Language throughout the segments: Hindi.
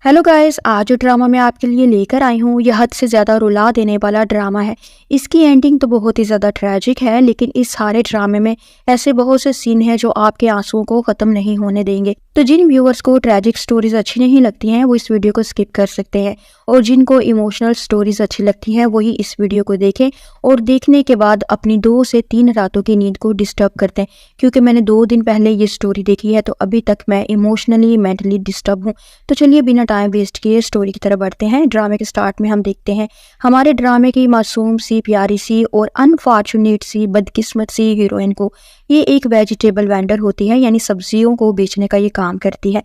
हेलो गाइस, आज जो ड्रामा मैं आपके लिए लेकर आई हूँ यह हद से ज़्यादा रुला देने वाला ड्रामा है। इसकी एंडिंग तो बहुत ही ज़्यादा ट्रैजिक है, लेकिन इस सारे ड्रामे में ऐसे बहुत से सीन हैं जो आपके आंसुओं को ख़त्म नहीं होने देंगे। तो जिन व्यूअर्स को ट्रैजिक स्टोरीज अच्छी नहीं लगती हैं वो इस वीडियो को स्किप कर सकते हैं, और जिनको इमोशनल स्टोरीज अच्छी लगती हैं वही इस वीडियो को देखें और देखने के बाद अपनी 2 से 3 रातों की नींद को डिस्टर्ब करते हैं। क्योंकि मैंने 2 दिन पहले ये स्टोरी देखी है तो अभी तक मैं इमोशनली मेंटली डिस्टर्ब हूँ। तो चलिए बिना टाइम वेस्ट किए स्टोरी की तरफ बढ़ते हैं। ड्रामे के स्टार्ट में हम देखते हैं हमारे ड्रामे की मासूम सी, प्यारी सी और अनफॉर्चुनेट सी, बदकिस्मत सी हीरोइन को। ये एक वेजिटेबल वेंडर होती है, यानी सब्जियों को बेचने का ये काम करती है।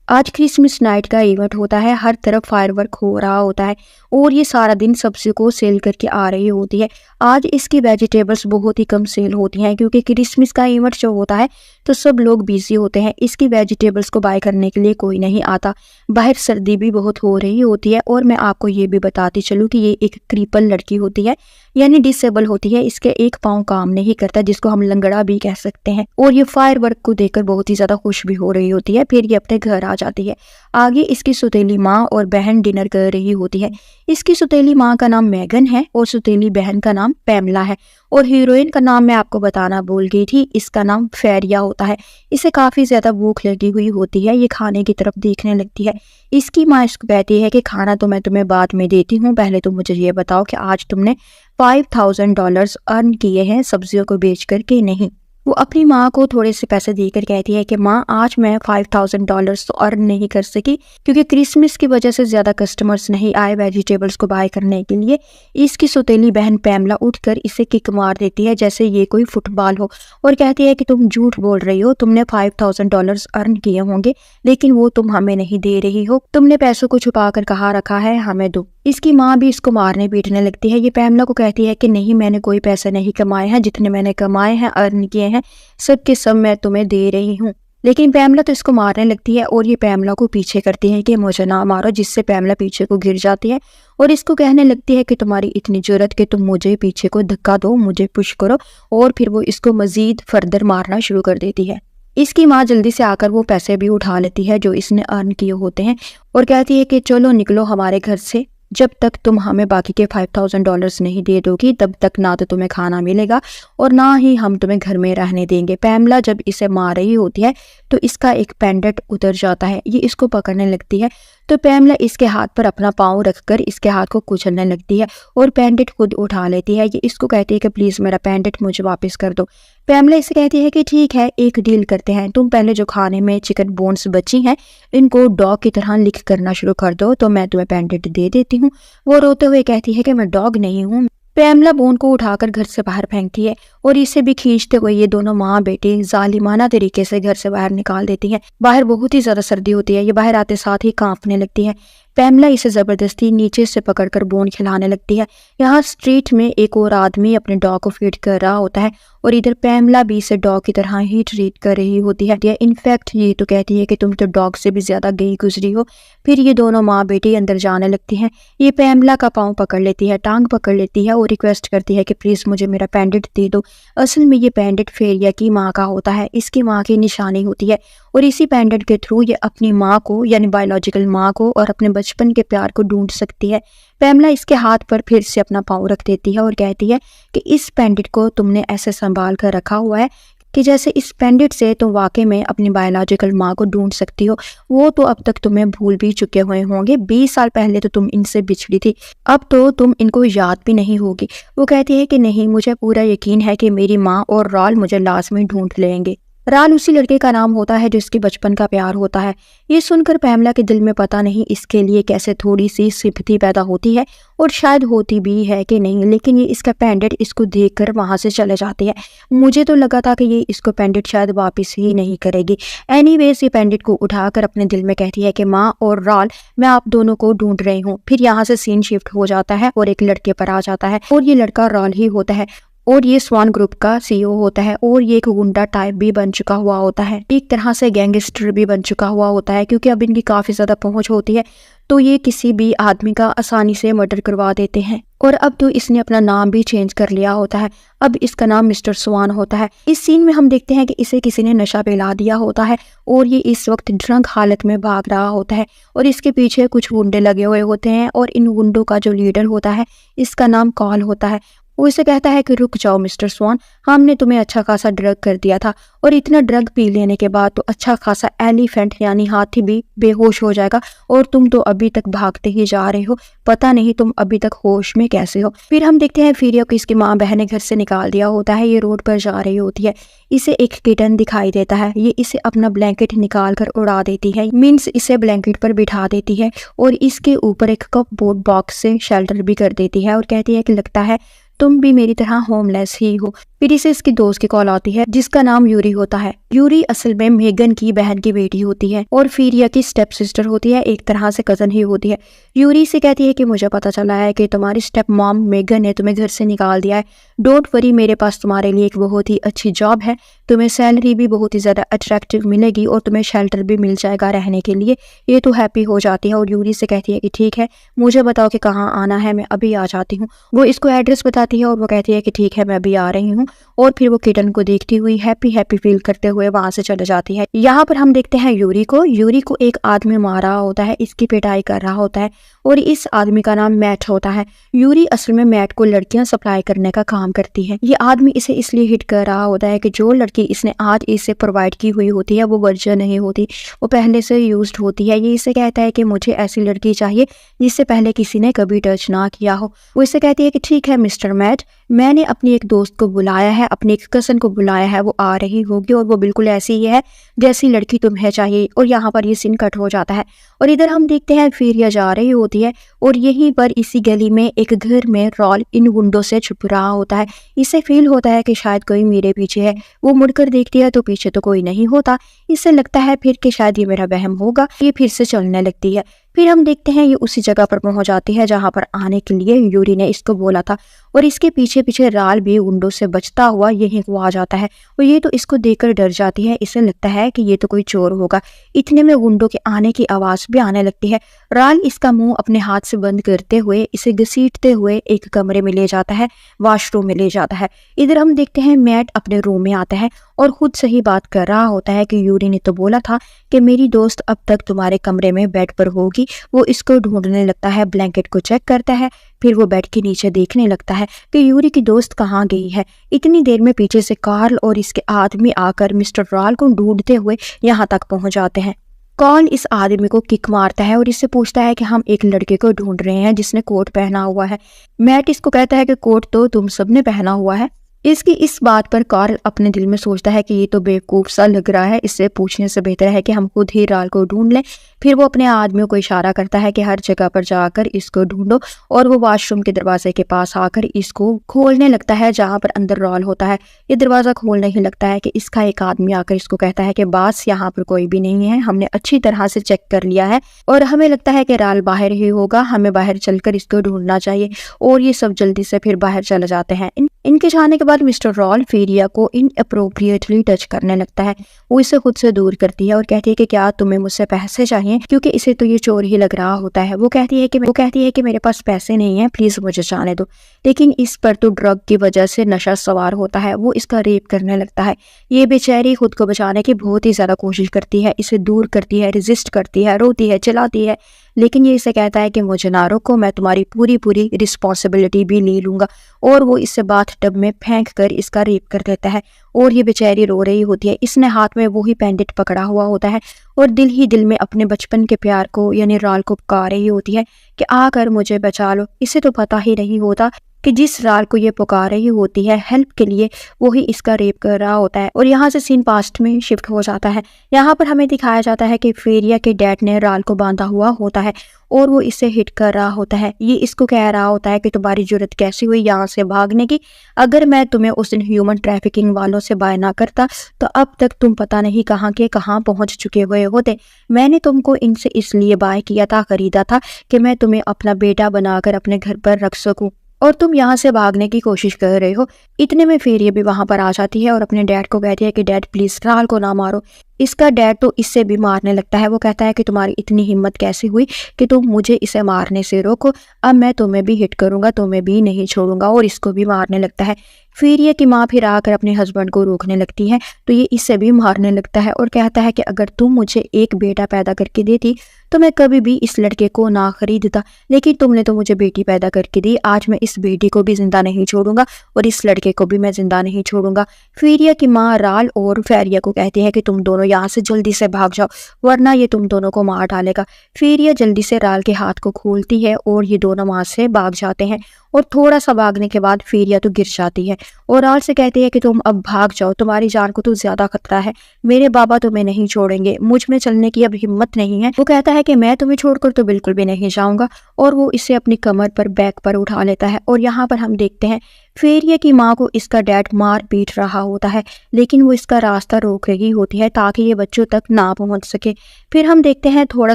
आज क्रिसमस नाइट का इवेंट होता है, हर तरफ फायरवर्क हो रहा होता है और ये सारा दिन सब्जी को सेल करके आ रही होती है। आज इसकी वेजिटेबल्स बहुत ही कम सेल होती हैं क्योंकि क्रिसमस का इवेंट जो होता है तो सब लोग बिजी होते हैं। इसकी वेजिटेबल्स को बाय करने के लिए कोई नहीं आता। बाहर सर्दी भी बहुत हो रही होती है, और मैं आपको ये भी बताती चलूँ कि ये एक क्रीपल लड़की होती है, यानी डिसेबल होती है। इसके एक पाँव काम नहीं करता, जिसको हम लंगड़ा भी कह सकते हैं। और ये फायरवर्क को देखकर बहुत ही ज्यादा खुश भी हो रही होती है। फिर ये अपने घर आ जाती है। आगे इसकी सुतेली माँ और बहन डिनर कर रही होती है। इसकी सुतेली माँ का नाम मैगन है और सुतेली बहन का नाम पैमला है। और हीरोइन का नाम मैं आपको बताना भूल गई थी, इसका नाम फेरिया होता है। इसे काफी ज्यादा भूख लगी हुई होती है, ये खाने की तरफ देखने लगती है। इसकी माँ इसको कहती है कि खाना तो मैं तुम्हें बाद में देती हूँ, पहले तो मुझे ये बताओ कि आज तुमने $5000 अर्न किए हैं सब्जियों को बेच कर के नहीं। वो अपनी माँ को थोड़े से पैसे देकर कहती है कि माँ, आज मैं $5000 तो अर्न नहीं कर सकी क्योंकि क्रिसमस की वजह से ज्यादा कस्टमर्स नहीं आए वेजिटेबल्स को बाय करने के लिए। इसकी सौतेली बहन पैमला उठकर इसे किक मार देती है जैसे ये कोई फुटबॉल हो, और कहती है कि तुम झूठ बोल रही हो, तुमने $5000 अर्न किए होंगे लेकिन वो तुम हमें नहीं दे रही हो। तुमने पैसों को छुपा कर कहाँ रखा है, हमें दो। इसकी माँ भी इसको मारने पीटने लगती है। ये पैमला को कहती है कि नहीं, मैंने कोई पैसे नहीं कमाए हैं, जितने मैंने कमाए हैं अर्न किए हैं सब के सब मैं तुम्हें दे रही हूँ। लेकिन पैमला तो इसको मारने लगती है और ये पैमला को पीछे करती है कि मुझे ना मारो, जिससे पैमला पीछे को गिर जाती है और इसको कहने लगती है कि तुम्हारी इतनी जरूरत कि तुम मुझे पीछे को धक्का दो, मुझे पुश करो। और फिर वो इसको मजीद फर्दर मारना शुरू कर देती है। इसकी माँ जल्दी से आकर वो पैसे भी उठा लेती है जो इसने अर्न किए होते हैं और कहती है कि चलो निकलो हमारे घर से, जब तक तुम हमें बाकी के $5000 नहीं दे दोगी तब तक ना तो तुम्हें खाना मिलेगा और ना ही हम तुम्हें घर में रहने देंगे। पैमला जब इसे मार रही होती है तो इसका एक पेंडेंट उतर जाता है। ये इसको पकड़ने लगती है तो पैमला इसके हाथ पर अपना पाँव रखकर इसके हाथ को कुचलने लगती है और पेंडेंट खुद उठा लेती है। ये इसको कहती है कि प्लीज मेरा पेंडेंट मुझे वापस कर दो। पैमला इसे कहती है कि ठीक है, एक डील करते हैं, तुम पहले जो खाने में चिकन बोन्स बची हैं इनको डॉग की तरह लिक करना शुरू कर दो तो मैं तुम्हें पेंडेंट दे देती हूँ। वो रोते हुए कहती है कि मैं डॉग नहीं हूँ। पैमला बोन को उठाकर घर से बाहर फेंकती है और इसे भी खींचते हुए ये दोनों माँ बेटी जालिमाना तरीके से घर से बाहर निकाल देती है। बाहर बहुत ही ज्यादा सर्दी होती है। ये बाहर आते साथ ही कांपने लगती है। पैमला इसे जबरदस्ती नीचे से पकड़कर बोन खिलाने लगती है। यहाँ स्ट्रीट में एक और आदमी अपने डॉग को फीड कर रहा होता है और इधर पैमला भी इसे डॉग की तरह ही ट्रीट कर रही होती है। इनफैक्ट ये तो कहती है कि तुम तो डॉग से भी ज्यादा गई गुजरी हो। फिर ये दोनों माँ बेटी अंदर जाने लगती हैं। ये पैमला का पाँव पकड़ लेती है, टांग पकड़ लेती है और रिक्वेस्ट करती है कि प्लीज मुझे मेरा पेंडेंट दे दो। असल में ये पेंडेंट फेरिया की माँ का होता है, इसकी माँ की निशानी होती है और इसी पेंडेंट के थ्रू ये अपनी माँ को यानी बायोलॉजिकल माँ को और अपने बचपन के प्यार को ढूंढ सकती है। पैमला इसके हाथ पर फिर से अपना पाँव रख देती है और कहती है कि इस पेंडेंट को तुमने ऐसे संभाल कर रखा हुआ है कि जैसे इस पेंडेंट से तुम वाकई में अपनी बायोलॉजिकल माँ को ढूंढ सकती हो। वो तो अब तक तुम्हें भूल भी चुके हुए होंगे, 20 साल पहले तो तुम इनसे बिछड़ी थी, अब तो तुम इनको याद भी नहीं होगी। वो कहती है कि नहीं, मुझे पूरा यकीन है कि मेरी माँ और रॉल मुझे लाजमी ढूंढ लेंगे। राल उसी लड़के का नाम होता है जो इसके बचपन का प्यार होता है। ये सुनकर पैमला के दिल में पता नहीं इसके लिए कैसे थोड़ी सी सिंपैथी पैदा होती है, और शायद होती भी है कि नहीं, लेकिन ये इसका पेंडेंट इसको देखकर वहां से चले जाती है। मुझे तो लगा था कि ये इसको पेंडेंट शायद वापस ही नहीं करेगी। एनीवेज ये पेंडेंट को उठाकर अपने दिल में कहती है कि माँ और राल, मैं आप दोनों को ढूंढ रही हूँ। फिर यहाँ से सीन शिफ्ट हो जाता है और एक लड़के पर आ जाता है और ये लड़का राल ही होता है। और ये स्वान ग्रुप का CEO होता है और ये एक गुंडा टाइप भी बन चुका हुआ होता है, एक तरह से गैंगस्टर भी बन चुका हुआ होता है, क्योंकि अब इनकी काफी ज्यादा पहुंच होती है तो ये किसी भी आदमी का आसानी से मर्डर करवा देते हैं। और अब तो इसने अपना नाम भी चेंज कर लिया होता है, अब इसका नाम मिस्टर स्वान होता है। इस सीन में हम देखते हैं कि इसे किसी ने नशा पिला दिया होता है और ये इस वक्त ड्रंक हालत में भाग रहा होता है और इसके पीछे कुछ गुंडे लगे हुए होते हैं और इन गुंडों का जो लीडर होता है इसका नाम कॉल होता है। वो इसे कहता है कि रुक जाओ मिस्टर स्वान, हमने तुम्हें अच्छा खासा ड्रग कर दिया था और इतना ड्रग पी लेने के बाद तो अच्छा खासा एलिफेंट यानी हाथी भी बेहोश हो जाएगा और तुम तो अभी तक भागते ही जा रहे हो, पता नहीं तुम अभी तक होश में कैसे हो। फिर हम देखते हैं फीरिया को इसकी माँ बहन ने घर से निकाल दिया होता है, ये रोड पर जा रही होती है, इसे एक किटन दिखाई देता है, ये इसे अपना ब्लैंकेट निकाल कर उड़ा देती है, मीन्स इसे ब्लैंकेट पर बिठा देती है और इसके ऊपर एक कपबोर्ड बॉक्स से शेल्टर भी कर देती है और कहती है कि लगता है तुम भी मेरी तरह होमलेस ही हो। फिर इसे इसकी दोस्त की कॉल आती है जिसका नाम यूरी होता है। यूरी असल में मेगन की बहन की बेटी होती है और फीरिया की स्टेप सिस्टर होती है, एक तरह से कजन ही होती है। यूरी से कहती है कि मुझे पता चला है कि तुम्हारी स्टेप मॉम मेगन ने तुम्हें घर से निकाल दिया है, डोंट वरी, मेरे पास तुम्हारे लिए एक बहुत ही अच्छी जॉब है, तुम्हें सैलरी भी बहुत ही ज्यादा अट्रैक्टिव मिलेगी और तुम्हें शेल्टर भी मिल जाएगा रहने के लिए। ये तो हैप्पी हो जाती है और यूरी से कहती है कि ठीक है, मुझे बताओ कि कहाँ आना है, मैं अभी आ जाती हूँ। वो इसको एड्रेस बताती है और वो कहती है कि ठीक है, मैं अभी आ रही हूँ और फिर वो किटन को देखती हुई हैप्पी हैप्पी फील करते हुए वहां से चले जाती है। यहाँ पर हम देखते हैं यूरी को एक आदमी मार रहा होता है, इसकी पिटाई कर रहा होता है और इस आदमी का नाम मैट होता है। यूरी असल में मैट को लड़कियां सप्लाई करने का काम करती है। ये आदमी इसे इसलिए हिट कर रहा होता है कि जो लड़की इसने आज इसे प्रोवाइड की हुई होती है वो वर्जिन नहीं होती, वो पहले से यूज्ड होती है। ये इसे कहता है कि मुझे ऐसी लड़की चाहिए जिससे पहले किसी ने कभी टच ना किया हो। वो इसे कहती है कि ठीक है मिस्टर मैट, मैंने अपनी एक दोस्त को बुलाया है, अपनी एक कजन को बुलाया है, वो आ रही होगी और वो बिल्कुल ऐसी ही है जैसी लड़की तुम्हें चाहिए। और यहाँ पर ये सीन कट हो जाता है और इधर हम देखते हैं फीरिया जा रही होती है और यहीं पर इसी गली में एक घर में रॉल इन गुंडों से छुप रहा होता है। इसे फील होता है कि शायद कोई मेरे पीछे है, वो मुड़कर देखती है तो पीछे तो कोई नहीं होता। इसे लगता है फिर कि शायद ये मेरा वहम होगा, ये फिर से चलने लगती है। फिर हम देखते हैं ये उसी जगह पर पहुंच जाती है जहां पर आने के लिए यूरी ने इसको बोला था और इसके पीछे पीछे राल भी गुंडों से बचता हुआ यहीं को आ जाता है और ये तो इसको देखकर डर जाती है। इसे लगता है कि ये तो कोई चोर होगा। इतने में गुंडों के आने की आवाज भी आने लगती है। राल इसका मुंह अपने हाथ से बंद करते हुए इसे घसीटते हुए एक कमरे में ले जाता है, वॉशरूम में ले जाता है। इधर हम देखते हैं मैट अपने रूम में आता है और खुद से ही बात कर रहा होता है कि यूरी ने तो बोला था कि मेरी दोस्त अब तक तुम्हारे कमरे में बेड पर होगी। वो इसको ढूंढने लगता है, ब्लैंकेट को चेक करता है, फिर वो बेड के नीचे देखने लगता है कि यूरी की दोस्त कहाँ गई है। इतनी देर में पीछे से कार्ल और इसके आदमी आकर मिस्टर रॉल को ढूंढते हुए यहाँ तक पहुंच जाते हैं। कार्ल इस आदमी को किक मारता है और इससे पूछता है कि हम एक लड़के को ढूंढ रहे हैं जिसने कोट पहना हुआ है। मैट इसको कहता है कि कोट तो तुम सबने पहना हुआ है। इसकी इस बात पर कार्ल अपने दिल में सोचता है कि ये तो बेवकूफ सा लग रहा है, इससे पूछने से बेहतर है कि हम खुद ही राल को ढूंढ लें। फिर वो अपने आदमियों को इशारा करता है कि हर जगह पर जाकर इसको ढूंढो और वो वॉशरूम के दरवाजे के पास आकर इसको खोलने लगता है जहां पर अंदर रॉल होता है। ये दरवाजा खोलने ही लगता है कि इसका एक आदमी आकर इसको कहता है कि बस यहाँ पर कोई भी नहीं है, हमने अच्छी तरह से चेक कर लिया है और हमें लगता है कि राल बाहर ही होगा, हमें बाहर चलकर इसको ढूंढना चाहिए। और ये सब जल्दी से फिर बाहर चले जाते हैं। इनके जाने के बाद मिस्टर रॉल फीरिया को इनअप्रोप्रिएटली टच करने लगता है। वो इसे खुद से दूर करती है और कहती है कि क्या तुम्हें मुझसे पैसे चाहिए, क्योंकि इसे तो ये चोर ही लग रहा होता है। वो कहती है कि मेरे पास पैसे नहीं है, प्लीज मुझे जाने दो। लेकिन इस पर तो ड्रग की वजह से नशा सवार होता है, वो इसका रेप करने लगता है। ये बेचारी खुद को बचाने की बहुत ही ज्यादा कोशिश करती है, इसे दूर करती है, रेजिस्ट करती है, रोती है, चिल्लाती है, लेकिन ये इसे कहता है कि मुझे ना रोको, मैं तुम्हारी पूरी रिस्पॉन्सिबिलिटी भी ले लूंगा। और वो इसे बाथटब में फेंक कर इसका रेप कर देता है और ये बेचारी रो रही होती है। इसने हाथ में वो ही पेंडेंट पकड़ा हुआ होता है और दिल ही दिल में अपने बचपन के प्यार को यानी राल को पुकार रही होती है कि आकर मुझे बचा लो। इसे तो पता ही नहीं होता कि जिस राल को ये पुकार रही होती है हेल्प के लिए, वो ही इसका रेप कर रहा होता है। और यहाँ से सीन पास्ट में शिफ्ट हो जाता है। यहाँ पर हमें दिखाया जाता है कि फेरिया के डैड ने राल को बांधा हुआ होता है और वो इसे हिट कर रहा होता है। ये इसको कह रहा होता है कि तुम्हारी जरूरत कैसी हुई यहाँ से भागने की, अगर मैं तुम्हें उस दिन ह्यूमन ट्रैफिकिंग वालों से बाय ना करता तो अब तक तुम पता नहीं कहाँ के कहाँ पहुंच चुके हुए होते। मैंने तुमको इनसे इसलिए बाय किया था, खरीदा था कि मैं तुम्हें अपना बेटा बनाकर अपने घर पर रख सकूं। और तुम यहाँ से भागने की कोशिश कर रहे हो। इतने में फेरिया भी वहां पर आ जाती है और अपने डैड को कहती है कि डैड प्लीज राल को ना मारो। इसका डैड तो इससे भी मारने लगता है। वो कहता है कि तुम्हारी इतनी हिम्मत कैसे हुई कि तुम मुझे इसे मारने से रोको, अब मैं तुम्हें भी हिट करूंगा, तुम्हें भी नहीं छोड़ूंगा, और इसको भी मारने लगता है। फेरिया की माँ फिर आकर अपने हस्बैंड को रोकने लगती है तो ये इससे भी मारने लगता है और कहता है कि अगर तुम मुझे एक बेटा पैदा करके देती तो मैं कभी भी इस लड़के को ना खरीदता, लेकिन तुमने तो मुझे बेटी पैदा करके दी, आज मैं इस बेटी को भी जिंदा नहीं छोड़ूंगा और इस लड़के को भी मैं जिंदा नहीं छोड़ूंगा। फेरिया की माँ राल और फेरिया को कहती है कि तुम दोनों यहाँ से जल्दी से भाग जाओ वरना ये तुम दोनों को मार डालेगा। फेरिया जल्दी से राल के हाथ को खोलती है और ये दोनों वहां से भाग जाते हैं और थोड़ा सा भागने के बाद फेरिया तो गिर जाती है और राल से कहती है कि तुम अब भाग जाओ, तुम्हारी जान को तो ज्यादा खतरा है, मेरे बाबा तुम्हें नहीं छोड़ेंगे, मुझ में चलने की अब हिम्मत नहीं है। वो कहता है कि मैं तुम्हें छोड़कर तो बिल्कुल भी नहीं जाऊंगा और वो इसे अपनी कमर पर बैक पर उठा लेता है। और यहाँ पर हम देखते हैं फेरिया की माँ को इसका डैड मार पीट रहा होता है, लेकिन वो इसका रास्ता रोक रही होती है ताकि ये बच्चों तक ना पहुंच सके। फिर हम देखते हैं थोड़ा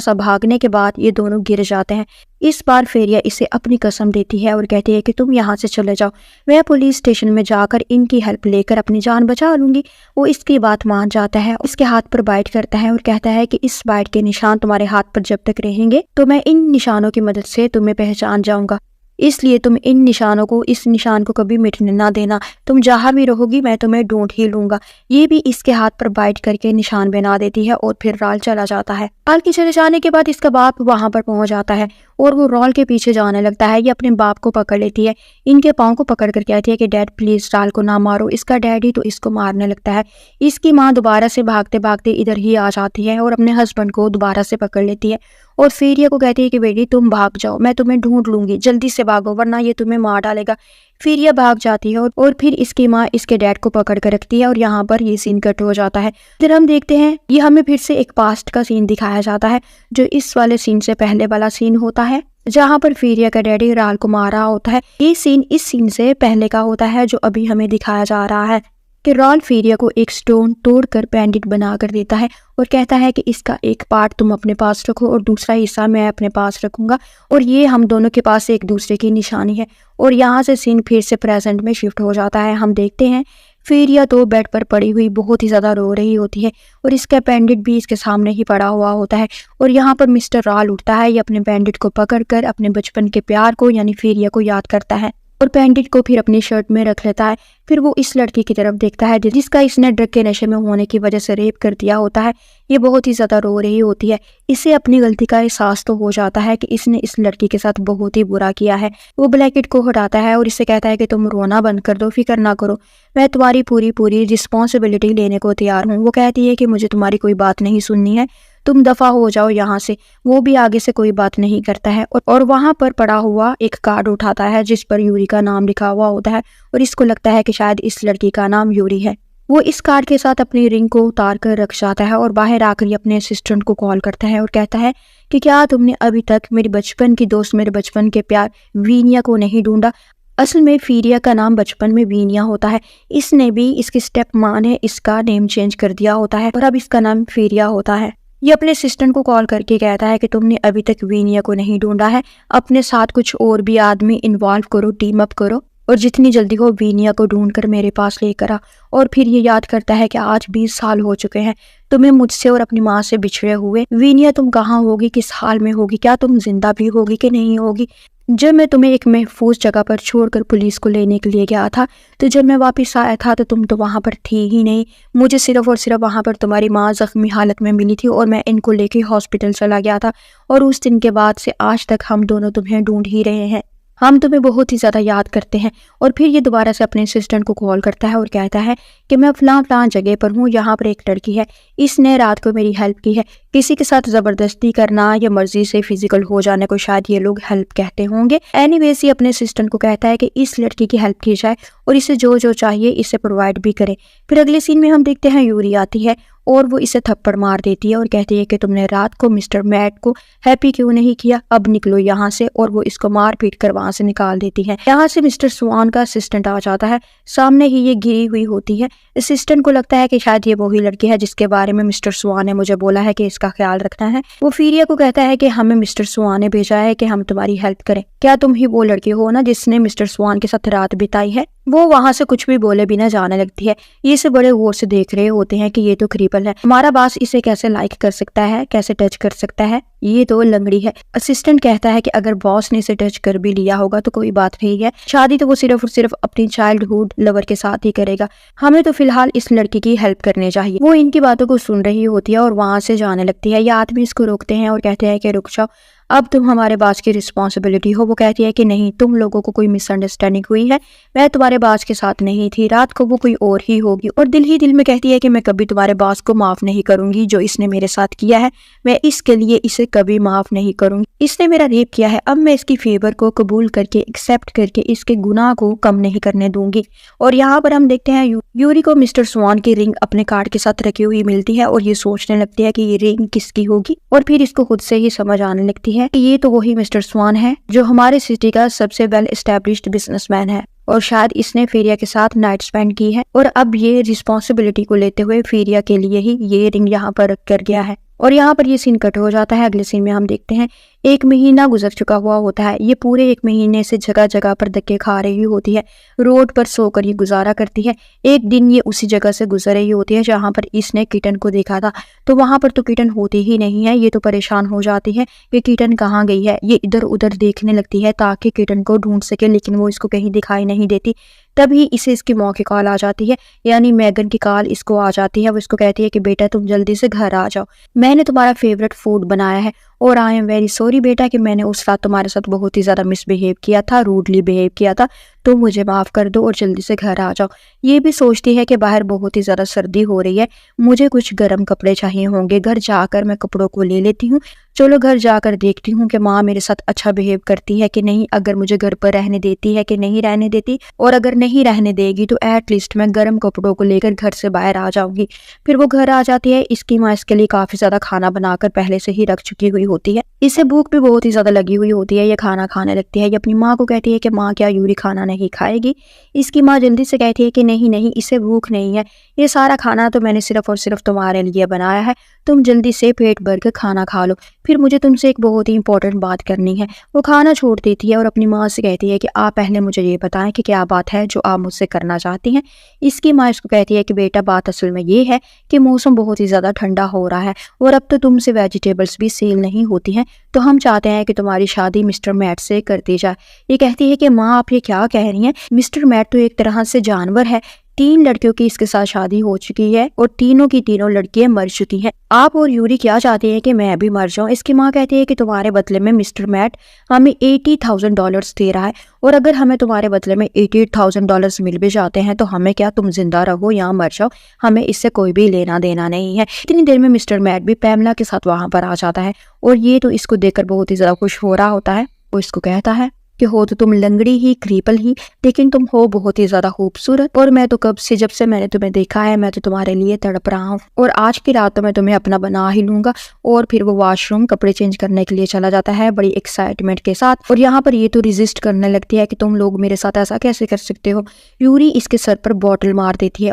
सा भागने के बाद ये दोनों गिर जाते हैं। इस बार फेरिया इसे अपनी कसम देती है और कहती है कि तुम यहाँ से चले जाओ, मैं पुलिस स्टेशन में जाकर इनकी हेल्प लेकर अपनी जान बचा लूंगी। वो इसकी बात मान जाता है, इसके हाथ पर बाइट करता है और कहता है कि इस बाइट के निशान तुम्हारे हाथ पर जब तक रहेंगे तो मैं इन निशानों की मदद से तुम्हें पहचान जाऊंगा, इसलिए तुम इन निशानों को, इस निशान को कभी मिटने ना देना, तुम जहां भी रहोगी मैं तुम्हें ढूंढ ही लूंगा। ये भी इसके हाथ पर बाइट करके निशान बना देती है और फिर राल चला जाता है। राल के चले जाने के बाद इसका बाप वहां पर पहुंच जाता है और वो राल के पीछे जाने लगता है। ये अपने बाप को पकड़ लेती है, इनके पाँव को पकड़ कर कहती है कि डैड प्लीज राल को ना मारो। इसका डैडी तो इसको मारने लगता है। इसकी माँ दोबारा से भागते भागते इधर ही आ जाती है और अपने हस्बैंड को दोबारा से पकड़ लेती है और फेरिया को कहती है कि बेटी तुम भाग जाओ, मैं तुम्हें ढूंढ लूंगी, जल्दी से भागो वरना ये तुम्हें मार डालेगा। फेरिया भाग जाती है और फिर इसकी माँ इसके डैड को पकड़ कर रखती है और यहाँ पर ये सीन कट हो जाता है। फिर हम देखते हैं ये हमें फिर से एक पास्ट का सीन दिखाया जाता है जो इस वाले सीन से पहले वाला सीन होता है जहाँ पर फेरिया का डैडी राल को मार रहा होता है। ये सीन इस सीन से पहले का होता है जो अभी हमें दिखाया जा रहा है कि राल फेरिया को एक स्टोन तोड़कर बैंडेड बना कर देता है और कहता है कि इसका एक पार्ट तुम अपने पास रखो और दूसरा हिस्सा मैं अपने पास रखूंगा और ये हम दोनों के पास एक दूसरे की निशानी है। और यहाँ से सीन फिर से प्रेजेंट में शिफ्ट हो जाता है। हम देखते हैं फेरिया तो बेड पर पड़ी हुई बहुत ही ज्यादा रो रही होती है और इसका बैंडेड भी इसके सामने ही पड़ा हुआ होता है और यहाँ पर मिस्टर राल उठता है। ये अपने बैंडेड को पकड़कर अपने बचपन के प्यार को यानी फेरिया को याद करता है और बैंडेड को फिर अपनी शर्ट में रख लेता है। फिर वो इस लड़की की तरफ देखता है जिसका इसने ड्रग के नशे में होने की वजह से रेप कर दिया होता है। ये बहुत ही ज्यादा रो रही होती है। इसे अपनी गलती का एहसास तो हो जाता है कि इसने इस लड़की के साथ बहुत ही बुरा किया है। वो ब्लैकेट को हटाता है और इससे कहता है कि तुम रोना बंद कर दो, फिक्र ना करो, मैं तुम्हारी पूरी रिस्पॉन्सिबिलिटी लेने को तैयार हूँ। वो कहती है कि मुझे तुम्हारी कोई बात नहीं सुननी है, तुम दफा हो जाओ यहाँ से। वो भी आगे से कोई बात नहीं करता है और वहां पर पड़ा हुआ एक कार्ड उठाता है जिस पर यूरी का नाम लिखा हुआ होता है और इसको लगता है कि शायद इस लड़की का नाम यूरी है। वो इस कार्ड के साथ अपनी रिंग को उतार कर रख जाता है और बाहर आकर अपने असिस्टेंट को कॉल करता है और कहता है कि क्या तुमने अभी तक मेरी बचपन की दोस्त, मेरे बचपन के प्यार वीनिया को नहीं ढूंढा। असल में फेरिया का नाम बचपन में वीनिया होता है, इसने भी इसकी स्टेप माँ ने इसका नेम चेंज कर दिया होता है और अब इसका नाम फेरिया होता है। ये अपने असिस्टेंट को कॉल करके कहता है कि तुमने अभी तक वीनिया को नहीं ढूंढा है, अपने साथ कुछ और भी आदमी इन्वॉल्व करो, टीम अप करो और जितनी जल्दी हो वीनिया को ढूंढकर मेरे पास लेकर आ। और फिर ये याद करता है कि आज 20 साल हो चुके हैं तुम्हें मुझसे और अपनी माँ से बिछड़े हुए। वीनिया तुम कहाँ होगी, किस हाल में होगी, क्या तुम जिंदा भी होगी कि नहीं होगी। जब मैं तुम्हें एक महफूज जगह पर छोड़कर पुलिस को लेने के लिए गया था तो जब मैं वापस आया था तो तुम तो वहां पर थी ही नहीं। मुझे सिर्फ और सिर्फ वहां पर तुम्हारी माँ जख्मी हालत में मिली थी और मैं इनको लेके हॉस्पिटल चला गया था और उस दिन के बाद से आज तक हम दोनों तुम्हें ढूंढ ही रहे हैं, हम तुम्हें बहुत ही ज़्यादा याद करते हैं। और फिर ये दोबारा से अपने असिस्टेंट को कॉल करता है और कहता है कि मैं फलां जगह पर हूँ, यहाँ पर एक लड़की है, इसने रात को मेरी हेल्प की है। किसी के साथ ज़बरदस्ती करना या मर्जी से फिजिकल हो जाने को शायद ये लोग हेल्प कहते होंगे। एनीवेज ये अपने असिस्टेंट को कहता है कि इस लड़की की हेल्प की जाए और इसे जो जो चाहिए इसे प्रोवाइड भी करे। फिर अगले सीन में हम देखते हैं यूरी आती है और वो इसे थप्पड़ मार देती है और कहती है कि तुमने रात को मिस्टर मैट को हैप्पी क्यों नहीं किया, अब निकलो यहाँ से। और वो इसको मार पीट कर वहां से निकाल देती है। यहाँ से मिस्टर स्वान का असिस्टेंट आ जाता है, सामने ही ये गिरी हुई होती है। असिस्टेंट को लगता है कि शायद ये वही लड़की है जिसके बारे में मिस्टर स्वान ने मुझे बोला है कि इसका ख्याल रखना है। वो फीरिया को कहता है कि हमें मिस्टर स्वान ने भेजा है कि हम तुम्हारी हेल्प करें, क्या तुम ही वो लड़की हो ना जिसने मिस्टर स्वान के साथ रात बिताई है। वो वहां से कुछ भी बोले बिना जाने लगती है। ये इसे बड़े गौर से देख रहे होते हैं कि ये तो क्रिपल है, हमारा बॉस इसे कैसे लाइक कर सकता है, कैसे टच कर सकता है, ये तो लंगड़ी है। असिस्टेंट कहता है कि अगर बॉस ने इसे टच कर भी लिया होगा तो कोई बात नहीं है, शादी तो वो सिर्फ और सिर्फ अपनी चाइल्डहुड लवर के साथ ही करेगा, हमें तो फिलहाल इस लड़की की हेल्प करनी चाहिए। वो इनकी बातों को सुन रही होती है और वहां से जाने लगती है। ये आदमी इसको रोकते हैं और कहते हैं कि रुक जाओ, अब तुम हमारे बास की रिस्पॉन्सिबिलिटी हो। वो कहती है कि नहीं, तुम लोगों को कोई मिसअंडरस्टैंडिंग हुई है, मैं तुम्हारे बास के साथ नहीं थी, रात को वो कोई और ही होगी। और दिल ही दिल में कहती है कि मैं कभी तुम्हारे बास को माफ नहीं करूंगी, जो इसने मेरे साथ किया है मैं इसके लिए इसे कभी माफ नहीं करूंगी। इसने मेरा रेप किया है, अब मैं इसकी फेवर को कबूल करके एक्सेप्ट करके इसके गुनाह को कम नहीं करने दूंगी। और यहाँ पर हम देखते हैं यूरी को मिस्टर स्वान की रिंग अपने कार्ड के साथ रखी हुई मिलती है और ये सोचने लगती है कि ये रिंग किसकी होगी। और फिर इसको खुद से ही समझ आने लगती है कि ये तो वही मिस्टर स्वान है जो हमारे सिटी का सबसे वेल एस्टेब्लिश्ड बिजनेसमैन है और शायद इसने फेरिया के साथ नाइट स्पेंड की है और अब ये रिस्पॉन्सिबिलिटी को लेते हुए फेरिया के लिए ही ये रिंग यहाँ पर रख कर गया है। और यहाँ पर ये सीन कट हो जाता है। अगले सीन में हम देखते हैं 1 महीना गुजर चुका हुआ होता है। ये पूरे 1 महीने से जगह जगह पर धक्के खा रही होती है, रोड पर सोकर ये गुजारा करती है। एक दिन ये उसी जगह से गुजर रही होती है जहाँ पर इसने किटन को देखा था, तो वहां पर तो किटन होती ही नहीं है। ये तो परेशान हो जाती है कि किटन कहाँ गई है। ये इधर उधर देखने लगती है ताकि किटन को ढूंढ सके, लेकिन वो इसको कहीं दिखाई नहीं देती। तभी इसे इसकी मॉम की कॉल आ जाती है, यानी मैगन की कॉल इसको आ जाती है। वो इसको कहती है कि बेटा तुम जल्दी से घर आ जाओ, मैंने तुम्हारा फेवरेट फूड बनाया है और आई एम वेरी सॉरी बेटा कि मैंने उस रात तुम्हारे साथ बहुत ही ज्यादा मिसबिहेव किया था, रूडली बिहेव किया था, तो मुझे माफ कर दो और जल्दी से घर आ जाओ। ये भी सोचती है कि बाहर बहुत ही ज्यादा सर्दी हो रही है, मुझे कुछ गर्म कपड़े चाहिए होंगे, घर जाकर मैं कपड़ों को ले लेती हूँ। चलो घर जाकर देखती हूँ कि माँ मेरे साथ अच्छा बिहेव करती है कि नहीं, अगर मुझे घर पर रहने देती है कि नहीं रहने देती, और अगर नहीं रहने देगी तो एटलीस्ट मैं गर्म कपड़ों को लेकर घर से बाहर आ जाऊंगी। फिर वो घर आ जाती है। इसकी माँ इसके लिए काफी ज्यादा खाना बनाकर पहले से ही रख चुकी हुई होती है। इसे भूख भी बहुत ही ज्यादा लगी हुई होती है। ये खाना खाने लगती है। ये अपनी माँ को कहती है कि माँ क्या यूरी खाना नहीं खाएगी। इसकी माँ जल्दी से कहती है कि नहीं नहीं, इसे भूख नहीं है, ये सारा खाना तो मैंने सिर्फ और सिर्फ तुम्हारे लिए बनाया है, तुम जल्दी से पेट भर कर खाना खा लो, फिर मुझे तुमसे एक बहुत ही इंपॉर्टेंट बात करनी है। वो खाना छोड़ देती है और अपनी माँ से कहती है कि आप पहले मुझे ये बताएं कि क्या बात है जो आप मुझसे करना चाहती हैं। इसकी माँ इसको कहती है कि बेटा बात असल में ये है कि मौसम बहुत ही ज़्यादा ठंडा हो रहा है और अब तो तुमसे वेजिटेबल्स भी सेल नहीं होती हैं, तो हम चाहते हैं कि तुम्हारी शादी मिस्टर मैट से कर दी जाए। ये कहती है कि माँ आप ये क्या कह रही हैं, मिस्टर मैट तो एक तरह से जानवर है, 3 लड़कियों की इसके साथ शादी हो चुकी है और तीनों की तीनों लड़कियां मर चुकी हैं। आप और यूरी क्या चाहते हैं कि मैं भी मर जाऊं? इसकी माँ कहती है कि तुम्हारे बदले में मिस्टर मैट हमें $80,000 दे रहा है और अगर हमें तुम्हारे बदले में $88,000 मिल भी जाते हैं तो हमें क्या, तुम जिंदा रहो या मर जाओ, हमें इससे कोई भी लेना देना नहीं है। इतनी देर में मिस्टर मैट भी पैमला के साथ वहां पर आ जाता है और ये तो इसको देखकर बहुत ही ज्यादा खुश हो रहा होता है। वो इसको कहता है कि हो तो तुम लंगड़ी ही, क्रीपल ही, लेकिन तुम हो बहुत ही ज्यादा खूबसूरत और मैं तो कब से, जब से मैंने तुम्हें देखा है मैं तो तुम्हारे लिए तड़प रहा हूँ और आज की रात तो मैं तुम्हें अपना बना ही लूंगा। और फिर वो वॉशरूम कपड़े चेंज करने के लिए चला जाता है बड़ी एक्साइटमेंट के साथ। और यहाँ पर ये तो रेजिस्ट करने लगती है कि तुम लोग मेरे साथ ऐसा कैसे कर सकते हो। यूरी इसके सर पर बॉटल मार देती है,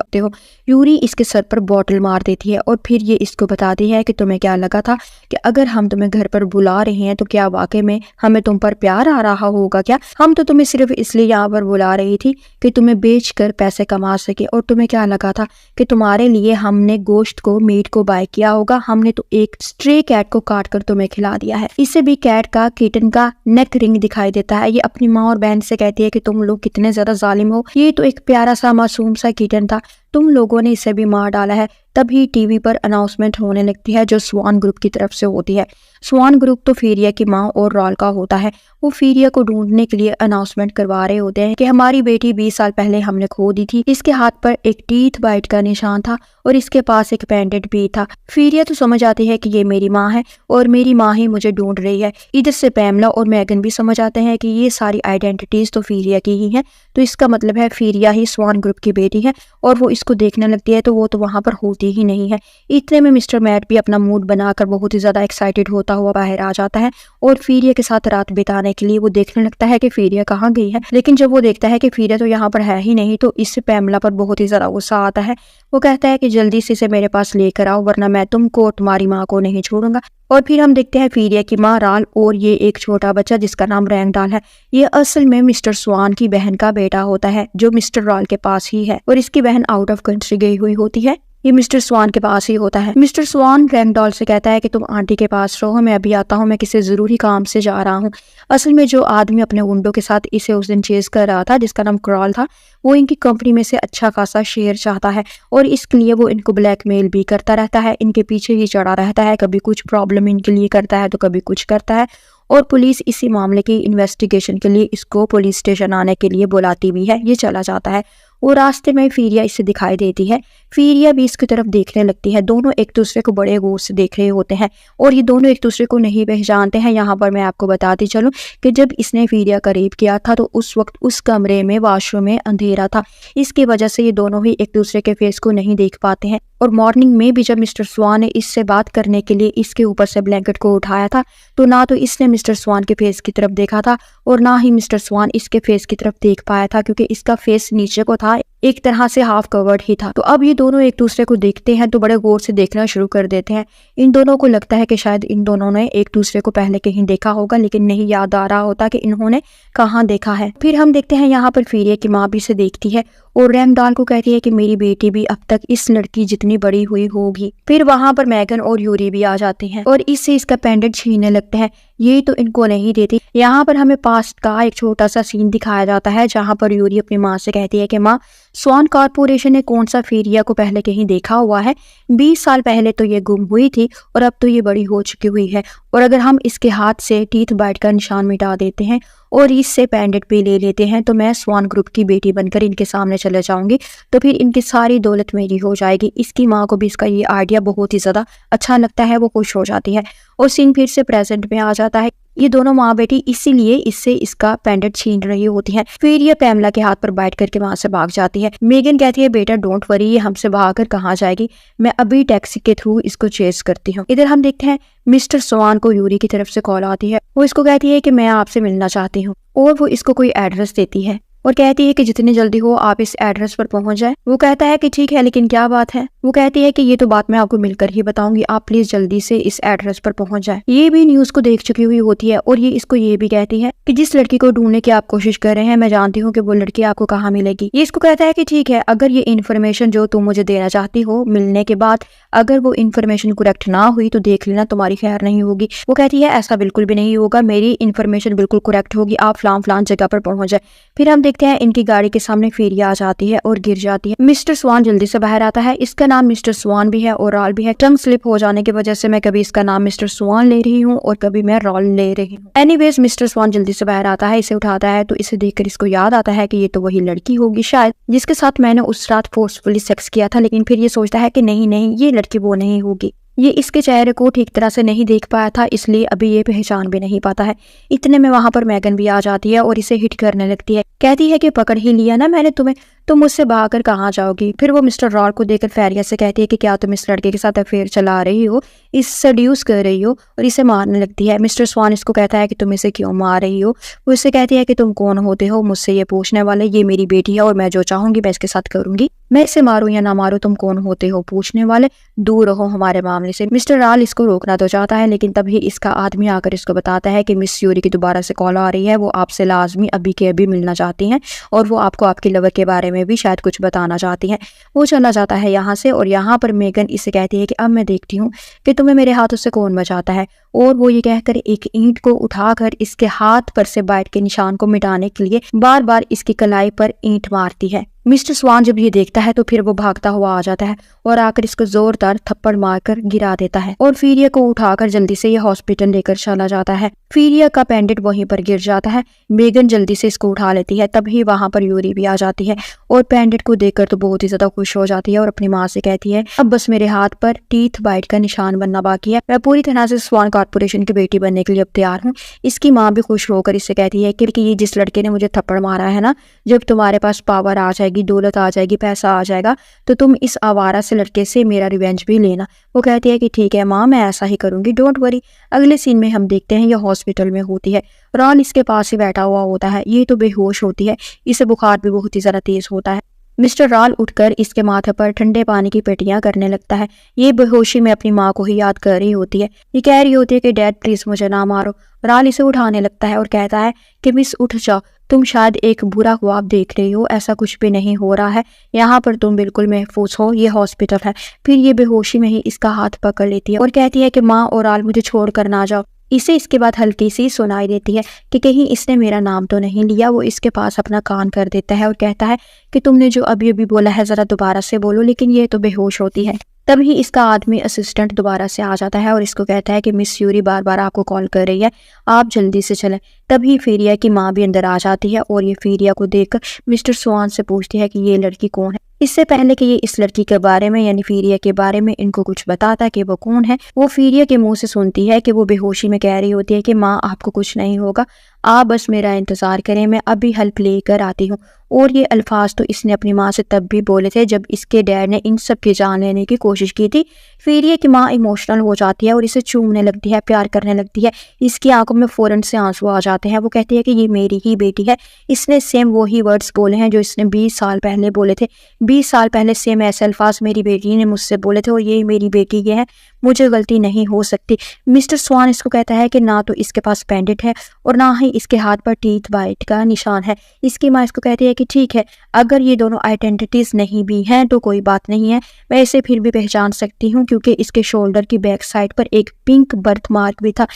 यूरी इसके सर पर बॉटल मार देती है और फिर ये इसको बताती है कि तुम्हें क्या लगा था कि अगर हम तुम्हें घर पर बुला रहे हैं तो क्या वाकई में हमें तुम पर प्यार आ रहा होगा क्या? हम तो तुम्हें सिर्फ इसलिए यहाँ पर बुला रही थी कि तुम्हें बेचकर पैसे कमा सके। और तुम्हें क्या लगा था कि तुम्हारे लिए हमने गोश्त को, मीट को बाय किया होगा? हमने तो एक स्ट्रे कैट को काट कर तुम्हें खिला दिया है। इससे भी कैट का, किटन का नेक रिंग दिखाई देता है। ये अपनी माँ और बहन से कहती है कि तुम लोग कितने ज्यादा जालिम हो, ये तो एक प्यारा सा मासूम सा किटन था, तुम लोगों ने इसे भी मार डाला है। तभी टीवी पर अनाउंसमेंट होने लगती है जो स्वान ग्रुप की तरफ से होती है। स्वान ग्रुप तो फेरिया की माँ और रॉल का होता है। वो फेरिया को ढूंढने के लिए अनाउंसमेंट करवा रहे होते हैं कि हमारी बेटी 20 साल पहले हमने खो दी थी, इसके हाथ पर एक टीथ बाइट का निशान था और इसके पास एक पेंडेंट भी था। फेरिया तो समझ आती है कि ये मेरी माँ है और मेरी माँ ही मुझे ढूंढ रही है। इधर से पैमला और मैगन भी समझ आते हैं कि ये सारी आइडेंटिटीज तो फेरिया की ही है, तो इसका मतलब है फेरिया ही स्वान ग्रुप की बेटी है और वो इसको देखने लगती है तो वो तो वहाँ पर होती ही नहीं है। इतने में मिस्टर मैट भी अपना मूड बनाकर बहुत ही ज़्यादा एक्साइटेड होता हुआ बाहर आ जाता है और फीरिया के साथ रात बिताने के लिए वो देखने लगता है कि फीरिया कहाँ गई है। लेकिन जब वो देखता है कि फीरिया तो यहाँ पर है ही नहीं तो इससे पैमला पर बहुत ही ज़्यादा गुस्सा आता है। वो कहता है कि जल्दी से इसे मेरे पास लेकर आओ वरना मैं तुमको और तुम्हारी माँ को नहीं छोड़ूंगा। और फिर हम देखते हैं फीरिया की माँ राल और ये एक छोटा बच्चा जिसका नाम रैंगडाल है। ये असल में मिस्टर स्वान की बहन का बेटा होता है जो मिस्टर राल के पास ही है और इसकी बहन आउट ऑफ कंट्री गई हुई होती है। ये मिस्टर स्वान के पास ही होता है। मिस्टर स्वान रैंगडाल से कहता है कि तुम आंटी के पास रहो, मैं अभी आता हूँ, मैं किसी जरूरी काम से जा रहा हूँ। असल में जो आदमी अपने गुंडों के साथ इसे उस दिन चेज कर रहा था जिसका नाम क्रॉल था, वो इनकी कंपनी में से अच्छा खासा शेयर चाहता है और इसके लिए वो इनको ब्लैकमेल भी करता रहता है, इनके पीछे ही चढ़ा रहता है, कभी कुछ प्रॉब्लम इनके लिए करता है तो कभी कुछ करता है। और पुलिस इसी मामले की इन्वेस्टिगेशन के लिए इसको पुलिस स्टेशन आने के लिए बुलाती भी है। ये चला जाता है और रास्ते में फीरिया इससे दिखाई देती है। फीरिया भी इसकी तरफ देखने लगती है। दोनों एक दूसरे को बड़े गौर से देख रहे होते हैं और ये दोनों एक दूसरे को नहीं पहचानते हैं। यहाँ पर मैं आपको बताती चलूं कि जब इसने फीरिया का रेप किया था तो उस वक्त उस कमरे में वॉशरूम में अंधेरा था, इसकी वजह से ये दोनों ही एक दूसरे के फेस को नहीं देख पाते हैं। और मॉर्निंग में भी जब मिस्टर स्वान ने इससे बात करने के लिए इसके ऊपर से ब्लैंकेट को उठाया था तो ना तो इसने मिस्टर स्वान के फेस की तरफ देखा था और ना ही मिस्टर स्वान इसके फेस की तरफ देख पाया था क्योंकि इसका फेस नीचे को था, एक तरह से हाफ कवर्ड ही था। तो अब ये दोनों एक दूसरे को देखते हैं तो बड़े गौर से देखना शुरू कर देते हैं। इन दोनों को लगता है कि शायद इन दोनों ने एक दूसरे को पहले कहीं देखा होगा लेकिन नहीं याद आ रहा होता कि इन्होंने कहाँ देखा है। फिर हम देखते हैं यहाँ पर फीरिया की माँ भी से देखती है और रैंगडाल को कहती है कि मेरी बेटी भी अब तक इस लड़की जितनी बड़ी हुई होगी। फिर वहां पर मैगन और यूरी भी आ जाते हैं और इससे इसका पेंडेंट छीनने लगते हैं। ये तो इनको नहीं देती। यहाँ पर हमें पास्ट का एक छोटा सा सीन दिखाया जाता है जहाँ पर यूरी अपनी माँ से कहती है कि माँ, स्वान कॉर्पोरेशन ने कौन सा फीरिया को पहले कहीं देखा हुआ है? 20 साल पहले तो ये गुम हुई थी और अब तो ये बड़ी हो चुकी हुई है और अगर हम इसके हाथ से टीथ बाइट का निशान मिटा देते हैं और इससे पेंडेंट भी ले लेते हैं तो मैं स्वान ग्रुप की बेटी बनकर इनके सामने चले जाऊंगी तो फिर इनकी सारी दौलत मेरी हो जाएगी। इसकी माँ को भी इसका ये आइडिया बहुत ही ज्यादा अच्छा लगता है, वो खुश हो जाती है और सीन फिर से प्रेजेंट में आ जाता है। ये दोनों माँ बेटी इसीलिए इससे इसका पेंडेंट छीन रही होती हैं। फिर ये पैमला के हाथ पर बैठ करके वहां से भाग जाती है। मेगन कहती है बेटा डोंट वरी, ये हमसे भागकर कहाँ जाएगी, मैं अभी टैक्सी के थ्रू इसको चेस करती हूँ। इधर हम देखते हैं मिस्टर स्वान को यूरी की तरफ से कॉल आती है। वो इसको कहती है कि मैं आपसे मिलना चाहती हूँ और वो इसको कोई एड्रेस देती है और कहती है कि जितनी जल्दी हो आप इस एड्रेस पर पहुंच जाए। वो कहता है कि ठीक है लेकिन क्या बात है? वो कहती है कि ये तो बात मैं आपको मिलकर ही बताऊंगी, आप प्लीज जल्दी से इस एड्रेस पर पहुंच जाए। ये भी न्यूज को देख चुकी हुई होती है और ये इसको ये भी कहती है कि जिस लड़की को ढूंढने की आप कोशिश कर रहे हैं मैं जानती हूँ कि वो लड़की आपको कहाँ मिलेगी। ये इसको कहता है कि ठीक है, अगर ये इन्फॉर्मेशन जो तुम मुझे देना चाहती हो मिलने के बाद अगर वो इन्फॉर्मेशन करेक्ट ना हुई तो देख लेना तुम्हारी खैर नहीं होगी। वो कहती है ऐसा बिल्कुल भी नहीं होगा, मेरी इन्फॉर्मेशन बिल्कुल करेक्ट होगी, आप फलान जगह पर पहुंच जाए। फिर हम देखते हैं इनकी गाड़ी के सामने फीरिया आ जाती है और गिर जाती है। मिस्टर स्वान जल्दी से बाहर आता है। इसका नाम मिस्टर स्वान भी है और रॉल भी है। टंग स्लिप हो जाने की वजह से मैं कभी इसका नाम मिस्टर स्वान ले रही हूँ और कभी मैं रॉल ले रही हूँ। एनीवेज मिस्टर स्वान जल्दी से बाहर आता है, इसे उठाता है तो इसे देखकर इसको याद आता है कि ये तो वही लड़की होगी शायद जिसके साथ मैंने उस रात फोर्सफुली सेक्स किया था। लेकिन फिर ये सोचता है कि नहीं ये लड़की वो नहीं होगी। ये इसके चेहरे को ठीक तरह से नहीं देख पाया था इसलिए अभी ये पहचान भी नहीं पाता है। इतने में वहां पर मैगन भी आ जाती है और इसे हिट करने लगती है। कहती है कि पकड़ ही लिया ना मैंने तुम्हें, तुम मुझसे भागकर कहाँ जाओगी? फिर वो मिस्टर रॉल को देखकर फैरिया से कहती है कि क्या तुम इस लड़के के साथ अफेयर चला रही हो, इस सड्यूस कर रही हो, और इसे मारने लगती है। मिस्टर स्वान इसको कहता है कि तुम इसे क्यों मार रही हो? वो इससे कहती है कि तुम कौन होते हो मुझसे ये पूछने वाले, ये मेरी बेटी है और मैं जो चाहूंगी मैं इसके साथ करूंगी, मैं इसे मारूं या ना मारूं, तुम कौन होते हो पूछने वाले, दूर रहो हमारे मामले से। मिस्टर रॉल इसको रोकना तो चाहता है लेकिन तभी इसका आदमी आकर इसको बताता है कि मिस यूरी की दोबारा से कॉल आ रही है, वो आपसे लाजमी अभी के अभी मिलना चाहती हैं और वो आपको आपके लवर के बारे में भी शायद कुछ बताना चाहती हैं। वो चला जाता है यहाँ से और यहाँ पर मेगन इसे कहती है कि अब मैं देखती हूँ कि तुम्हें मेरे हाथों से कौन बचाता है, और वो ये कहकर एक ईंट को उठाकर इसके हाथ पर से बाइट के निशान को मिटाने के लिए बार बार इसकी कलाई पर ईंट मारती है। मिस्टर स्वान जब ये देखता है तो फिर वो भागता हुआ आ जाता है और आकर इसको जोरदार थप्पड़ मारकर गिरा देता है और फीरिया को उठाकर जल्दी से ये हॉस्पिटल लेकर चला जाता है। फीरिया का पेंडेंट वहीं पर गिर जाता है। मेगन जल्दी से इसको उठा लेती है, तभी वहां पर यूरी भी आ जाती है और पेंडेंट को देखकर तो बहुत ही ज्यादा खुश हो जाती है और अपनी माँ से कहती है अब बस मेरे हाथ पर टीथ बाइट का निशान बनना बाकी है, मैं पूरी तरह से स्वान कॉर्पोरेशन की बेटी बनने के लिए अब तैयार हूँ। इसकी माँ भी खुश होकर इससे कहती है कि ये जिस लड़के ने मुझे थप्पड़ मारा है ना, जब तुम्हारे पास पावर आ जाएगी जाएगी, दौलत आ जाएगी, पैसा आ जाएगा, तो तुम इस आवारा से लड़के से मेरा रिवेंज भी लेना। वो कहती है कि ठीक है माँ, मैं ऐसा ही करूँगी, डोंट वरी। अगले सीन में हम देखते हैं यह हॉस्पिटल में होती है। रॉल इसके पास ही बैठा हुआ होता है। ये तो बेहोश होती है, इसे बुखार भी बहुत ही ज़्यादा तेज होता है। मिस्टर रॉल उठकर इसके माथे पर ठंडे पानी की पेटियां करने लगता है। ये बेहोशी में अपनी माँ को ही याद कर रही होती है। ये कह रही होती है कि डैड प्लीज मुझे ना मारो। रॉल इसे उठाने लगता है और कहता है कि मिस उठ जाओ, तुम शायद एक बुरा ख्वाब देख रही हो, ऐसा कुछ भी नहीं हो रहा है, यहाँ पर तुम बिल्कुल महफूज हो, ये हॉस्पिटल है। फिर ये बेहोशी में ही इसका हाथ पकड़ लेती है और कहती है कि माँ और रॉल मुझे छोड़ कर ना जाओ। इसे इसके बाद हल्की सी सुनाई देती है कि कहीं इसने मेरा नाम तो नहीं लिया। वो इसके पास अपना कान कर देता है और कहता है कि तुमने जो अभी अभी बोला है जरा दोबारा से बोलो, लेकिन ये तो बेहोश होती है। तभी इसका आदमी असिस्टेंट दोबारा से आ जाता है और इसको कहता है कि मिस यूरी बार बार आपको कॉल कर रही है, आप जल्दी से चलें। तभी फीरिया की माँ भी अंदर आ जाती है और ये फीरिया को देखकर मिस्टर स्वान से पूछती है कि ये लड़की कौन है। इससे पहले कि ये इस लड़की के बारे में यानी फीरिया के बारे में इनको कुछ बताता कि वो कौन है, वो फीरिया के मुंह से सुनती है कि वो बेहोशी में कह रही होती है कि माँ आपको कुछ नहीं होगा, आप बस मेरा इंतजार करें, मैं अभी हेल्प लेकर आती हूँ। और ये अल्फाज तो इसने अपनी माँ से तब भी बोले थे जब इसके डैड ने इन सब की जान लेने की कोशिश की थी। फीरिया की माँ इमोशनल हो जाती है और इसे चूमने लगती है, प्यार करने लगती है। इसकी आंखों में फौरन से आंसू आ जाते हैं। वो कहती है कि ये मेरी ही बेटी है, इसने सेम वही वर्ड्स बोले हैं जो इसने 20 साल पहले बोले थे। 20 साल पहले सेम ऐसे अल्फाज मेरी बेटी ने मुझसे बोले थे और ये मेरी बेटी ये है, मुझे गलती नहीं हो सकती। मिस्टर स्वान इसको कहता है कि ना तो इसके पास पेंडेंट है और ना ही इसके हाथ पर टीथ बाइट का निशान है। इसकी माँ इसको कहती है कि ठीक है, अगर ये दोनों आइडेंटिटीज नहीं भी हैं तो कोई बात नहीं है, मैं इसे फिर भी पहचान सकती हूँ क्योंकि इसके शोल्डर की बैक साइड पर एक पिंक बर्थ मार्क भी था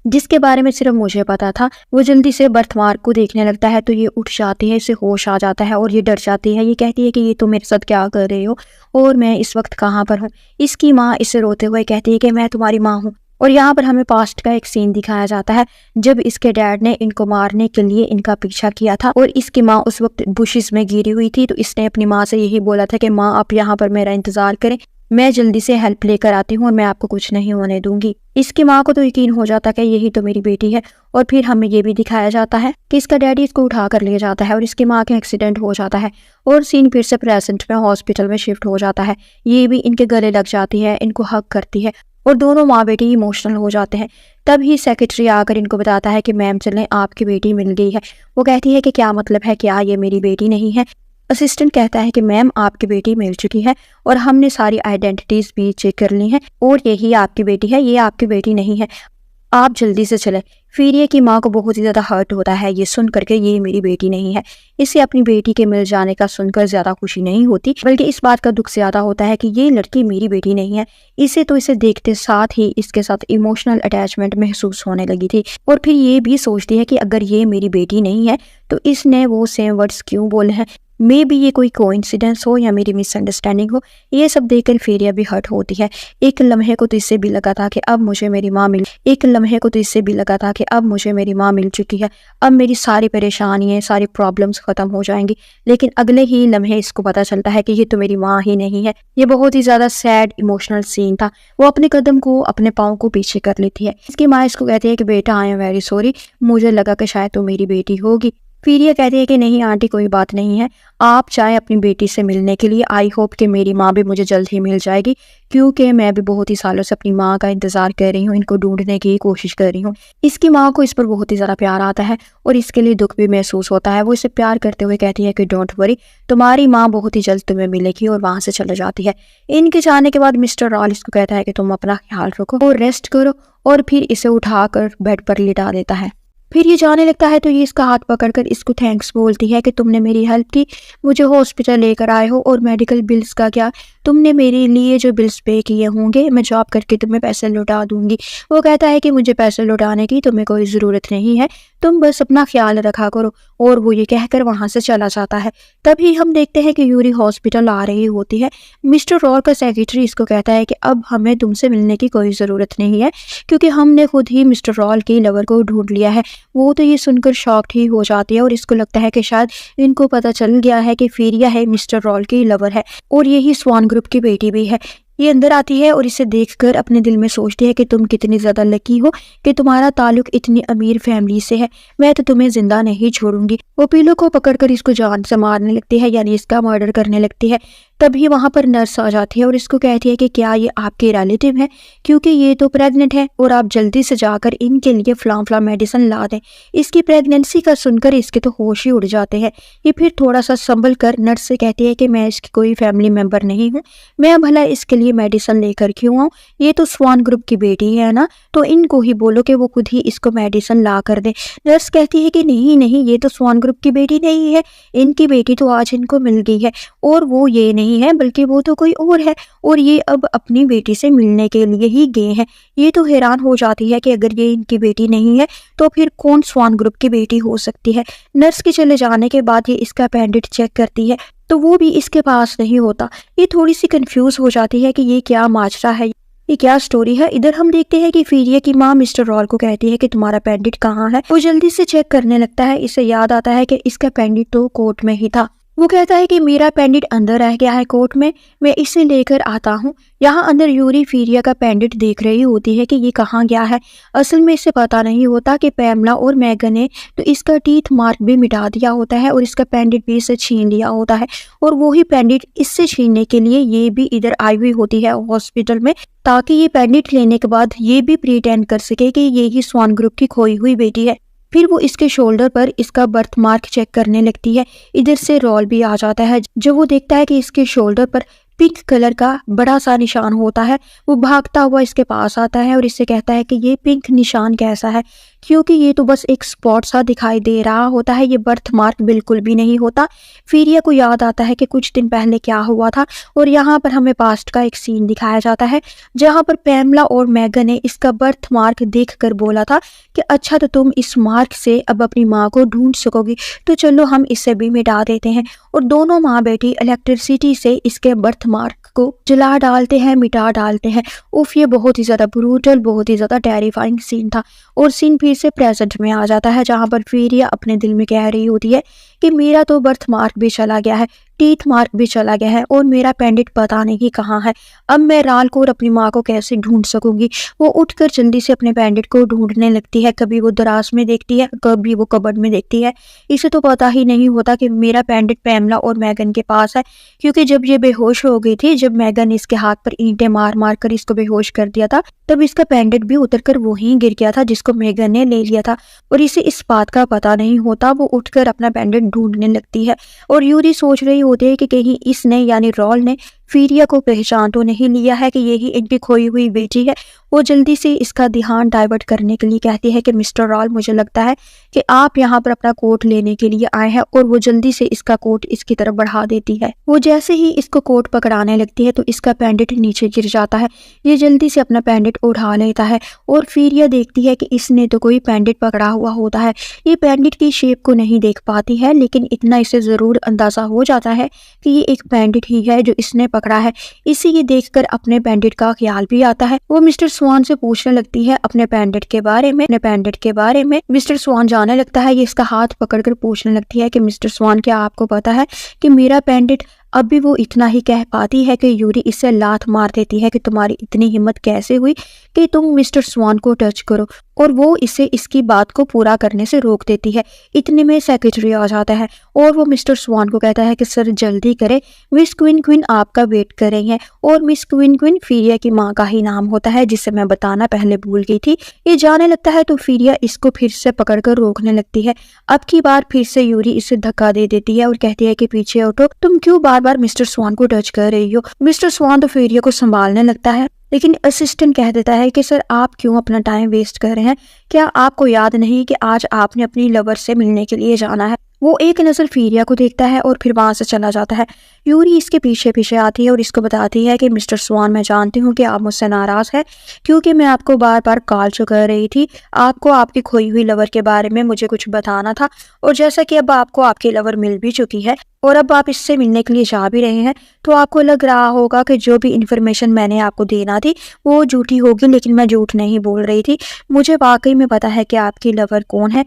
जिसके बारे में सिर्फ मुझे पता था। वो जल्दी से बर्थ मार्क को देखने लगता है तो ये उठ जाती है, इसे होश आ जाता है और ये डर जाती है। ये कहती है कि ये तुम मेरे साथ क्या कर रहे हो और मैं इस वक्त कहाँ पर हूँ। इसकी माँ इसे रोते हुए कहती है कि मैं तुम्हारी माँ हूँ। और यहाँ पर हमें पास्ट का एक सीन दिखाया जाता है जब इसके डैड ने इनको मारने के लिए इनका पीछा किया था और इसकी माँ उस वक्त बुशेस में गिरी हुई थी। तो इसने अपनी माँ से यही बोला था कि माँ आप यहाँ पर मेरा इंतजार करें, मैं जल्दी से हेल्प लेकर आती हूँ और मैं आपको कुछ नहीं होने दूंगी। इसकी माँ को तो यकीन हो जाता कि यही तो मेरी बेटी है। और फिर हमें ये भी दिखाया जाता है कि इसका डैडी इसको उठा कर ले जाता है और इसकी माँ का एक्सीडेंट हो जाता है और सीन फिर से प्रेजेंट में हॉस्पिटल में शिफ्ट हो जाता है। ये भी इनके गले लग जाती है, इनको हग करती है और दोनों माँ बेटी इमोशनल हो जाते हैं। तभी सेक्रेटरी आकर इनको बताता है कि मैम चलें, आपकी बेटी मिल गई है। वो कहती है कि क्या मतलब है, क्या ये मेरी बेटी नहीं है। असिस्टेंट कहता है कि मैम आपकी बेटी मिल चुकी है और हमने सारी आइडेंटिटीज भी चेक कर ली हैं और यही आपकी बेटी है, ये आपकी बेटी नहीं है, आप जल्दी से चले। फीरिया की माँ को बहुत ही ज़्यादा हर्ट होता है ये सुन करके ये मेरी बेटी नहीं है। इसे अपनी बेटी के मिल जाने का सुनकर ज़्यादा खुशी नहीं होती बल्कि इस बात का दुख ज़्यादा होता है कि ये लड़की मेरी बेटी नहीं है। इसे तो इसे देखते साथ ही इसके साथ इमोशनल अटैचमेंट महसूस होने लगी थी और फिर ये भी सोचती है कि अगर ये मेरी बेटी नहीं है तो इसने वो सेम वर्ड्स क्यों बोले हैं। मे बी ये कोई कोइंसिडेंस हो या मेरी मिसअंडरस्टैंडिंग हो। ये सब देखकर फीरिया भी हर्ट होती है। एक लम्हे को तो इससे भी लगा था कि अब मुझे मेरी माँ मिल चुकी है, अब मेरी सारी परेशानियां, सारी प्रॉब्लम्स खत्म हो जाएंगी। लेकिन अगले ही लम्हे इसको पता चलता है कि ये तो मेरी माँ ही नहीं है। ये बहुत ही ज्यादा सैड इमोशनल सीन था। वो अपने कदम को, अपने पाँव को पीछे कर लेती है। इसकी माँ इसको कहती है कि बेटा आई एम वेरी सॉरी, मुझे लगा कि शायद तो मेरी बेटी होगी। फीरिया कहती है कि नहीं आंटी, कोई बात नहीं है, आप चाहे अपनी बेटी से मिलने के लिए। आई होप कि मेरी माँ भी मुझे जल्द ही मिल जाएगी क्योंकि मैं भी बहुत ही सालों से अपनी माँ का इंतजार कर रही हूँ, इनको ढूंढने की कोशिश कर रही हूँ। इसकी माँ को इस पर बहुत ही ज़्यादा प्यार आता है और इसके लिए दुख भी महसूस होता है। वो इसे प्यार करते हुए कहती है कि डोंट वरी, तुम्हारी माँ बहुत ही जल्द तुम्हें मिलेगी और वहाँ से चले जाती है। इनके जाने के बाद मिस्टर रॉल इसको कहता है कि तुम अपना ख्याल रखो और रेस्ट करो और फिर इसे उठाकर बेड पर लिटा देता है। फिर ये जाने लगता है तो ये इसका हाथ पकड़कर इसको थैंक्स बोलती है कि तुमने मेरी हेल्प की, मुझे हॉस्पिटल लेकर आए हो और मेडिकल बिल्स का क्या, तुमने मेरे लिए जो बिल्स पे किए होंगे मैं जॉब करके तुम्हें पैसे लौटा दूंगी। वो कहता है कि मुझे पैसे लौटाने की तुम्हें कोई ज़रूरत नहीं है, तुम बस अपना ख्याल रखा करो। और वो ये कहकर वहाँ से चला जाता है। तभी हम देखते हैं कि यूरी हॉस्पिटल आ रही होती है। मिस्टर रॉल का सेक्रेटरी इसको कहता है कि अब हमें तुमसे मिलने की कोई ज़रूरत नहीं है क्योंकि हमने खुद ही मिस्टर रॉल के लवर को ढूंढ लिया है। वो तो ये सुनकर शॉक्ड ही हो जाती है और इसको लगता है कि शायद इनको पता चल गया है कि फीरिया है मिस्टर रॉल की लवर है और यही स्वान ग्रुप की बेटी भी है। ये अंदर आती है और इसे देखकर अपने दिल में सोचती है कि तुम कितनी ज़्यादा लकी हो कि तुम्हारा ताल्लुक इतनी अमीर फैमिली से है, मैं तो तुम्हें जिंदा नहीं छोड़ूंगी। वो पीलू को पकड़कर इसको जान से मारने लगती है, यानी इसका मर्डर करने लगती है। तभी वहां पर नर्स आ जाती है और इसको कहती है कि क्या ये आपके रिलेटिव है, क्योंकि ये तो प्रेग्नेंट है और आप जल्दी से जाकर इनके लिए फलां मेडिसिन ला दें। इसकी प्रेगनेंसी का सुनकर इसके तो होश ही उड़ जाते हैं। ये फिर थोड़ा सा संभल कर नर्स से कहती है कि मैं इसकी कोई फैमिली मेम्बर नहीं हूँ, मैं भला इसके लिए मेडिसिन लेकर क्यों आऊँ, ये तो स्वान ग्रुप की बेटी है ना, तो इनको ही बोलो कि वो खुद ही इसको मेडिसिन ला कर दे। नर्स कहती है कि नहीं नहीं, ये तो स्वान ग्रुप की बेटी नहीं है, इनकी बेटी तो आज इनको मिल गई है और वो ये नहीं है बल्कि वो तो कोई और है, और ये अब अपनी बेटी से मिलने के लिए ही गए हैं। ये तो हैरान हो जाती है कि अगर ये इनकी बेटी नहीं है तो फिर कौन स्वान ग्रुप की बेटी हो सकती है। नर्स के चले जाने के बाद ये इसका अपेंडिट चेक करती है तो वो भी इसके पास नहीं होता। ये थोड़ी सी कंफ्यूज हो जाती है कि ये क्या माजरा है, ये क्या स्टोरी है। इधर हम देखते हैं कि फीरिया की माँ मिस्टर रॉल को कहती है कि तुम्हारा पेंडिट कहाँ है। वो जल्दी से चेक करने लगता है, इसे याद आता है कि इसका पेंडिट तो कोर्ट में ही था। वो कहता है कि मेरा पेंडिट अंदर रह गया है कोर्ट में, मैं इसे लेकर आता हूँ। यहाँ अंदर यूरी फीरिया का पेंडिट देख रही होती है कि ये कहाँ गया है। असल में इसे पता नहीं होता कि पैमला और मैगन ने तो इसका टीथ मार्क भी मिटा दिया होता है और इसका पेंडिट भी इसे छीन लिया होता है, और वही पेंडिट इससे छीनने के लिए ये भी इधर आई हुई होती है हॉस्पिटल में, ताकि ये पेंडिट लेने के बाद ये भी प्रिटेंड कर सके कि ये ही स्वान ग्रुप की खोई हुई बेटी है। फिर वो इसके शोल्डर पर इसका बर्थ मार्क चेक करने लगती है। इधर से रॉल भी आ जाता है। जब वो देखता है कि इसके शोल्डर पर पिंक कलर का बड़ा सा निशान होता है, वो भागता हुआ इसके पास आता है और इससे कहता है कि ये पिंक निशान कैसा है, क्योंकि ये तो बस एक स्पॉट सा दिखाई दे रहा होता है, ये बर्थ मार्क बिल्कुल भी नहीं होता। फीरिया को याद आता है कि कुछ दिन पहले क्या हुआ था, और यहाँ पर हमें पास्ट का एक सीन दिखाया जाता है जहाँ पर पैमला और मैगन ने इसका बर्थ मार्क देखकर बोला था कि अच्छा तो तुम इस मार्क से अब अपनी माँ को ढूंढ सकोगी, तो चलो हम इसे भी मिटा देते हैं। और दोनों माँ बेटी इलेक्ट्रिसिटी से इसके बर्थ मार्क को जला डालते हैं, मिटा डालते हैं। उफ, ये बहुत ही ज्यादा ब्रूटल, बहुत ही ज्यादा टेरिफाइंग सीन था। और सीन फिर से प्रेजेंट में आ जाता है जहाँ पर फीरिया अपने दिल में कह रही होती है कि मेरा तो बर्थ मार्क भी चला गया है, टीथ मार्क भी चला गया है और मेरा पेंडिट पता नहीं कहाँ है। अब मैं राल को और अपनी माँ को कैसे ढूंढ सकूंगी। वो उठकर जल्दी से अपने पेंडिट को ढूंढने लगती है। कभी वो दराज में देखती है, कभी वो कबर्ड में देखती है। इसे तो पता ही नहीं होता कि मेरा पेंडिट पैमला और मैगन के पास है, क्योंकि जब ये बेहोश हो गई थी, जब मैगन इसके हाथ पर ईंटें मार मार कर इसको बेहोश कर दिया था, तब इसका पेंडिट भी उतरकर वहीं गिर गया था जिसको मैगन ने ले लिया था, और इसे इस बात का पता नहीं होता। वो उठकर अपना पेंडिट ढूंढने लगती है और यूरी सोच रही होती है कि कहीं इसने यानी रॉल ने फीरिया को पहचान तो नहीं लिया है कि यही इनकी खोई हुई बेटी है। वो जल्दी से इसका ध्यान डाइवर्ट करने के लिए कहती है कि मिस्टर रॉल, मुझे लगता है कि आप यहाँ पर अपना कोट लेने के लिए आए हैं, और वो जल्दी से इसका कोट इसकी तरफ बढ़ा देती है। वो जैसे ही इसको कोट पकड़ाने लगती है तो इसका पेंडिट नीचे गिर जाता है। ये जल्दी से अपना पेंडिट उठा लेता है और फीरिया देखती है कि इसने तो कोई पेंडिट पकड़ा हुआ होता है। ये पेंडिट की शेप को नहीं देख पाती है, लेकिन इतना इसे जरूर अंदाजा हो जाता है कि ये एक पेंडिट ही है जो इसने पकड़ा है। इसे ये देखकर अपने पेंडिट का ख्याल भी आता है। वो मिस्टर स्वान से पूछने लगती है अपने पेंडिट के बारे में। मिस्टर स्वान जाने लगता है। ये इसका हाथ पकड़कर पूछने लगती है कि मिस्टर स्वान, क्या आपको पता है कि मेरा पेंडिट। अभी वो इतना ही कह पाती है कि यूरी इससे लात मार देती है कि तुम्हारी इतनी हिम्मत कैसे हुई कि तुम मिस्टर स्वान को टच करो, और वो इसे इसकी बात को पूरा करने से रोक देती है। इतने में सेक्रेटरी आ जाता है और वो मिस्टर स्वान को कहता है कि सर जल्दी करें, मिस क्वीन आपका वेट कर रही हैं। और मिस क्वीन फीरिया की माँ का ही नाम होता है, जिसे मैं बताना पहले भूल गई थी। ये जाने लगता है तो फीरिया इसको फिर से पकड़कर रोकने लगती है। अब की बार फिर से यूरी इसे धक्का दे देती है और कहती है कि पीछे उठो, तुम क्यों बार बार मिस्टर स्वान को टच कर रही हो। मिस्टर स्वान तो फीरिया को संभालने लगता है, लेकिन असिस्टेंट कह देता है कि सर आप क्यों अपना टाइम वेस्ट कर रहे हैं, क्या आपको याद नहीं कि आज आपने अपनी लवर से मिलने के लिए जाना है। वो एक नजर फीरिया को देखता है और फिर वहां से चला जाता है। यूरी इसके पीछे पीछे आती है और इसको बताती है कि मिस्टर स्वान, मैं जानती हूँ कि आप मुझसे नाराज है, क्योंकि मैं आपको बार बार कॉल जो कर रही थी, आपको आपकी खोई हुई लवर के बारे में मुझे कुछ बताना था, और जैसा कि अब आपको आपकी लवर मिल भी चुकी है और अब आप इससे मिलने के लिए जा भी रहे हैं, तो आपको लग रहा होगा कि जो भी इन्फॉर्मेशन मैंने आपको देना थी वो झूठी होगी, लेकिन मैं झूठ नहीं बोल रही थी। मुझे वाकई में पता है कि आपकी लवर कौन है,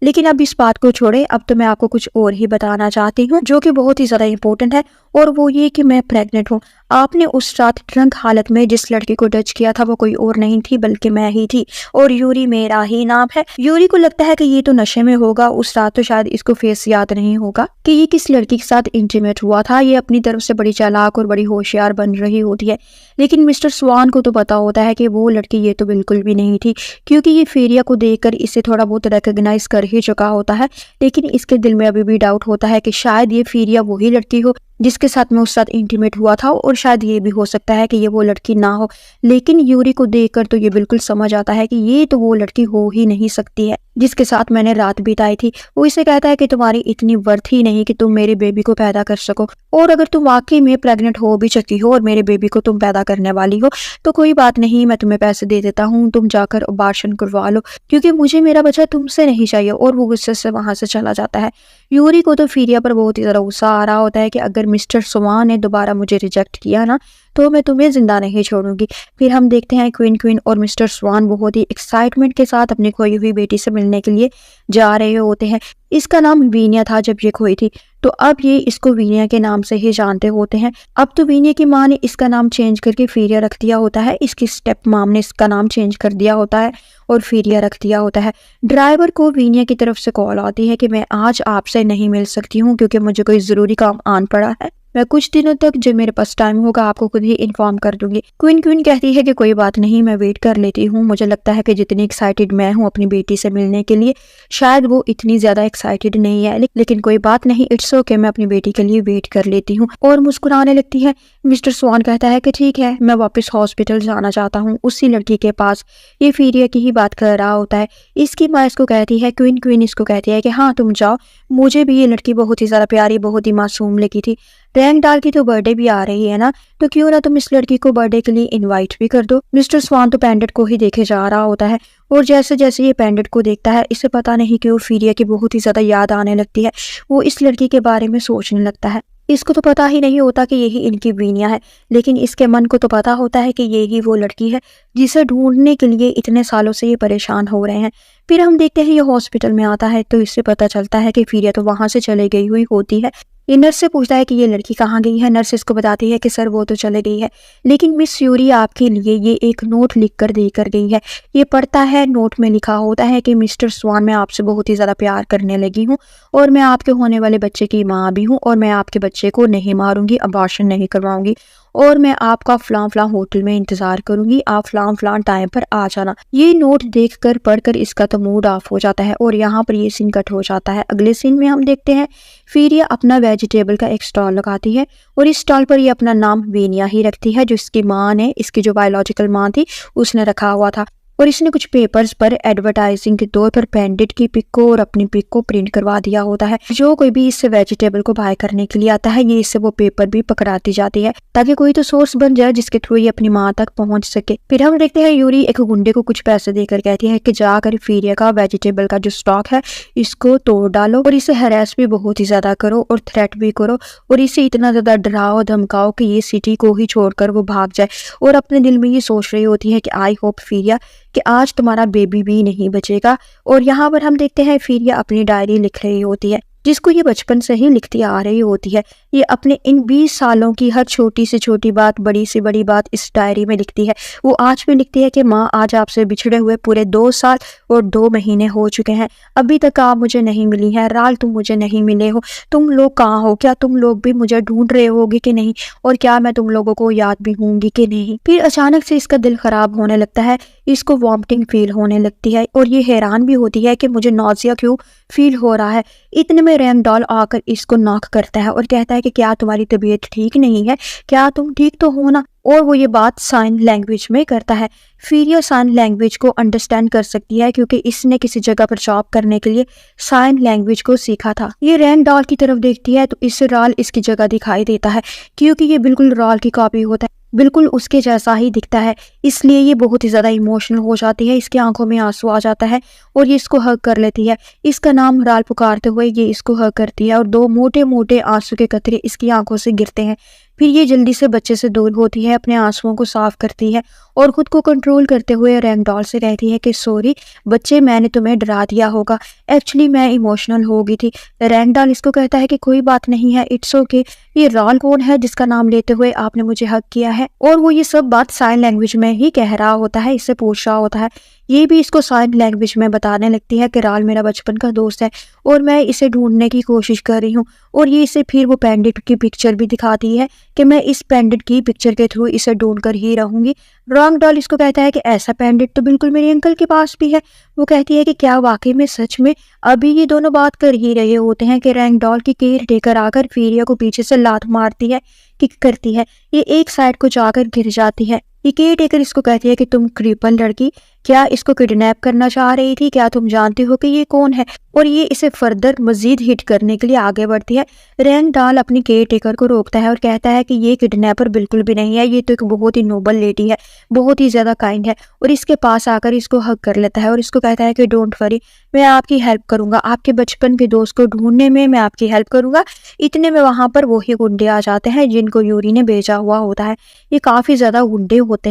लेकिन अब इस बात को छोड़े, अब तो मैं आपको कुछ और ही बताना चाहती हूँ जो कि बहुत ही ज्यादा इंपॉर्टेंट है, और वो ये कि मैं प्रेग्नेंट हूँ। आपने उस रात ड्रंक हालत में जिस लड़की को टच किया था वो कोई और नहीं थी बल्कि मैं ही थी, और यूरी मेरा ही नाम है। यूरी को लगता है कि ये तो नशे में होगा, उस रात तो शायद इसको फेस याद नहीं होगा कि ये किस लड़की के साथ इंटीमेट हुआ था। ये अपनी तरफ से बड़ी चालाक और बड़ी होशियार बन रही होती है, लेकिन मिस्टर स्वान को तो पता होता है कि वो लड़की ये तो बिल्कुल भी नहीं थी, क्योंकि ये फेरिया को देखकर इसे थोड़ा बहुत रिकॉग्नाइज कर ही चुका होता है। लेकिन इसके दिल में अभी भी डाउट होता है कि शायद ये फेरिया वही लड़की हो जिसके साथ में उस साथ इंटीमेट हुआ था, और शायद ये भी हो सकता है कि ये वो लड़की ना हो। लेकिन यूरी को देखकर तो ये बिल्कुल समझ आता है कि ये तो वो लड़की हो ही नहीं सकती है जिसके साथ मैंने रात बिताई थी। वो इसे कहता है कि तुम्हारी इतनी वर्थ ही नहीं कि तुम मेरे बेबी को पैदा कर सको, और अगर तुम वाकई में प्रेग्नेंट हो भी चुकी हो और मेरे बेबी को तुम पैदा करने वाली हो तो कोई बात नहीं, मैं तुम्हें पैसे दे देता हूँ, तुम जाकर अबॉर्शन करवा लो, क्योंकि मुझे मेरा बच्चा तुमसे नहीं चाहिए। और वो गुस्से से वहां से चला जाता है। यूरी को तो फीरिया पर बहुत ही ज्यादा गुस्सा आ रहा होता है कि अगर मिस्टर स्वान ने दोबारा मुझे रिजेक्ट किया ना तो मैं तुम्हें जिंदा नहीं छोड़ूंगी। फिर हम देखते हैं क्वीन और मिस्टर स्वान बहुत ही एक्साइटमेंट के साथ अपनी खोई हुई बेटी से मिलने के लिए जा रहे होते हैं। इसका नाम वीनिया था जब ये खोई थी, तो अब ये इसको वीनिया के नाम से ही जानते होते हैं। अब तो वीनिया की माँ ने इसका नाम चेंज करके फीरिया रख दिया होता है, इसकी स्टेप माम ने इसका नाम चेंज कर दिया होता है और फीरिया रख दिया होता है। ड्राइवर को वीनिया की तरफ से कॉल आती है कि मैं आज आपसे नहीं मिल सकती हूँ क्योंकि मुझे कोई जरूरी काम आन पड़ा है, मैं कुछ दिनों तक जब मेरे पास टाइम होगा आपको खुद ही इन्फॉर्म कर दूंगी। क्वीन कहती है कि कोई बात नहीं, मैं वेट कर लेती हूँ। मुझे लगता है कि जितनी एक्साइटेड मैं हूँ अपनी बेटी से मिलने के लिए, शायद वो इतनी ज्यादा एक्साइटेड नहीं है, लेकिन कोई बात नहीं, इट्स ओके, मैं अपनी बेटी के लिए वेट कर लेती हूँ, और मुस्कुराने लगती है। मिस्टर स्वान कहता है कि ठीक है, मैं वापस हॉस्पिटल जाना चाहता हूँ, उसी लड़की के पास। ये फीरिया की ही बात कर रहा होता है। इसकी माँ इसको कहती है, क्वीन इसको कहती है कि हाँ तुम जाओ, मुझे भी ये लड़की बहुत ही ज्यादा प्यारी, बहुत ही मासूम लगी थी। रैंक डाल की तो बर्थडे भी आ रही है ना, तो क्यों ना तुम इस लड़की को बर्थडे के लिए इनवाइट भी कर दो। मिस्टर स्वान तो पेंडेंट को ही देखे जा रहा होता है, और जैसे जैसे ये पेंडेंट को देखता है इसे पता नहीं क्यों फीरिया की बहुत ही ज्यादा याद आने लगती है। वो इस लड़की के बारे में सोचने लगता है। इसको तो पता ही नहीं होता कि यही इनकी वीनिया है, लेकिन इसके मन को तो पता होता है कि यही वो लड़की है जिसे ढूंढने के लिए इतने सालों से ये परेशान हो रहे हैं। फिर हम देखते हैं ये हॉस्पिटल में आता है, तो इससे पता चलता है कि फीरिया तो वहां से चले गई हुई होती है। ये नर्स से पूछता है कि ये लड़की कहाँ गई है। नर्स इसको बताती है कि सर वो तो चले गई है, लेकिन मिस यूरी आपके लिए ये एक नोट लिख कर दे कर गई है। ये पढ़ता है, नोट में लिखा होता है कि मिस्टर स्वान, मैं आपसे बहुत ही ज्यादा प्यार करने लगी हूँ, और मैं आपके होने वाले बच्चे की माँ भी हूँ, और मैं आपके बच्चे को नहीं मारूंगी, अबॉर्शन नहीं करवाऊंगी, और मैं आपका फलां फलां होटल में इंतजार करूंगी, आप फलां फलां टाइम पर आ जाना। ये नोट देखकर पढ़कर इसका तो मूड ऑफ हो जाता है, और यहाँ पर ये सीन कट हो जाता है। अगले सीन में हम देखते हैं फीरिया अपना वेजिटेबल का एक स्टॉल लगाती है, और इस स्टॉल पर ये अपना नाम वीनिया ही रखती है, जो इसकी माँ ने, इसकी जो बायोलॉजिकल माँ थी, उसने रखा हुआ था। और इसने कुछ पेपर्स पर एडवर्टाइजिंग के तौर पर पेंडेंट की पिक को और अपनी पिक को प्रिंट करवा दिया होता है। जो कोई भी इससे वेजिटेबल को बाय करने के लिए आता है, ये इससे वो पेपर भी पकड़ाती जाती है, ताकि कोई तो सोर्स बन जाए जिसके थ्रू ये अपनी माँ तक पहुंच सके। फिर हम देखते हैं यूरी एक गुंडे को कुछ पैसे देकर कहती है कि जाकर फीरिया का वेजिटेबल का जो स्टॉक है इसको तोड़ डालो, और इसे हरास भी बहुत ही ज्यादा करो और थ्रेट भी करो, और इसे इतना ज्यादा डराओ धमकाओ कि ये सिटी को ही छोड़कर वो भाग जाए। और अपने दिल में ये सोच रही होती है कि आई होप फीरिया कि आज तुम्हारा बेबी भी नहीं बचेगा। और यहाँ पर हम देखते हैं फीरिया अपनी डायरी लिख रही होती है, जिसको ये बचपन से ही लिखती आ रही होती है। ये अपने इन 20 सालों की हर छोटी से छोटी बात, बड़ी से बड़ी बात इस डायरी में लिखती है। वो आज भी लिखती है कि माँ, आज आपसे बिछड़े हुए पूरे 2 साल और 2 महीने हो चुके हैं, अभी तक आप मुझे नहीं मिली हैं। राल, तुम मुझे नहीं मिले हो, तुम लोग कहाँ हो? क्या तुम लोग भी मुझे ढूंढ रहे होगे कि नहीं? और क्या मैं तुम लोगों को याद भी होंगी कि नहीं? फिर अचानक से इसका दिल खराब होने लगता है, इसको वॉमिटिंग फील होने लगती है, और ये हैरान भी होती है कि मुझे नौजिया क्यों फील हो रहा है। इतने में रैम डॉल आकर इसको नॉक करता है और कहता है कि क्या तुम्हारी तबीयत ठीक नहीं है? क्या तुम ठीक तो हो ना? और वो ये बात साइन लैंग्वेज में करता है। फीरिया साइन लैंग्वेज को अंडरस्टैंड कर सकती है क्योंकि इसने किसी जगह पर जॉब करने के लिए साइन लैंग्वेज को सीखा था। ये रैंड डॉल की तरफ देखती है तो इससे राल इसकी जगह दिखाई देता है, क्योंकि ये बिल्कुल राल की कॉपी होता है, बिल्कुल उसके जैसा ही दिखता है। इसलिए ये बहुत ही ज्यादा इमोशनल हो जाती है, इसकी आंखों में आंसू आ जाता है और ये इसको हग कर लेती है। इसका नाम राल पुकारते हुए ये इसको हग करती है और 2 मोटे मोटे आंसू के कतरे इसकी आंखों से गिरते हैं। फिर ये जल्दी से बच्चे से दूर होती है, अपने आंसुओं को साफ करती है और खुद को कंट्रोल करते हुए रैगडॉल से कहती है कि सॉरी बच्चे, मैंने तुम्हें डरा दिया होगा, एक्चुअली मैं इमोशनल हो गई थी। रैगडॉल इसको कहता है कि कोई बात नहीं है, इट्स ओके। ये रॉल कौन है जिसका नाम लेते हुए आपने मुझे हक किया है? और वो ये सब बात साइन लैंग्वेज में ही कह रहा होता है, इससे पूछ रहा होता है। ये भी इसको साइन लैंग्वेज में बताने लगती है कि राल मेरा बचपन का दोस्त है और मैं इसे ढूंढने की कोशिश कर रही हूँ। और ये इसे फिर वो पेंडेंट की पिक्चर भी दिखाती है कि मैं इस पेंडेंट की पिक्चर के थ्रू इसे ढूंढ कर ही रहूंगी। रैगडॉल इसको कहता है कि ऐसा पेंडेंट तो बिल्कुल मेरे अंकल के पास भी है। वो कहती है कि क्या वाकई में, सच में? अभी ये दोनों बात कर ही रहे होते हैं कि रैगडॉल की केयर टेकर आकर फीरिया को पीछे से लात मारती है, किक करती है। ये एक साइड को जाकर गिर जाती है। ये केयर टेकर इसको कहती है कि तुम क्रिपल लड़की, क्या इसको किडनैप करना चाह रही थी? क्या तुम जानती हो कि ये कौन है? और ये इसे फर्दर मजीद हिट करने के लिए आगे बढ़ती है। रैगडॉल अपनी केयर टेकर को रोकता है और कहता है कि ये किडनैपर बिल्कुल भी नहीं है, ये तो एक बहुत ही नोबल लेडी है, बहुत ही ज्यादा काइंड है। और इसके पास आकर इसको हग कर लेता है और इसको कहता है कि डोंट वरी, मैं आपकी हेल्प करूंगा, आपके बचपन के दोस्त को ढूंढने में मैं आपकी हेल्प करूंगा। इतने में वहां पर वही गुंडे आ जाते हैं जिनको यूरी ने भेजा हुआ होता है। ये काफी ज्यादा गुंडे होते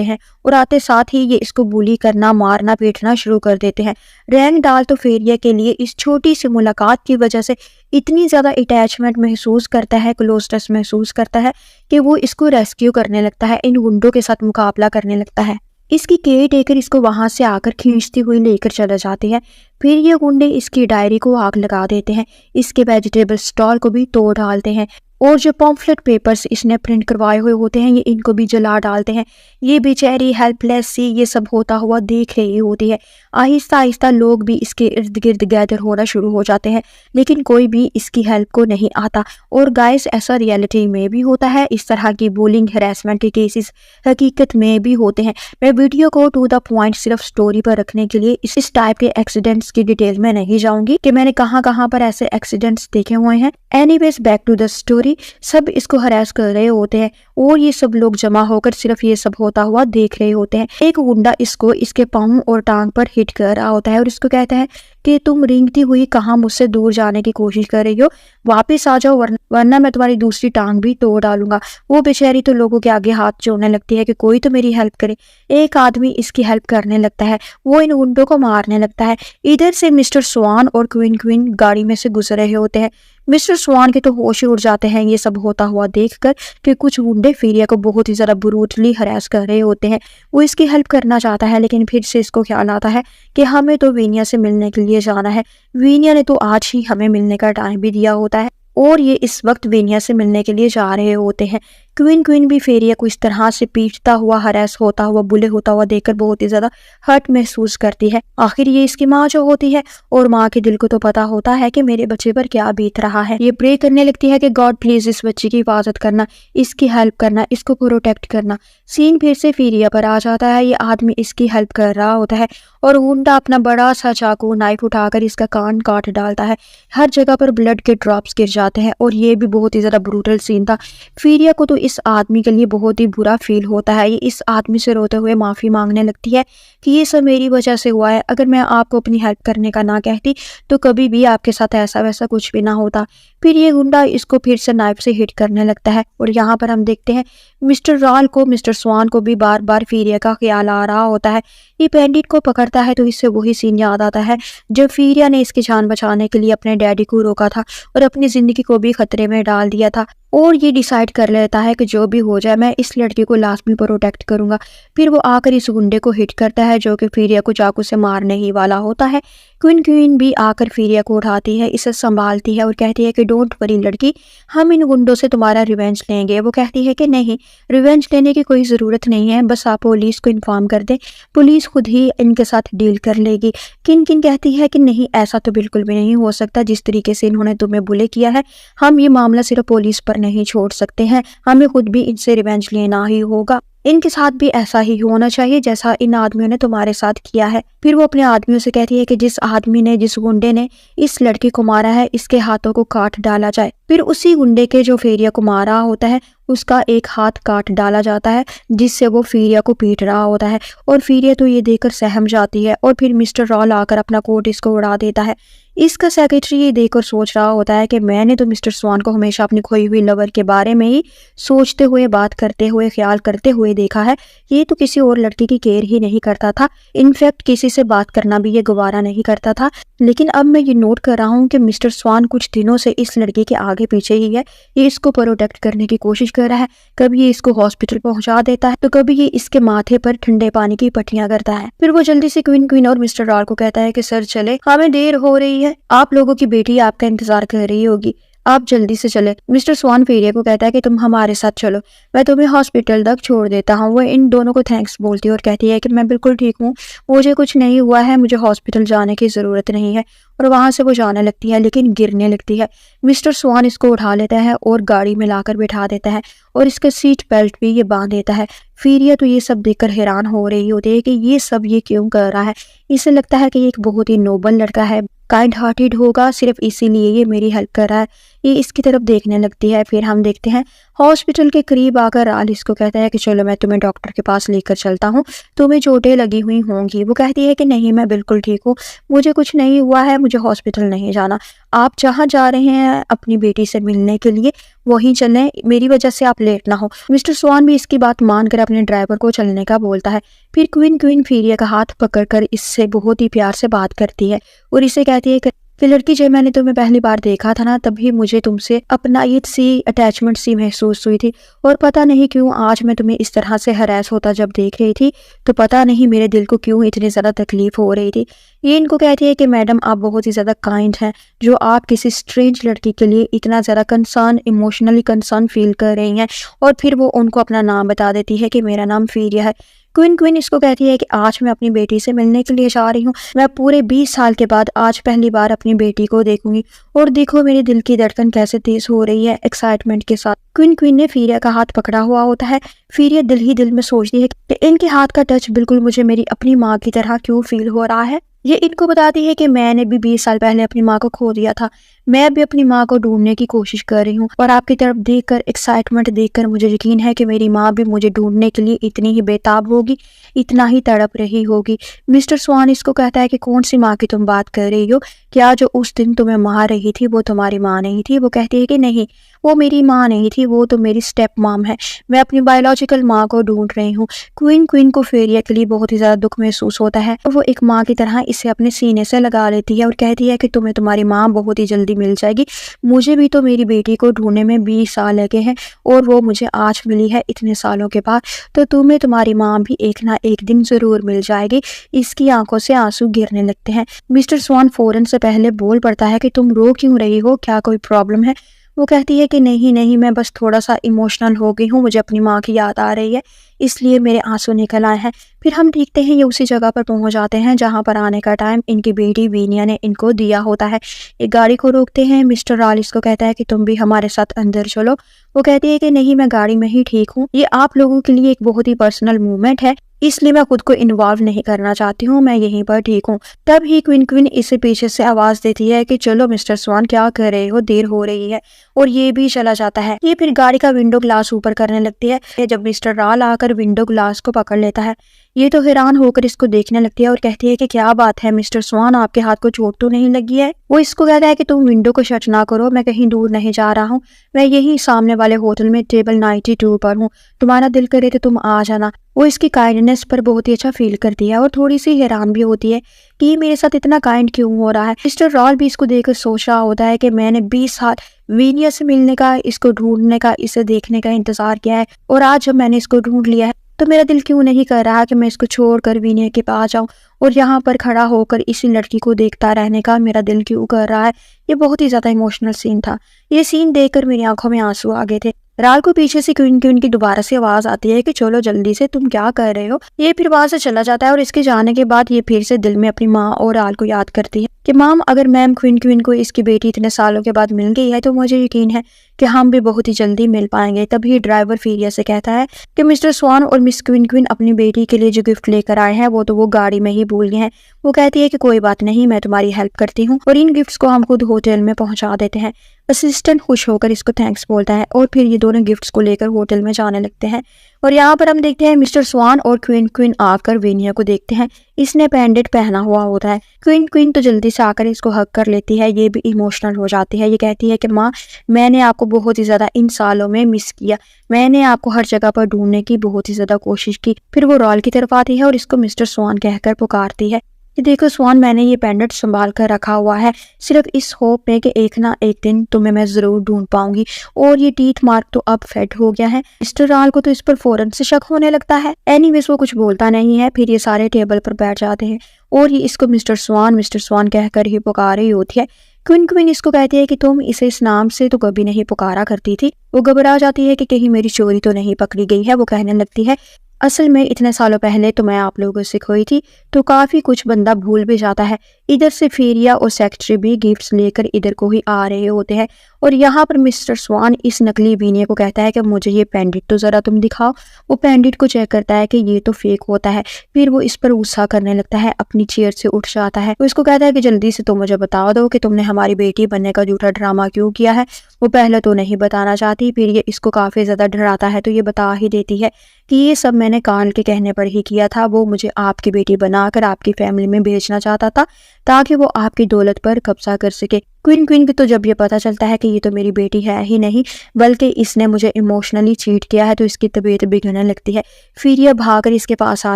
हैं और आते साथ ही ये इसको बुली करना, मारना, पीटना शुरू कर देते हैं। रैगडॉल तो फेरिया के लिए इस छोटी सी मुलाकात की वजह से इतनी ज्यादा अटैचमेंट महसूस करता है, क्लोजनेस महसूस करता है कि वो इसको रेस्क्यू करने लगता है, इन गुंडों के साथ मुकाबला करने लगता है। इसकी केयर टेकर इसको वहां से आकर खींचती हुई लेकर चले जाते हैं। फिर ये गुंडे इसकी डायरी को आग लगा देते हैं, इसके वेजिटेबल स्टॉल को भी तोड़ डालते हैं और जो पॉम्फलेट पेपर्स इसने प्रिंट करवाए हुए होते हैं ये इनको भी जला डालते हैं। ये बेचारी हेल्पलेस सी ये सब होता हुआ देख रही होती है। आहिस्ता आहिस्ता लोग भी इसके इर्द गिर्द गैदर होना शुरू हो जाते हैं, लेकिन कोई भी इसकी हेल्प को नहीं आता। और गाइस, ऐसा रियलिटी में भी होता है, इस तरह की बुलिंग, हरासमेंट के केसेस हकीकत में भी होते हैं। मैं वीडियो को टू द पॉइंट सिर्फ स्टोरी पर रखने के लिए इस टाइप के एक्सीडेंट्स की डिटेल में नहीं जाऊंगी कि मैंने कहाँ पर ऐसे एक्सीडेंट्स देखे हुए हैं। Anyways, back to the story. सब इसको हरास कर रहे होते हैं और ये सब लोग जमा होकर सिर्फ ये सब होता हुआ देख रहे होते हैं। एक गुंडा इसको इसके पाँव और टांग पर हिट कर रहा होता है और इसको कहता है कि तुम रेंगती हुई कहाँ मुझसे दूर जाने की कोशिश कर रही हो, वापस आ जाओ वरना मैं तुम्हारी दूसरी टांग भी तोड़ डालूंगा। वो बेचारी तो लोगों के आगे हाथ जोड़ने लगती है कि कोई तो मेरी हेल्प करे। एक आदमी इसकी हेल्प करने लगता है, वो इन गुंडों को मारने लगता है। इधर से मिस्टर स्वान और क्वीन गाड़ी में से गुजर रहे होते हैं। मिस्टर स्वान के तो होश ही उड़ जाते हैं ये सब होता हुआ देखकर कि कुछ गुंडे फेरिया को बहुत ही ज्यादा ब्रूटली हरास कर रहे होते हैं। वो इसकी हेल्प करना चाहता है, लेकिन फिर से इसको ख्याल आता है कि हमें तो वीनिया से मिलने के लिए जाना है। वीनिया ने तो आज ही हमें मिलने का टाइम भी दिया होता है और ये इस वक्त वीनिया से मिलने के लिए जा रहे होते हैं। क्वीन भी फेरिया को इस तरह से पीटता हुआ, हरास होता हुआ, बुले होता हुआ देखकर बहुत ही ज्यादा हर्ट महसूस करती है। आखिर ये इसकी माँ जो होती है और माँ के दिल को तो पता होता है कि मेरे बच्चे पर क्या बीत रहा है। ये प्रे करने लगती है कि गॉड प्लीज इस बच्चे की हिफाजत करना, इसकी हेल्प करना, इसको प्रोटेक्ट करना। सीन फिर से फेरिया पर आ जाता है। ये आदमी इसकी हेल्प कर रहा होता है और गुंडा अपना बड़ा सा चाकू नाइफ उठाकर इसका कान काट डालता है। हर जगह पर ब्लड के ड्रॉप्स गिर जाते हैं और ये भी बहुत ही ज्यादा ब्रूटल सीन था। फेरिया को तो इस आदमी के लिए बहुत ही बुरा फील होता है। ये इस आदमी से रोते हुए माफी मांगने लगती है कि ये सब मेरी वजह से हुआ है, अगर मैं आपको अपनी हेल्प करने का ना कहती तो कभी भी आपके साथ ऐसा वैसा कुछ भी ना होता। फिर ये गुंडा इसको फिर से नाइफ से हिट करने लगता है और यहाँ पर हम देखते हैं मिस्टर रॉल को, मिस्टर स्वान को भी बार बार फेरिया का ख्याल आ रहा होता है। ये पेंडिट को पकड़ता है तो इससे वही सीन याद आता है जब फेरिया ने इसकी जान बचाने के लिए अपने डैडी को रोका था और अपनी जिंदगी को भी खतरे में डाल दिया था। और ये डिसाइड कर लेता है कि जो भी हो जाए मैं इस लड़की को लास्ट में प्रोटेक्ट करूंगा। फिर वो आकर इस गुंडे को हिट करता है जो कि फेरिया को चाकू से मारने ही वाला होता है। क्वीन भी आकर फेरिया को उठाती है, इसे संभालती है और कहती है कि डोंट वरी लड़की, हम इन गुंडों से तुम्हारा रिवेंज लेंगे। वो कहती है कि नहीं, रिवेंज लेने की कोई ज़रूरत नहीं है, बस आप पुलिस को इन्फॉर्म कर दें, पुलिस खुद ही इनके साथ डील कर लेगी। किन कहती है कि नहीं, ऐसा तो बिल्कुल भी नहीं हो सकता, जिस तरीके से इन्होंने तुम्हें बुले किया है हम ये मामला सिर्फ पुलिस पर नहीं छोड़ सकते हैं, हमें खुद भी इनसे रिवेंज लेना ही होगा। इनके साथ भी ऐसा ही होना चाहिए जैसा इन आदमियों ने तुम्हारे साथ किया है। फिर वो अपने आदमियों से कहती है कि जिस आदमी ने, जिस गुंडे ने इस लड़की को मारा है इसके हाथों को काट डाला जाए। फिर उसी गुंडे के जो फेरिया को मारा होता है उसका एक हाथ काट डाला जाता है जिससे वो फेरिया को पीट रहा होता है और फेरिया तो ये देखकर सहम जाती है और फिर मिस्टर रॉल आकर अपना कोट इसको उड़ा देता है। इसका सेक्रेटरी ये देखकर सोच रहा होता है कि मैंने तो मिस्टर स्वान को हमेशा अपनी खोई हुई लवर के बारे में ही सोचते हुए, बात करते हुए, ख्याल करते हुए देखा है। ये तो किसी और लड़की की केयर ही नहीं करता था, इनफैक्ट किसी से बात करना भी ये गवारा नहीं करता था। लेकिन अब मैं ये नोट कर रहा हूँ कि मिस्टर स्वान कुछ दिनों से इस लड़की के आगे पीछे ही है। ये इसको प्रोटेक्ट करने की कोशिश कर रहा है, कभी ये इसको हॉस्पिटल पहुंचा देता है तो कभी ये इसके माथे पर ठंडे पानी की पट्टियां करता है। फिर वो जल्दी से क्वीन और मिस्टर रॉल को कहता है कि सर चले, हमें देर हो रही है, आप लोगों की बेटी आपका इंतजार कर रही होगी, आप जल्दी से चले। मिस्टर स्वान फेरिया को कहता है कि तुम हमारे साथ चलो, मैं तुम्हें हॉस्पिटल तक छोड़ देता हूँ। वो इन दोनों को थैंक्स बोलती है और कहती है कि मैं बिल्कुल ठीक हूँ, मुझे कुछ नहीं हुआ है, मुझे हॉस्पिटल जाने की ज़रूरत नहीं है। और वहाँ से वो जाने लगती है, लेकिन गिरने लगती है। मिस्टर स्वान इसको उठा लेता है और गाड़ी में लाकर बिठा देता है और इसका सीट बेल्ट भी ये बांध देता है। फेरिया तो ये सब देखकर हैरान हो रही होती है कि ये सब ये क्यों कर रहा है। इसे लगता है कि ये एक बहुत ही नोबल लड़का है, काइंड हार्टेड होगा, सिर्फ इसीलिए ये मेरी हेल्प कर रहा है। ये इसकी तरफ देखने लगती है। फिर हम देखते हैं हॉस्पिटल के करीब आकर राल इसको कहता है कि चलो मैं तुम्हें डॉक्टर के पास लेकर चलता हूँ, तुम्हें चोटें लगी हुई होंगी। वो कहती है कि नहीं, मैं बिल्कुल ठीक हूँ, मुझे कुछ नहीं हुआ है, मुझे हॉस्पिटल नहीं जाना। आप जहाँ जा रहे हैं अपनी बेटी से मिलने के लिए वहीं चलें, मेरी वजह से आप लेट ना हो। मिस्टर स्वान भी इसकी बात मानकर अपने ड्राइवर को चलने का बोलता है। फिर क्वीन फेरिया का हाथ पकड़कर इससे बहुत ही प्यार से बात करती है और इसे कहती है कि लड़की, जब मैंने तुम्हें पहली बार देखा था ना, तभी मुझे तुमसे अपनायत सी, अटैचमेंट सी महसूस हुई थी। और पता नहीं क्यों आज मैं तुम्हें इस तरह से हरास होता जब देख रही थी तो पता नहीं मेरे दिल को क्यों इतनी ज़्यादा तकलीफ हो रही थी। ये इनको कहती है कि मैडम आप बहुत ही ज़्यादा काइंड हैं, जो आप किसी स्ट्रेंज लड़की के लिए इतना ज़्यादा कंसर्न, इमोशनली कंसर्न फील कर रही हैं। और फिर वो उनको अपना नाम बता देती है कि मेरा नाम फेरिया है। क्वीन इसको कहती है कि आज मैं अपनी बेटी से मिलने के लिए जा रही हूँ, मैं पूरे 20 साल के बाद आज पहली बार अपनी बेटी को देखूंगी। और देखो मेरे दिल की धड़कन कैसे तेज हो रही है एक्साइटमेंट के साथ। क्वीन ने फेरिया का हाथ पकड़ा हुआ होता है। फेरिया दिल ही दिल में सोचती है कि इनके हाथ का टच बिल्कुल मुझे मेरी अपनी माँ की तरह क्यों फील हो रहा है। ये इनको बताती है कि मैंने भी 20 साल पहले अपनी माँ को खो दिया था, मैं भी अपनी माँ को ढूंढने की कोशिश कर रही हूँ और आपकी तरफ देखकर, एक्साइटमेंट देखकर मुझे यकीन है कि मेरी माँ भी मुझे ढूंढने के लिए इतनी ही बेताब होगी, इतना ही तड़प रही होगी। मिस्टर स्वान इसको कहता है कि कौन सी माँ की तुम बात कर रही हो, क्या जो उस दिन तुम्हें मार रही थी वो तुम्हारी माँ नहीं थी। वो कहती है कि नहीं, वो मेरी माँ नहीं थी, वो तो मेरी स्टेप मॉम है, मैं अपनी बायोलॉजिकल माँ को ढूंढ रही हूँ। क्वीन को फेरिया के लिए बहुत ही ज़्यादा दुख महसूस होता है। वो एक माँ की तरह इसे अपने सीने से लगा लेती है और कहती है कि तुम्हें तुम्हारी माँ बहुत ही जल्दी मिल जाएगी, मुझे भी तो मेरी बेटी को ढूंढने में 20 साल लगे हैं और वो मुझे आज मिली है इतने सालों के बाद, तो तुम्हें तुम्हारी माँ भी एक ना एक दिन ज़रूर मिल जाएगी। इसकी आंखों से आंसू गिरने लगते हैं। मिस्टर स्वान फौरन से पहले बोल पड़ता है कि तुम रो क्यों रही हो, क्या कोई प्रॉब्लम है। वो कहती है कि नहीं, मैं बस थोड़ा सा इमोशनल हो गई हूँ, मुझे अपनी माँ की याद आ रही है, इसलिए मेरे आंसू निकल आए हैं। फिर हम देखते हैं ये उसी जगह पर पहुंच जाते हैं जहां पर आने का टाइम इनकी बेटी वीनिया ने इनको दिया होता है। एक गाड़ी को रोकते हैं। मिस्टर रॉलिस को कहता है कि तुम भी हमारे साथ अंदर चलो। वो कहती है कि नहीं, मैं गाड़ी में ही ठीक हूँ, ये आप लोगों के लिए एक बहुत ही पर्सनल मूवमेंट है, इसलिए मैं खुद को इन्वॉल्व नहीं करना चाहती हूँ, मैं यहीं पर ठीक हूँ। तब ही क्वीन इसे पीछे से आवाज देती है कि चलो मिस्टर स्वान, क्या कर रहे हो, देर हो रही है। और ये भी चला जाता है। ये फिर गाड़ी का विंडो ग्लास ऊपर करने लगती है। जब मिस्टर रॉल आकर विंडो ग्लास को पकड़ लेता है, ये तो हैरान होकर इसको देखने लगती है और कहती है कि क्या बात है मिस्टर स्वान, आपके हाथ को चोट तो नहीं लगी है। वो इसको कहता है कि तुम विंडो को शट ना करो, मैं कहीं दूर नहीं जा रहा हूँ, मैं यही सामने वाले होटल में टेबल 92 पर हूँ, तुम्हारा दिल करे तो तुम आ जाना। वो इसकी काइंडनेस पर बहुत ही अच्छा फील करती है और थोड़ी सी हैरान भी होती है कि ये मेरे साथ इतना काइंड क्यों हो रहा है। मिस्टर रॉल भी इसको देखकर सोच रहा होता है कि मैंने 20 साल वीनिया से मिलने का, इसको ढूंढने का, इसे देखने का इंतजार किया है और आज जब मैंने इसको ढूंढ लिया है तो मेरा दिल क्यों नहीं कर रहा कि मैं इसको छोड़कर वीनिया के पास जाऊं और यहाँ पर खड़ा होकर इसी लड़की को देखता रहने का मेरा दिल क्यों कर रहा है। ये बहुत ही ज्यादा इमोशनल सीन था। ये सीन देखकर मेरी आंखों में आंसू आ गए थे। राल को पीछे से क्वीन की दोबारा से आवाज आती है कि चलो जल्दी से, तुम क्या कर रहे हो। ये फिर वहां से चला जाता है और इसके जाने के बाद ये फिर से दिल में अपनी माँ और राल को याद करती है कि माम, अगर मैम क्वीन को इसकी बेटी इतने सालों के बाद मिल गई है तो मुझे यकीन है कि हम भी बहुत ही जल्दी मिल पाएंगे। तभी ड्राइवर फेरिया से कहता है कि मिस्टर स्वान और मिस क्वीन अपनी बेटी के लिए जो गिफ्ट लेकर आए हैं वो तो वो गाड़ी में ही भूल गए हैं। वो कहती है कि कोई बात नहीं, मैं तुम्हारी हेल्प करती हूँ और इन गिफ्ट्स को हम खुद होटल में पहुंचा देते हैं। असिस्टेंट खुश होकर इसको थैंक्स बोलता है और फिर ये दोनों गिफ्ट्स को लेकर होटल में जाने लगते हैं। और यहाँ पर हम देखते हैं मिस्टर स्वान और क्वीन क्वीन आकर वेनिया को देखते हैं। इसने पेंडेंट पहना हुआ होता है। क्वीन क्वीन तो जल्दी से आकर इसको हग कर लेती है। ये भी इमोशनल हो जाती है। ये कहती है कि माँ, मैंने आपको बहुत ही ज़्यादा इन सालों में मिस किया। मैंने आपको हर जगह पर ढूंढने की बहुत ही ज़्यादा कोशिश की। फिर वो रॉल की तरफ आती है और इसको मिस्टर स्वान कहकर पुकारती है कि देखो स्वान, मैंने ये पेंडेंट संभाल कर रखा हुआ है, सिर्फ इस होप में कि एक ना एक दिन तुम्हें मैं ज़रूर ढूंढ पाऊंगी। और ये टीथ मार्क तो अब फेड हो गया है। मिस्टर रॉल को तो इस पर फौरन से शक होने लगता है। एनीवेज वो कुछ बोलता नहीं है। फिर ये सारे टेबल पर बैठ जाते हैं और ये इसको मिस्टर स्वान कहकर ही पुकार रही होती है। क्वीन क्वीन इसको कहती है कि तुम इसे इस नाम से तो कभी नहीं पुकारा करती थी। वो घबरा जाती है कि कहीं मेरी चोरी तो नहीं पकड़ी गई है। वो कहने लगती है, असल में इतने सालों पहले तो मैं आप लोगों से खोई थी, तो काफ़ी कुछ बंदा भूल भी जाता है। इधर से फेरिया और सेक्रेटरी भी गिफ्ट्स लेकर इधर को ही आ रहे होते हैं और यहाँ पर मिस्टर स्वान इस नकली बीनिया को कहता है कि मुझे ये पेंडेंट तो ज़रा तुम दिखाओ। वो पेंडेंट को चेक करता है कि ये तो फेक होता है। फिर वो इस पर गुस्सा करने लगता है, अपनी चेयर से उठ जाता है। वो इसको कहता है कि जल्दी से तुम मुझे बता दो कि तुमने हमारी बेटी बनने का झूठा ड्रामा क्यों किया है। वो पहले तो नहीं बताना चाहती, फिर ये इसको काफ़ी ज़्यादा डराता है तो ये बता ही देती है कि ये सब मैंने कान के कहने पर ही किया था। वो मुझे आपकी बेटी बनाकर आपकी फैमिली में भेजना चाहता था ताकि वो आपकी दौलत पर कब्जा कर सके। क्वीन क्वीन को तो जब ये पता चलता है कि ये तो मेरी बेटी है ही नहीं बल्कि इसने मुझे इमोशनली चीट किया है तो इसकी तबीयत बिगड़ने लगती है। फिर यह भागकर इसके पास आ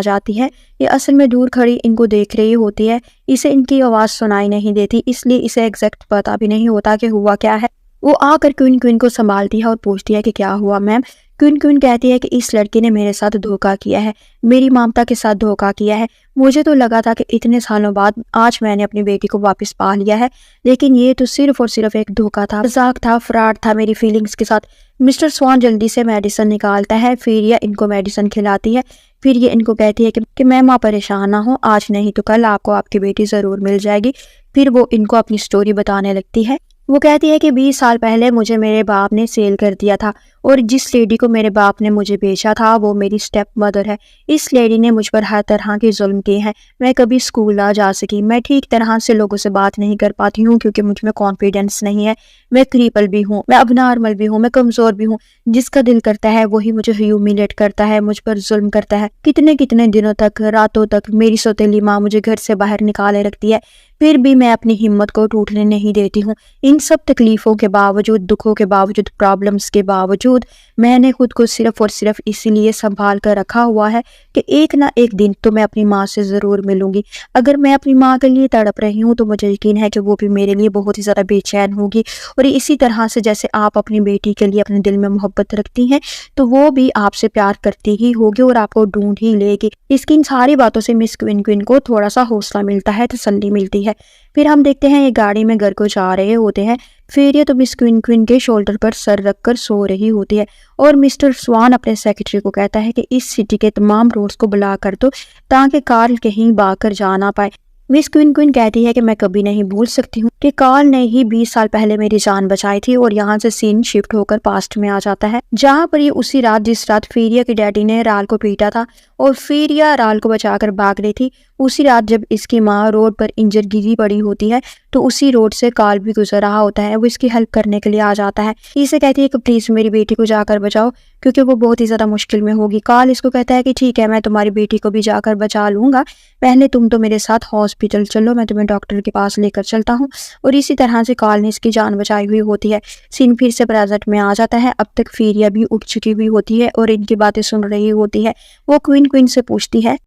जाती है। ये असल में दूर खड़ी इनको देख रही होती है। इसे इनकी आवाज़ सुनाई नहीं देती, इसलिए इसे एग्जैक्ट पता भी नहीं होता कि हुआ क्या है। वो आकर क्वीन क्वीन को संभालती है और पूछती है कि क्या हुआ मैम। क्वीन क्वीन कहती है कि इस लड़की ने मेरे साथ धोखा किया है, मेरी ममता के साथ धोखा किया है। मुझे तो लगा था कि इतने सालों बाद आज मैंने अपनी बेटी को वापस पा लिया है, लेकिन ये तो सिर्फ और सिर्फ एक धोखा था, मजाक था, फ्रॉड था मेरी फीलिंग्स के साथ। मिस्टर स्वान जल्दी से मेडिसिन निकालता है। फिर ये इनको मेडिसिन खिलाती है। फिर ये इनको कहती है कि मैम आप परेशान ना हो, आज नहीं तो कल आपको आपकी बेटी ज़रूर मिल जाएगी। फिर वो इनको अपनी स्टोरी बताने लगती है। वो कहती है कि 20 साल पहले मुझे मेरे बाप ने सेल कर दिया था और जिस लेडी को मेरे बाप ने मुझे बेचा था वो मेरी स्टेप मदर है। इस लेडी ने मुझ पर हर तरह के जुल्म किए हैं। मैं कभी स्कूल ना जा सकी, मैं ठीक तरह से लोगों से बात नहीं कर पाती हूँ क्योंकि मुझ में कॉन्फिडेंस नहीं है। मैं क्रीपल भी हूँ, मैं अबनॉर्मल भी हूँ, मैं कमज़ोर भी हूँ। जिसका दिल करता है वही मुझे ह्यूमिलेट करता है, मुझ पर जुल्म करता है। कितने कितने दिनों तक, रातों तक मेरी सौतेली माँ मुझे घर से बाहर निकाले रखती है, फिर भी मैं अपनी हिम्मत को टूटने नहीं देती हूँ। इन सब तकलीफ़ों के बावजूद, दुखों के बावजूद, प्रॉब्लम्स के बावजूद मैंने खुद को सिर्फ और सिर्फ इसीलिए संभाल कर रखा हुआ है कि एक ना एक दिन तो मैं अपनी माँ से ज़रूर मिलूंगी। अगर मैं अपनी माँ के लिए तड़प रही हूँ तो मुझे यकीन है कि वो भी मेरे लिए बहुत ही ज़्यादा बेचैन होगी। और इसी तरह से जैसे आप अपनी बेटी के लिए अपने दिल में मोहब्बत रखती हैं तो वो भी आपसे प्यार करती ही होगी और आपको ढूंढ ही लेगी। इसकी इन सारी बातों से मिस क्वीन क्वीन को थोड़ा सा हौसला मिलता है, तसल्ली मिलती है। फिर हम देखते हैं ये गाड़ी में घर को जा रहे होते हैं। फिर ये तो मिस क्वीन क्वीन के शोल्डर पर सर रखकर सो रही होती है और मिस्टर स्वान अपने सेक्रेटरी को कहता है कि इस सिटी के तमाम रोड्स को ब्लॉक कर दो ताकि कार्ल कहीं भाग कर जा ना पाए। मिस क्वीन क्वीन कहती है कि मैं कभी नहीं भूल सकती हूँ कि कार्ल ने ही 20 साल पहले मेरी जान बचाई थी। और यहाँ से सीन शिफ्ट होकर पास्ट में आ जाता है जहाँ पर ये उसी रात जिस रात फेरिया के डैडी ने राल को पीटा था और फेरिया राल को बचाकर भाग रही थी, उसी रात जब इसकी माँ रोड पर इंजर गिरी पड़ी होती है तो उसी रोड से कार्ल भी गुजर रहा होता है। वो इसकी हेल्प करने के लिए आ जाता है। इसे कहती है कि प्लीज़ मेरी बेटी को जाकर बचाओ क्योंकि वो बहुत ही ज़्यादा मुश्किल में होगी। कार्ल इसको कहता है कि ठीक है, मैं तुम्हारी बेटी को भी जाकर बचा लूँगा, पहले तुम तो मेरे साथ हॉस्पिटल चलो, मैं तुम्हें डॉक्टर के पास लेकर चलता हूँ। और इसी तरह से कार्ल ने इसकी जान बचाई हुई होती है। सीन फिर से प्रेजेंट में आ जाता है। अब तक फेरिया भी उठ चुकी हुई होती है और इनकी बातें सुन रही होती है। वो क्वीन क्वीन से पूछती है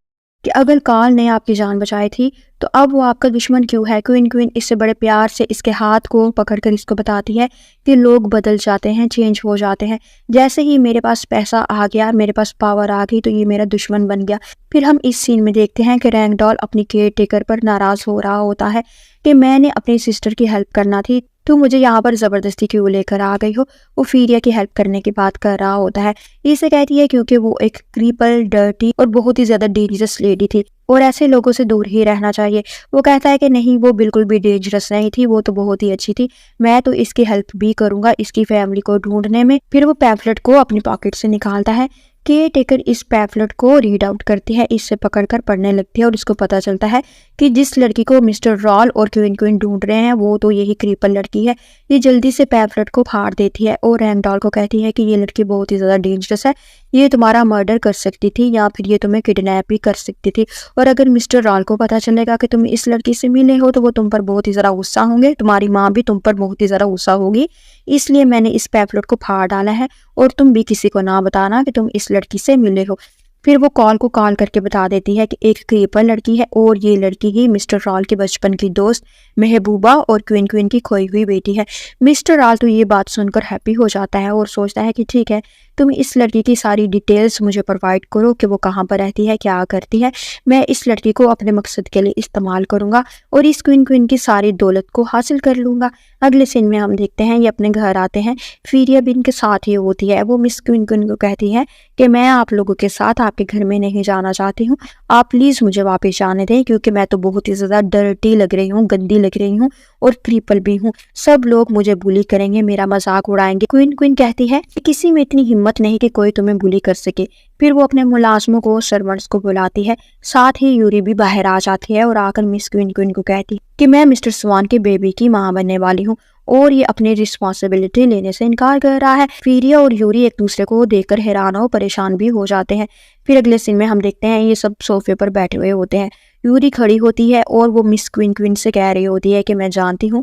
कि अगर कार्ल ने आपकी जान बचाई थी तो अब वो आपका दुश्मन क्यों है। क्वीन क्वीन इससे बड़े प्यार से इसके हाथ को पकड़कर इसको बताती है कि लोग बदल जाते हैं, चेंज हो जाते हैं। जैसे ही मेरे पास पैसा आ गया, मेरे पास पावर आ गई तो ये मेरा दुश्मन बन गया। फिर हम इस सीन में देखते हैं कि रैंगडॉल अपनी केयर टेकर पर नाराज़ हो रहा होता है कि मैंने अपनी सिस्टर की हेल्प करना थी, तो मुझे यहाँ पर ज़बरदस्ती क्यों लेकर आ गई हो। वो फेरिया की हेल्प करने की बात कर रहा होता है। इसे कहती है क्योंकि वो एक क्रीपल, डर्टी और बहुत ही ज़्यादा डेंजरस लेडी थी और ऐसे लोगों से दूर ही रहना चाहिए। वो कहता है कि नहीं, वो बिल्कुल भी डेंजरस नहीं थी, वो तो बहुत ही अच्छी थी, मैं तो इसकी हेल्प भी करूँगा इसकी फैमिली को ढूंढने में। फिर वो पैम्फलेट को अपनी पॉकेट से निकालता है। केयर टेकर इस पैम्फलेट को रीड आउट करती है, इससे पकड़कर पढ़ने लगती है और उसको पता चलता है कि जिस लड़की को मिस्टर रॉल और क्वीन क्वीन ढूंढ रहे हैं वो तो यही क्रीपल लड़की है। ये जल्दी से पैम्फलेट को फाड़ देती है और रैंगडॉल को कहती है कि ये लड़की बहुत ही ज़्यादा डेंजरस है, ये तुम्हारा मर्डर कर सकती थी या फिर ये तुम्हें किडनैप भी कर सकती थी। और अगर मिस्टर राल को पता चलेगा कि तुम इस लड़की से मिले हो तो वो तुम पर बहुत ही ज़्यादा गुस्सा होंगे, तुम्हारी माँ भी तुम पर बहुत ही ज़्यादा गुस्सा होगी। इसलिए मैंने इस पैम्फलेट को फाड़ डाला है और तुम भी किसी को ना बताना कि तुम इस लड़की से मिले हो। फिर वो कॉल करके बता देती है कि एक क्रीपर लड़की है और ये लड़की ही मिस्टर राल के बचपन की दोस्त महबूबा और क्वीन की खोई हुई बेटी है। मिस्टर राल तो ये बात सुनकर हैप्पी हो जाता है और सोचता है कि ठीक है, तुम इस लड़की की सारी डिटेल्स मुझे प्रोवाइड करो कि वो कहाँ पर रहती है, क्या करती है। मैं इस लड़की को अपने मकसद के लिए इस्तेमाल करूंगा और इस क्वीन की सारी दौलत को हासिल कर लूंगा। अगले सीन में हम देखते हैं ये अपने घर आते हैं। फीरिया भी इनके साथ ही होती है। वो मिस क्वीन को कहती है कि मैं आप लोगों के साथ आपके घर में नहीं जाना चाहती हूँ, आप प्लीज़ मुझे वापस जाने दें क्योंकि मैं तो बहुत ही ज़्यादा डर्टी लग रही हूँ, गंदी लग रही हूँ और क्रीपल भी हूँ। सब लोग मुझे बुली करेंगे, मेरा मजाक उड़ाएंगे। क्वीन कहती है कि किसी में इतनी हिम्मत नहीं कि कोई तुम्हें बुली कर सके। फिर वो अपने मुलाजमों को, सर्वेंट्स को बुलाती है। साथ ही यूरी भी बाहर आ जाती है और आकर मिस क्वीन को कहती है कि मैं मिस्टर स्वान के बेबी की माँ बनने वाली हूँ और ये अपनी रिस्पॉन्सिबिलिटी लेने से इनकार कर रहा है। फीरिया और यूरी एक दूसरे को देखकर हैरान और परेशान भी हो जाते हैं। फिर अगले सीन में हम देखते हैं ये सब सोफे पर बैठे हुए होते हैं। यूरी खड़ी होती है और वो मिस क्वीन से कह रही होती है कि मैं जानती हूँ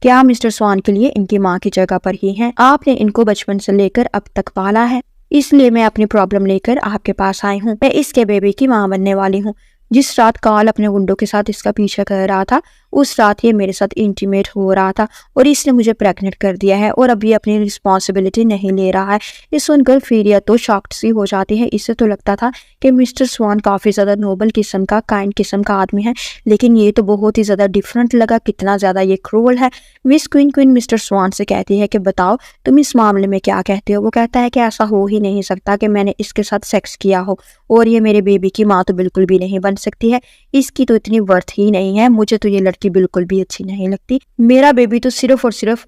क्या मिस्टर स्वान के लिए इनकी माँ की जगह पर ही है। आपने इनको बचपन से लेकर अब तक पाला है, इसलिए मैं अपनी प्रॉब्लम लेकर आपके पास आई हूँ। मैं इसके बेबी की माँ बनने वाली हूँ। जिस रात कार्ल अपने गुंडों के साथ इसका पीछा कर रहा था उस रात ये मेरे साथ इंटीमेट हो रहा था और इसने मुझे प्रेग्नेंट कर दिया है और अब ये अपनी रिस्पॉन्सिबिलिटी नहीं ले रहा है। ये सुनकर फीरिया तो शॉक्ड सी हो जाती है। इससे तो लगता था कि मिस्टर स्वान काफ़ी ज़्यादा नोबल किस्म का, काइंड किस्म का आदमी है, लेकिन ये तो बहुत ही ज़्यादा डिफरेंट लगा। कितना ज़्यादा ये क्रूअल है। मिस क्वीन मिस्टर स्वान से कहती है कि बताओ तुम इस मामले में क्या कहते हो। वो कहता है कि ऐसा हो ही नहीं सकता कि मैंने इसके साथ सेक्स किया हो और ये मेरे बेबी की माँ तो बिल्कुल भी नहीं बन सकती है। इसकी तो इतनी वर्थ ही नहीं है। मुझे तो ये लड़की बिल्कुल भी अच्छी नहीं लगती। मेरा बेबी तो सिर्फ और सिर्फ।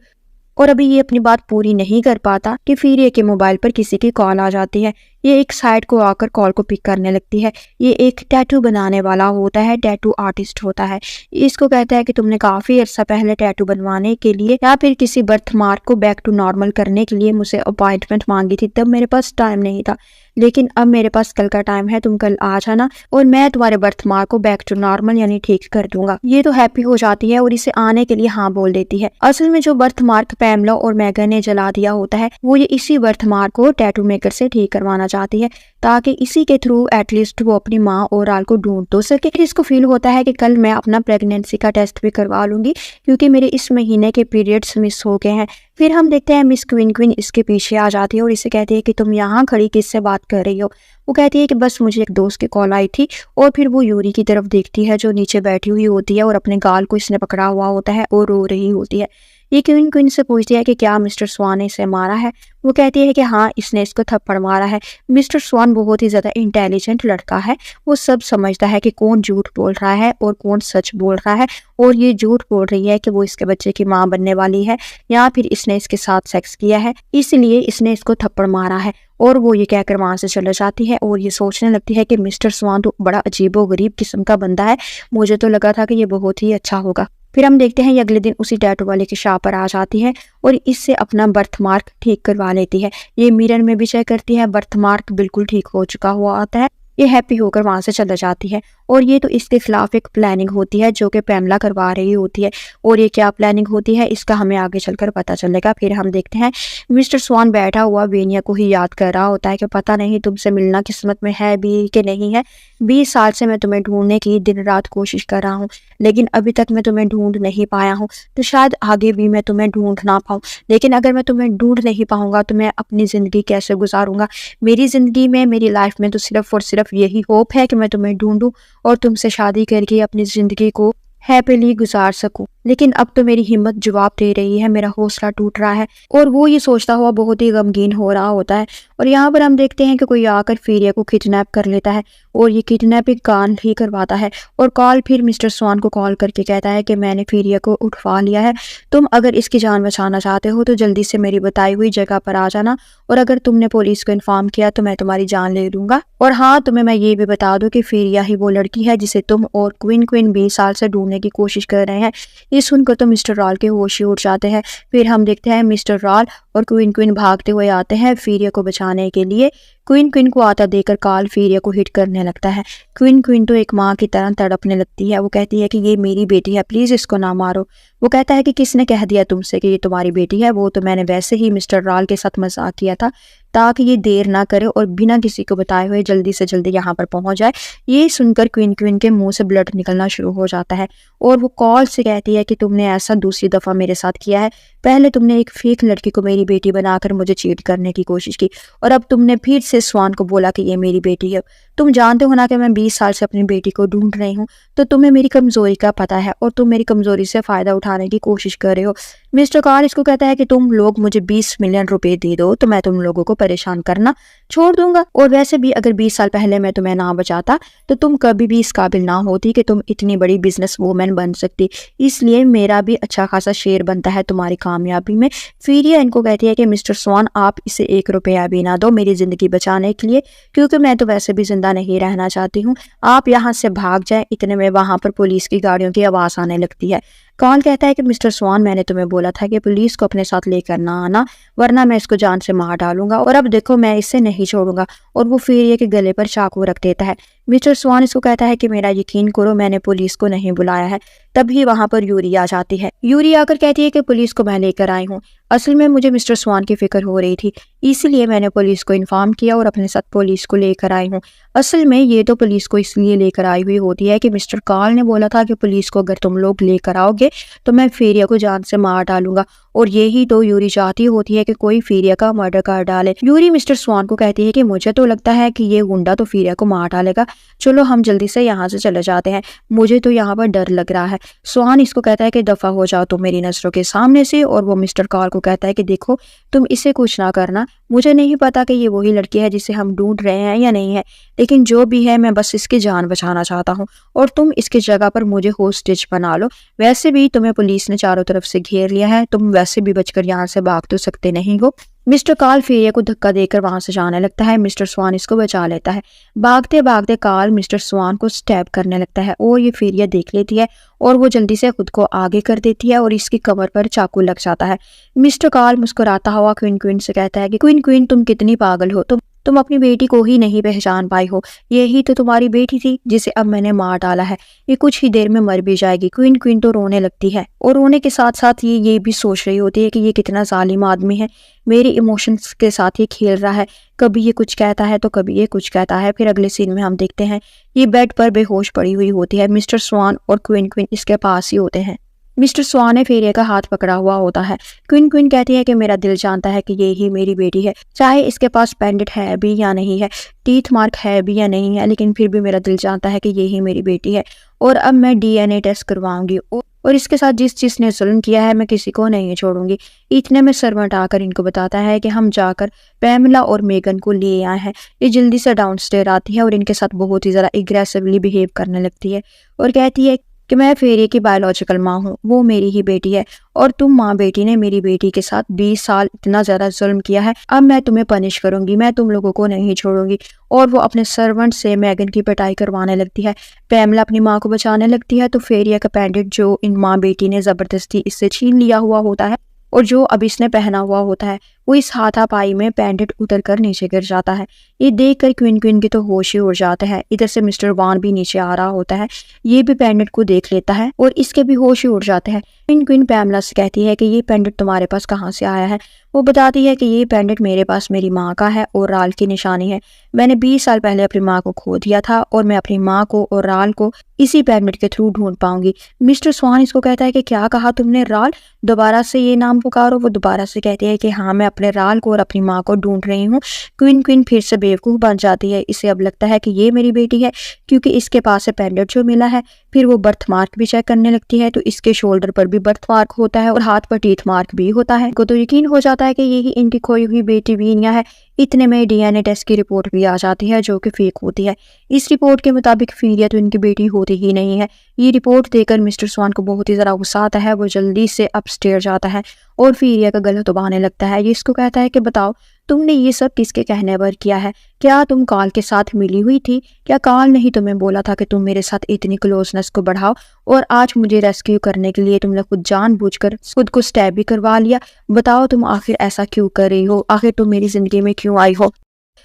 और अभी ये अपनी बात पूरी नहीं कर पाता कि फिर ये के मोबाइल पर किसी की कॉल आ जाती है। ये एक साइड को आकर कॉल को पिक करने लगती है। ये एक टैटू बनाने वाला होता है, टैटू आर्टिस्ट होता है। इसको कहता है कि तुमने काफी अर्सा पहले टैटू बनवाने के लिए या फिर किसी बर्थ मार्क को बैक टू नॉर्मल करने के लिए मुझसे अपॉइंटमेंट मांगी थी, तब मेरे पास टाइम नहीं था, लेकिन अब मेरे पास कल का टाइम है। तुम कल आ जाना और मैं तुम्हारे बर्थ मार्क को बैक टू नॉर्मल यानी ठीक कर दूंगा। ये तो हैप्पी हो जाती है और इसे आने के लिए हाँ बोल देती है। असल में जो बर्थ मार्क पैमला और मैगन ने जला दिया होता है वो ये इसी बर्थ मार्क को टैटू मेकर से ठीक करवाना चाहती है ताकि इसी के थ्रू एटलीस्ट वो अपनी माँ और राल को ढूंढ तो सके। इसको फील होता है कि कल मैं अपना प्रेगनेंसी का टेस्ट भी करवा लूंगी क्योंकि मेरे इस महीने के पीरियड्स मिस हो गए हैं। फिर हम देखते हैं मिस क्वीन इसके पीछे आ जाती है और इसे कहती है कि तुम यहाँ खड़ी किससे बात कर रही हो। वो कहती है कि बस मुझे एक दोस्त की कॉल आई थी। और फिर वो यूरी की तरफ देखती है जो नीचे बैठी हुई होती है और अपने गाल को इसने पकड़ा हुआ होता है और रो रही होती है। ये क्वीन से पूछती है कि क्या मिस्टर स्वान ने इसे मारा है। वो कहती है कि हाँ, इसने इसको थप्पड़ मारा है। मिस्टर स्वान बहुत ही ज़्यादा इंटेलिजेंट लड़का है। वो सब समझता है कि कौन झूठ बोल रहा है और कौन सच बोल रहा है। और ये झूठ बोल रही है कि वो इसके बच्चे की माँ बनने वाली है या फिर इसने इसके साथ सेक्स किया है, इसलिए इसने इसको थप्पड़ मारा है। और वो ये कहकर वहाँ से चले जाती है और ये सोचने लगती है कि मिस्टर स्वान तो बड़ा अजीबोगरीब किस्म का बंदा है, मुझे तो लगा था कि ये बहुत ही अच्छा होगा। फिर हम देखते हैं ये अगले दिन उसी टैटू वाले की शॉप पर आ जाती है और इससे अपना बर्थ मार्क ठीक करवा लेती है। ये मिरर में भी चेक करती है, बर्थ मार्क बिल्कुल ठीक हो चुका हुआ आता है। ये हैप्पी होकर वहां से चला जाती है और ये तो इसके खिलाफ एक प्लानिंग होती है जो कि पैमला करवा रही होती है। और ये क्या प्लानिंग होती है इसका हमें आगे चलकर पता चलेगा। फिर हम देखते हैं मिस्टर स्वान बैठा हुआ वेनिया को ही याद कर रहा होता है कि पता नहीं तुमसे मिलना किस्मत में है भी कि नहीं है। 20 साल से मैं तुम्हें ढूंढने की दिन रात कोशिश कर रहा हूँ, लेकिन अभी तक मैं तुम्हें ढूंढ नहीं पाया हूँ, तो शायद आगे भी मैं तुम्हें ढूंढ ना पाऊँ। लेकिन अगर मैं तुम्हें ढूंढ नहीं पाऊंगा तो मैं अपनी ज़िंदगी कैसे गुजारूंगा। मेरी ज़िंदगी में, मेरी लाइफ में तो सिर्फ और सिर्फ यही होप है कि मैं तुम्हें ढूंढूं और तुमसे शादी करके अपनी ज़िंदगी को हैप्पीली गुजार सकूं। लेकिन अब तो मेरी हिम्मत जवाब दे रही है, मेरा हौसला टूट रहा है। और वो ये सोचता हुआ बहुत ही गमगीन हो रहा होता है। और यहाँ पर हम देखते हैं कि कोई आकर फीरिया को किडनैप कर लेता है और ये किडनैपिंग कार्ल ही करवाता है। और कार्ल फिर मिस्टर स्वान को कॉल करके कहता है कि मैंने फीरिया को उठवा लिया है, तुम अगर इसकी जान बचाना चाहते हो तो जल्दी से मेरी बताई हुई जगह पर आ जाना, और अगर तुमने पुलिस को इन्फॉर्म किया तो मैं तुम्हारी जान ले लूंगा। और हाँ, तुम्हें मैं ये भी बता दूं कि फीरिया ही वो लड़की है जिसे तुम और क्वीन 20 साल से ढूंढने की कोशिश कर रहे हैं। ये सुनकर तो मिस्टर रॉल के होश ही उड़ जाते हैं। फिर हम देखते हैं मिस्टर रॉल और क्वीन भागते हुए आते हैं फीरिया को बचाने के लिए। क्वीन को आता देखकर कार्ल फीरिया को हिट करने लगता है। क्वीन तो एक माँ की तरह तड़पने लगती है। वो कहती है कि ये मेरी बेटी है, प्लीज इसको ना मारो। वो कहता है कि किसने कह दिया तुमसे कि ये तुम्हारी बेटी है? वो तो मैंने वैसे ही मिस्टर रॉल के साथ मजाक किया था ताकि ये देर ना करे और बिना किसी को बताए हुए जल्दी से जल्दी यहाँ पर पहुंच जाए। ये सुनकर क्वीन के मुंह से ब्लड निकलना शुरू हो जाता है और वो कॉल से कहती है कि तुमने ऐसा दूसरी दफा मेरे साथ किया है। पहले तुमने एक फेक लड़की को मेरी बेटी बनाकर मुझे चीट करने की कोशिश की और अब तुमने फिर से स्वान को बोला कि ये मेरी बेटी है। तुम जानते हो ना कि मैं 20 साल से अपनी बेटी को ढूंढ रही हूँ, तो तुम्हें मेरी कमजोरी का पता है और तुम मेरी कमजोरी से फायदा उठाने की कोशिश कर रहे हो। मिस्टर कार्ल इसको कहता है कि तुम लोग मुझे 20 मिलियन रुपए दे दो तो मैं तुम लोगों को परेशान करना छोड़ दूंगा। और वैसे भी अगर 20 साल पहले मैं तुम्हें ना बचाता तो तुम कभी भी इस काबिल ना होती कि तुम इतनी बड़ी बिजनेस वूमेन बन सकती। इसलिए मेरा भी अच्छा खासा शेयर बनता है तुम्हारी कामयाबी में। फीरिया इनको कहती है कि मिस्टर स्वान, आप इसे 1 रुपया भी ना दो मेरी जिंदगी बचाने के लिए, क्योंकि मैं तो वैसे भी जिंदा नहीं रहना चाहती हूँ। आप यहाँ से भाग जाए। इतने में वहां पर पुलिस की गाड़ियों की आवाज आने लगती है। कार्ल कहता है कि मिस्टर स्वान, मैंने तुम्हें बोला था कि पुलिस को अपने साथ लेकर ना आना, वरना मैं इसको जान से मार डालूंगा और अब देखो मैं इसे नहीं छोड़ूंगा। और वो फीरिया के गले पर चाकू रख देता है। मिस्टर स्वान इसको कहता है कि मेरा यकीन करो, मैंने पुलिस को नहीं बुलाया है। तभी वहां पर यूरी आ जाती है। यूरी आकर कहती है कि पुलिस को मैं लेकर आई हूँ। असल में मुझे मिस्टर स्वान की फिक्र हो रही थी, इसीलिए मैंने पुलिस को इन्फॉर्म किया और अपने साथ पुलिस को लेकर आई हूँ। असल में ये तो पुलिस को इसलिए लेकर आई हुई होती है कि मिस्टर कार्ल ने बोला था कि पुलिस को अगर तुम लोग लेकर आओगे तो मैं फीरिया को जान से मार डालूंगा, और यही तो यूरी चाहती होती है कि कोई फीरिया का मर्डर कर डाले। यूरी मिस्टर स्वान को कहती है कि मुझे तो लगता है कि ये गुंडा तो फीरिया को मार डालेगा, चलो हम जल्दी से यहाँ से चले जाते हैं, मुझे तो यहाँ पर डर लग रहा है। स्वान इसको कहता है कि दफा हो जाओ तुम मेरी नजरों के सामने से। और वो मिस्टर कार्ल को कहता है कि देखो तुम इसे कुछ ना करना, मुझे नहीं पता कि ये वही लड़की है जिसे हम ढूंढ रहे हैं या नहीं है, लेकिन जो भी है मैं बस इसकी जान बचाना चाहता हूँ और तुम इसकी जगह पर मुझे होस्टेज बना लो। वैसे भी तुम्हें पुलिस ने चारों तरफ से घेर लिया है, तुम वैसे भी बचकर यहाँ से भाग तो सकते नहीं हो। मिस्टर कार्ल फीरिया को धक्का देकर वहां से जाने लगता है। मिस्टर स्वान इसको बचा लेता है। भागते भागते कार्ल मिस्टर स्वान को स्टैब करने लगता है और ये फीरिया देख लेती है और वो जल्दी से खुद को आगे कर देती है और इसकी कमर पर चाकू लग जाता है। मिस्टर कार्ल मुस्कुराता हुआ क्वीन से कहता है कि क्वीन तुम कितनी पागल हो, तुम अपनी बेटी को ही नहीं पहचान पाई हो। यही तो तुम्हारी बेटी थी जिसे अब मैंने मार डाला है, ये कुछ ही देर में मर भी जाएगी। क्वीन तो रोने लगती है और रोने के साथ साथ ये भी सोच रही होती है कि ये कितना जालिम आदमी है, मेरे इमोशंस के साथ ये खेल रहा है, कभी ये कुछ कहता है तो कभी ये कुछ कहता है। फिर अगले सीन में हम देखते हैं ये बेड पर बेहोश पड़ी हुई होती है। मिस्टर स्वान और क्वीन इसके पास ही होते हैं। मिस्टर स्वान ने फीरिया का हाथ पकड़ा हुआ होता है। क्वीन कहती है कि मेरा दिल जानता है कि ये ही मेरी बेटी है, चाहे इसके पास पेंडेंट है भी या नहीं है, टीथ मार्क है भी या नहीं है, लेकिन फिर भी मेरा दिल जानता है कि ये ही मेरी बेटी है और अब मैं DNA टेस्ट करवाऊंगी और इसके साथ जिसने जुल्म किया है मैं किसी को नहीं छोड़ूंगी। इतने में सर्वेंट आकर इनको बताता है कि हम जाकर पैमला और मेगन को ले आए हैं। ये जल्दी से डाउनस्टेयर आती है और इनके साथ बहुत ही ज़्यादा एग्रेसिवली बिहेव करने लगती है और कहती है कि मैं फीरिया की बायोलॉजिकल माँ हूँ, वो मेरी ही बेटी है और तुम माँ बेटी ने मेरी बेटी के साथ 20 साल इतना ज्यादा जुल्म किया है, अब मैं तुम्हें पनिश करूंगी, मैं तुम लोगों को नहीं छोड़ूंगी। और वो अपने सर्वेंट से मैगन की पिटाई करवाने लगती है। पैमला अपनी माँ को बचाने लगती है तो फीरिया का पेंडेंट जो इन माँ बेटी ने जबरदस्ती इससे छीन लिया हुआ होता है और जो अब इसने पहना हुआ होता है वो इस हाथापाई में पेंडेंट उतर कर नीचे गिर जाता है। ये देखकर क्वीन के तो होश ही उड़ जाते हैं। इधर से मिस्टर वान भी नीचे आ रहा होता है, ये भी पेंडेंट को देख लेता है और इसके भी होश ही उड़ जाते हैं। क्वीन पैमला से कहती है कि ये पेंडेंट तुम्हारे पास कहाँ से आया है। वो बताती है कि ये पेंडेंट मेरे पास मेरी माँ का है और राल की निशानी है। मैंने 20 साल पहले अपनी माँ को खो दिया था और मैं अपनी माँ को और राल को इसी पेंडेंट के थ्रू ढूंढ पाऊंगी। मिस्टर स्वान इसको कहता है कि क्या कहा तुमने, राल? दोबारा से ये नाम पुकारो। वो दोबारा से कहती है कि हाँ, मैं अपने राल को और अपनी माँ को ढूंढ रही हूँ। क्वीन फिर से बेवकूफ बन जाती है। इसे अब लगता है कि ये मेरी बेटी है क्योंकि इसके पास से पेंडेंट जो मिला है। फिर वो बर्थ मार्क भी चेक करने लगती है तो इसके शोल्डर पर भी बर्थ मार्क होता है और हाथ पर टीथ मार्क भी होता है। को तो यकीन हो जाता है कि यही इनकी खोई हुई बेटी वीनिया है। इतने में DNA टेस्ट की रिपोर्ट भी आ जाती है जो कि फेक होती है। इस रिपोर्ट के मुताबिक फीरिया तो इनकी बेटी होती ही नहीं है। ये रिपोर्ट देखकर मिस्टर स्वान को बहुत ही ज़रा गुस्सा आता है। वो जल्दी से अपस्टेयर जाता है और फीरिया का गला दबाने लगता है। ये इसको कहता है कि बताओ तुमने ये सब किसके कहने पर किया है? क्या तुम कार्ल के साथ मिली हुई थी? क्या कार्ल ने ही तुम्हें बोला था कि तुम मेरे साथ इतनी क्लोजनेस को बढ़ाओ और आज मुझे रेस्क्यू करने के लिए तुमने खुद जानबूझकर खुद को स्टैब भी करवा लिया? बताओ तुम आखिर ऐसा क्यों कर रही हो? आखिर तुम मेरी जिंदगी में क्यों आई हो?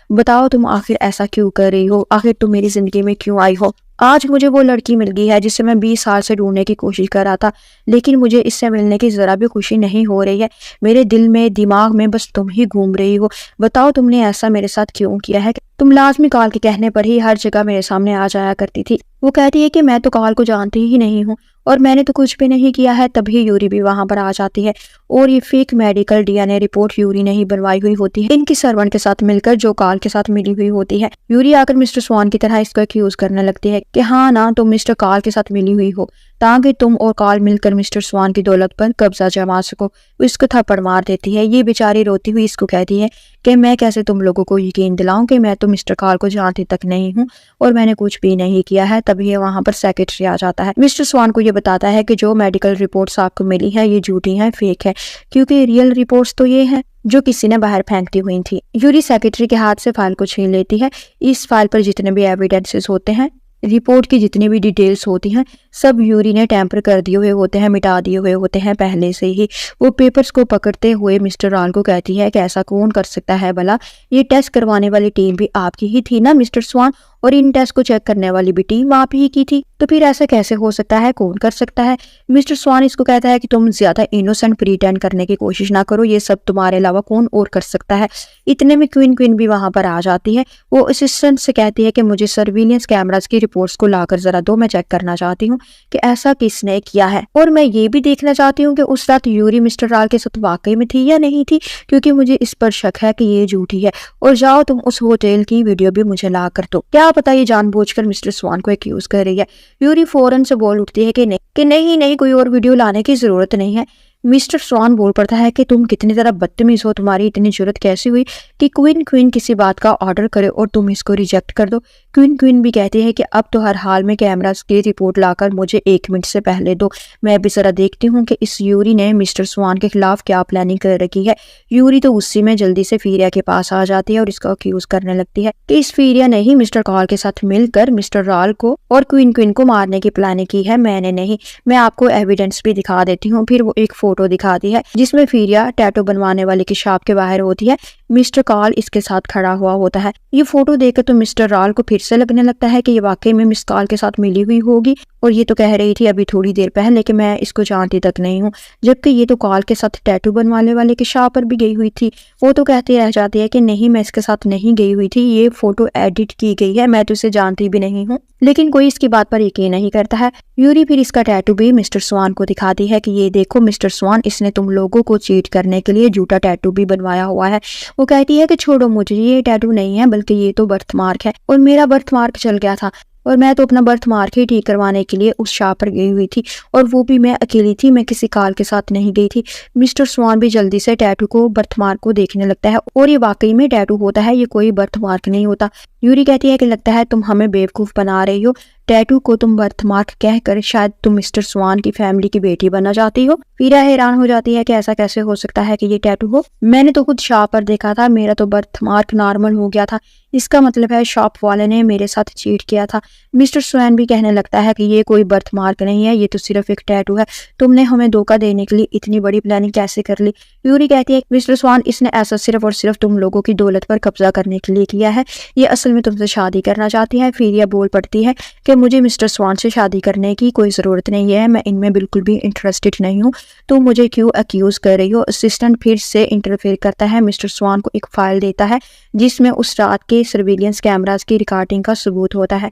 बताओ तुम आखिर ऐसा क्यों कर रही हो? आखिर तुम मेरी जिंदगी में क्यों आई हो? आज मुझे वो लड़की मिल गई है जिसे मैं 20 साल से ढूंढने की कोशिश कर रहा था, लेकिन मुझे इससे मिलने की जरा भी खुशी नहीं हो रही है। मेरे दिल में दिमाग में बस तुम ही घूम रही हो। बताओ तुमने ऐसा मेरे साथ क्यों किया है? तुम लाजमी कार्ल के कहने पर ही हर जगह मेरे सामने आ जाया करती थी। वो कहती है कि मैं तो कार्ल को जानती ही नहीं हूँ और मैंने तो कुछ भी नहीं किया है। तभी यूरी भी वहां पर आ जाती है और ये fake medical DNA report Yuri ने ही बनवाई हुई होती है इनकी सर्वेंट के साथ मिलकर, जो कार्ल के साथ मिली हुई होती है। यूरी आकर मिस्टर स्वान की तरह इसको एक्यूज करने लगती है कि हाँ ना, तुम मिस्टर कार्ल के साथ मिली हुई हो ताकि तुम और कार्ल मिलकर मिस्टर स्वान की दौलत पर कब्जा जमा सको। इसको थप्पड़ मार देती है। ये बेचारी रोती हुई इसको कहती है कि मैं कैसे तुम लोगों को यकीन दिलाऊं कि मैं तो मिस्टर कार्ल को जानती तक नहीं हूँ और मैंने कुछ भी नहीं किया है। तभी वहां पर सेक्रेटरी आ जाता है। मिस्टर स्वान को ये बताता है कि जो मेडिकल रिपोर्ट्स आपको मिली है ये झूठी है, फेक है, क्योंकि रियल रिपोर्ट्स तो ये है जो किसी ने बाहर फेंकती हुई थी। यूरी सेक्रेटरी के हाथ से फाइल को छीन लेती है। इस फाइल पर जितने भी एविडेंसेस होते हैं, रिपोर्ट की जितनी भी डिटेल्स होती हैं, सब यूरी ने टैंपर कर दिए हुए होते हैं, मिटा दिए हुए होते हैं पहले से ही। वो पेपर्स को पकड़ते हुए मिस्टर राल को कहती है कि ऐसा कौन कर सकता है भला? ये टेस्ट करवाने वाली टीम भी आपकी ही थी ना मिस्टर स्वान, और इन टेस्ट को चेक करने वाली भी टीम आप ही की थी, तो फिर ऐसा कैसे हो सकता है? कौन कर सकता है? मिस्टर स्वान इसको कहता है कि तुम ज्यादा इनोसेंट प्रीटेंड करने की कोशिश ना करो, ये सब तुम्हारे अलावा कौन और कर सकता है। इतने में क्वीन भी वहां पर आ जाती है। वो असिस्टेंट से कहती है कि मुझे सर्विलियंस कैमरास की रिपोर्ट्स को लाकर जरा दो, मैं चेक करना चाहती हूँ कि ऐसा किसने किया है, और मैं ये भी देखना चाहती हूँ कि उस रात यूरी मिस्टर राल के साथ वाकई में थी या नहीं थी, क्योंकि मुझे इस पर शक है कि ये झूठी है। और जाओ तुम उस होटल की वीडियो भी मुझे ला कर दो। क्या पता ये जानबूझकर मिस्टर स्वान को एक्यूज कर रही है। यूरी फौरन से बोल उठती है कि नहीं, कोई और वीडियो लाने की जरूरत नहीं है। मिस्टर स्वान बोल पड़ता है कि तुम कितनी तरह बदतमीज हो, तुम्हारी इतनी जरूरत कैसी हुई कि क्वीन किसी बात का ऑर्डर करे और तुम इसको रिजेक्ट कर दो। क्वीन भी कहती है कि अब तो हर हाल में कैमरास की रिपोर्ट लाकर मुझे 1 मिनट से पहले दो, मैं भी जरा देखती हूँ कि इस यूरी ने मिस्टर स्वान के खिलाफ क्या प्लानिंग कर रखी है। यूरी तो उसी में जल्दी से फीरिया के पास आ जाती है और इसका अक्यूज करने लगती है कि इस फीरिया ने ही मिस्टर कार्ल के साथ मिलकर मिस्टर राल को और क्वीन को मारने की प्लानिंग की है, मैंने नहीं। मैं आपको एविडेंस भी दिखा देती हूँ। फिर वो एक फोटो दिखाती है जिसमें फीरिया टैटू बनवाने वाले की शॉप के बाहर होती है। मिस्टर कार्ल इसके साथ खड़ा हुआ होता है। ये फोटो देखकर तो मिस्टर राल को फिर से लगने लगता है कि ये वाकई में मिस कार्ल के साथ मिली हुई होगी, और ये तो कह रही थी अभी थोड़ी देर पहले कि मैं इसको जानती तक नहीं हूँ, जबकि ये तो कार्ल के साथ टैटू बनवाने वाले की शॉप पर भी गई हुई थी। वो तो कहती रह जाती है कि नहीं, मैं इसके साथ नहीं गई हुई थी, ये फोटो एडिट की गई है, मैं तो इसे जानती भी नहीं हूँ। लेकिन कोई इसकी बात पर यकीन नहीं करता है। यूरी फिर इसका टैटू भी मिस्टर स्वान को दिखाती है कि ये देखो मिस्टर स्वान, इसने तुम लोगों को चीट करने के लिए झूठा टैटू भी बनवाया हुआ है। वो कहती है कि छोड़ो मुझे, ये टैटू नहीं है बल्कि ये तो बर्थ मार्क है, और मेरा बर्थ मार्क चल गया था और मैं तो अपना बर्थ मार्क ही ठीक करवाने के लिए उस शॉप पर गई हुई थी, और वो भी मैं अकेली थी, मैं किसी कार्ल के साथ नहीं गई थी। मिस्टर स्वान भी जल्दी से टैटू को, बर्थ मार्क को देखने लगता है, और ये वाकई में टैटू होता है, ये कोई बर्थ मार्क नहीं होता। यूरी कहती है कि लगता है तुम हमें बेवकूफ बना रही हो, टैटू को तुम बर्थ मार्क कहकर शायद तुम मिस्टर स्वान की फैमिली की बेटी बनना चाहती हो। फीरिया हैरान हो जाती है कि ऐसा कैसे हो सकता है कि ये टैटू हो, मैंने तो खुद शॉप पर देखा था, मेरा तो बर्थ मार्क नॉर्मल हो गया था, इसका मतलब है शॉप वाले ने मेरे साथ चीट किया था। मिस्टर स्वान भी कहने लगता है कि ये कोई बर्थ मार्क नहीं है, ये तो सिर्फ एक टैटू है, तुमने हमें धोखा देने के लिए इतनी बड़ी प्लानिंग कैसे कर ली। यूरी कहती है मिस्टर स्वान, इसने ऐसा सिर्फ और सिर्फ तुम लोगों की दौलत पर कब्जा करने के लिए किया है, ये असल में तुमसे शादी करना चाहती है। फीरिया बोल पड़ती है कि मुझे मिस्टर स्वान से शादी करने की कोई जरूरत नहीं है, मैं इनमें बिल्कुल भी इंटरेस्टेड नहीं हूँ, तो मुझे क्यों अक्यूज कर रही हो। असिस्टेंट फिर से इंटरफेयर करता है, मिस्टर स्वान को एक फाइल देता है जिसमें उस रात के सर्विलियंस कैमरास की रिकॉर्डिंग का सबूत होता है।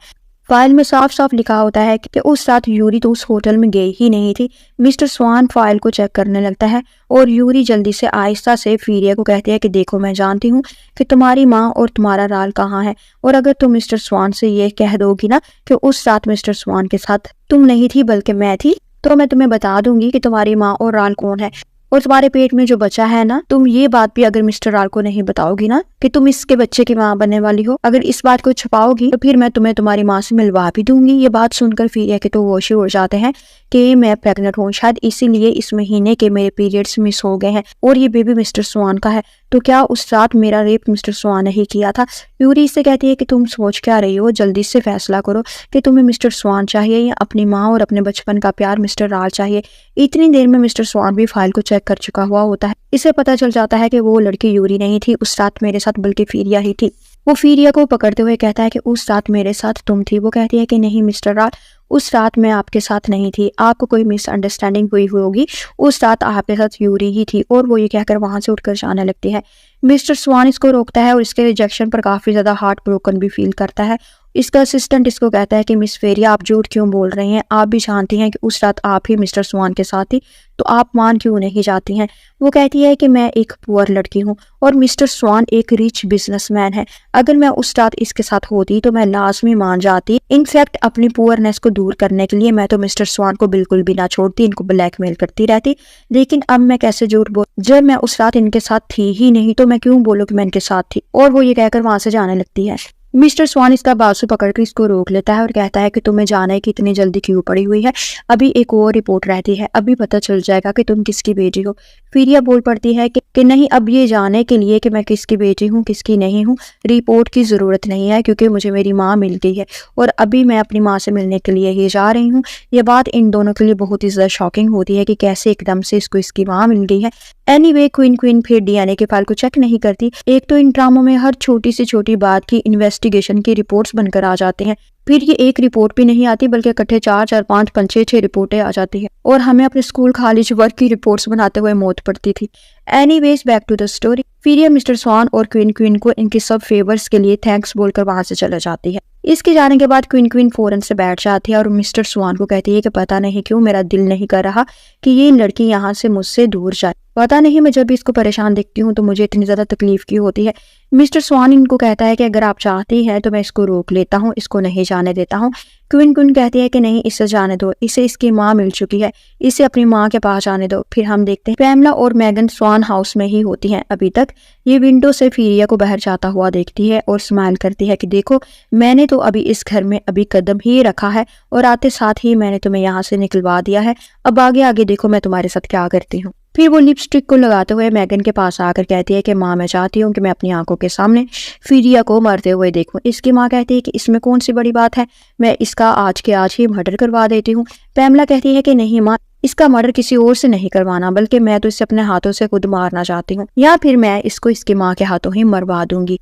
फाइल में साफ साफ लिखा होता है कि उस रात यूरी तो उस होटल में गई ही नहीं थी। मिस्टर स्वान फाइल को चेक करने लगता है और यूरी जल्दी से आहिस्ता से फीरिया को कहती है कि देखो, मैं जानती हूँ कि तुम्हारी माँ और तुम्हारा राल कहाँ है, और अगर तुम मिस्टर स्वान से ये कह दोगी ना कि उस रात मिस्टर स्वान के साथ तुम नहीं थी बल्कि मैं थी, तो मैं तुम्हें बता दूंगी कि तुम्हारी माँ और राल कौन है। और तुम्हारे पेट में जो बच्चा है ना, तुम ये बात भी अगर मिस्टर राल को नहीं बताओगी ना कि तुम इसके बच्चे की माँ बनने वाली हो, अगर इस बात को छुपाओगी तो फिर मैं तुम्हें तुम्हारी माँ से मिलवा भी दूंगी। ये बात सुनकर फिरिया के तो होश ही उड़ जाते हैं कि मैं प्रेग्नेंट हूँ, शायद इसीलिए इस महीने के मेरे पीरियड्स मिस हो गए हैं और ये बेबी मिस्टर स्वान का है। तो क्या उस रात मेरा रेप मिस्टर स्वान ने ही किया था? यूरी इससे कहती है कि तुम सोच क्या रही हो, जल्दी से फैसला करो कि तुम्हें मिस्टर स्वान चाहिए या अपनी माँ और अपने बचपन का प्यार मिस्टर राल चाहिए। इतनी देर में मिस्टर स्वान भी फाइल को चेक कर चुका हुआ होता है। इसे पता चल जाता है कि वो लड़की यूरी नहीं थी उस रात मेरे साथ, बल्कि फिरिया ही थी। वो फिरिया को पकड़ते हुए कहता है कि उस रात मेरे साथ तुम थी। वो कहती है कि नहीं मिस्टर राल, उस रात मैं आपके साथ नहीं थी, आपको कोई मिसअंडरस्टैंडिंग हुई होगी, उस रात आपके साथ यूरी ही थी। और वो ये कहकर वहां से उठकर जाने लगती है। मिस्टर स्वान इसको रोकता है और इसके रिजेक्शन पर काफी ज्यादा हार्ट ब्रोकन भी फील करता है। इसका असिस्टेंट इसको कहता है कि मिस फेरिया, आप झूठ क्यों बोल रही हैं? आप भी जानती हैं कि उस रात आप ही मिस्टर स्वान के साथ थी, तो आप मान क्यों नहीं जाती हैं? वो कहती है कि मैं एक पुअर लड़की हूँ और मिस्टर स्वान एक रिच बिजनेसमैन है। अगर मैं उस रात इसके साथ होती तो मैं लाजमी मान जाती। इनफैक्ट अपनी पुअरनेस को दूर करने के लिए मैं तो मिस्टर स्वान को बिल्कुल भी ना छोड़ती, इनको ब्लैकमेल करती रहती। लेकिन अब मैं कैसे झूठ बोल, जब मैं उस रात इनके साथ थी ही नहीं तो मैं क्यों बोलूं कि मैं इनके साथ थी? और वो ये कहकर वहां से जाने लगती है। मिस्टर स्वान इसका बाजू पकड़कर इसको रोक लेता है और कहता है कि तुम्हें जाने की इतनी जल्दी क्यों पड़ी हुई है? अभी एक और रिपोर्ट रहती है, अभी पता चल जाएगा कि तुम किसकी बेटी हो। फिरिया बोल पड़ती है कि नहीं, अब ये जाने के लिए कि मैं किसकी बेटी हूँ किसकी नहीं हूँ, रिपोर्ट की जरूरत नहीं है, क्योंकि मुझे मेरी माँ मिल गई है और अभी मैं अपनी माँ से मिलने के लिए ही जा रही हूँ। ये बात इन दोनों के लिए बहुत ही ज्यादा शॉकिंग होती है कि कैसे एकदम से इसको इसकी माँ मिल गई है। एनीवे क्वीन फिर डीएनए के फाइल को चेक नहीं करती। एक तो इन ड्रामों में हर छोटी से छोटी बात की इन्वेस्टिगेशन की रिपोर्ट्स बनकर आ जाते हैं, फिर ये एक रिपोर्ट भी नहीं आती बल्कि इकट्ठे 4 5 5 6 रिपोर्टें आ जाती है और हमें अपने स्कूल कॉलेज वर्क की रिपोर्ट्स बनाते हुए मौत पड़ती थी। Anyways back to the story. फिर ये मिस्टर स्वान और क्वीन को इनके सब फेवर्स के लिए थैंक्स बोलकर वहां से चला जाती है। इसके जाने के बाद क्वीन फौरन से बैठ जाती है और मिस्टर स्वान को कहती है कि पता नहीं क्यों मेरा दिल नहीं कर रहा कि ये लड़की यहाँ से मुझसे दूर जाए। पता नहीं, मैं जब भी इसको परेशान देखती हूँ तो मुझे इतनी ज्यादा तकलीफ की होती है। मिस्टर स्वान इनको कहता है कि अगर आप चाहती हैं तो मैं इसको रोक लेता हूँ, इसको नहीं जाने देता हूँ। क्वीन कहती है कि नहीं, इसे जाने दो, इसे इसकी माँ मिल चुकी है, इसे अपनी माँ के पास जाने दो। फिर हम देखते हैं पैमला और मैगन स्वान हाउस में ही होती हैं अभी तक। ये विंडो से फिरिया को बाहर जाता हुआ देखती है और स्माइल करती है कि देखो, मैंने तो अभी इस घर में अभी कदम ही रखा है और आते साथ ही मैंने तुम्हें यहाँ से निकलवा दिया है। अब आगे आगे देखो मैं तुम्हारे साथ क्या करती हूँ। फिर वो लिपस्टिक को लगाते हुए मैगन के पास आकर कहती है कि माँ, मैं चाहती हूँ कि मैं अपनी आंखों के सामने फिरिया को मरते हुए देखूं। इसकी माँ कहती है कि इसमें कौन सी बड़ी बात है, मैं इसका आज के आज ही मर्डर करवा देती हूँ। पैमला कहती है कि नहीं माँ, इसका मर्डर किसी और से नहीं करवाना, बल्कि मैं तो इसे अपने हाथों से खुद मारना चाहती हूँ, या फिर मैं इसको इसकी माँ के हाथों ही मरवा दूंगी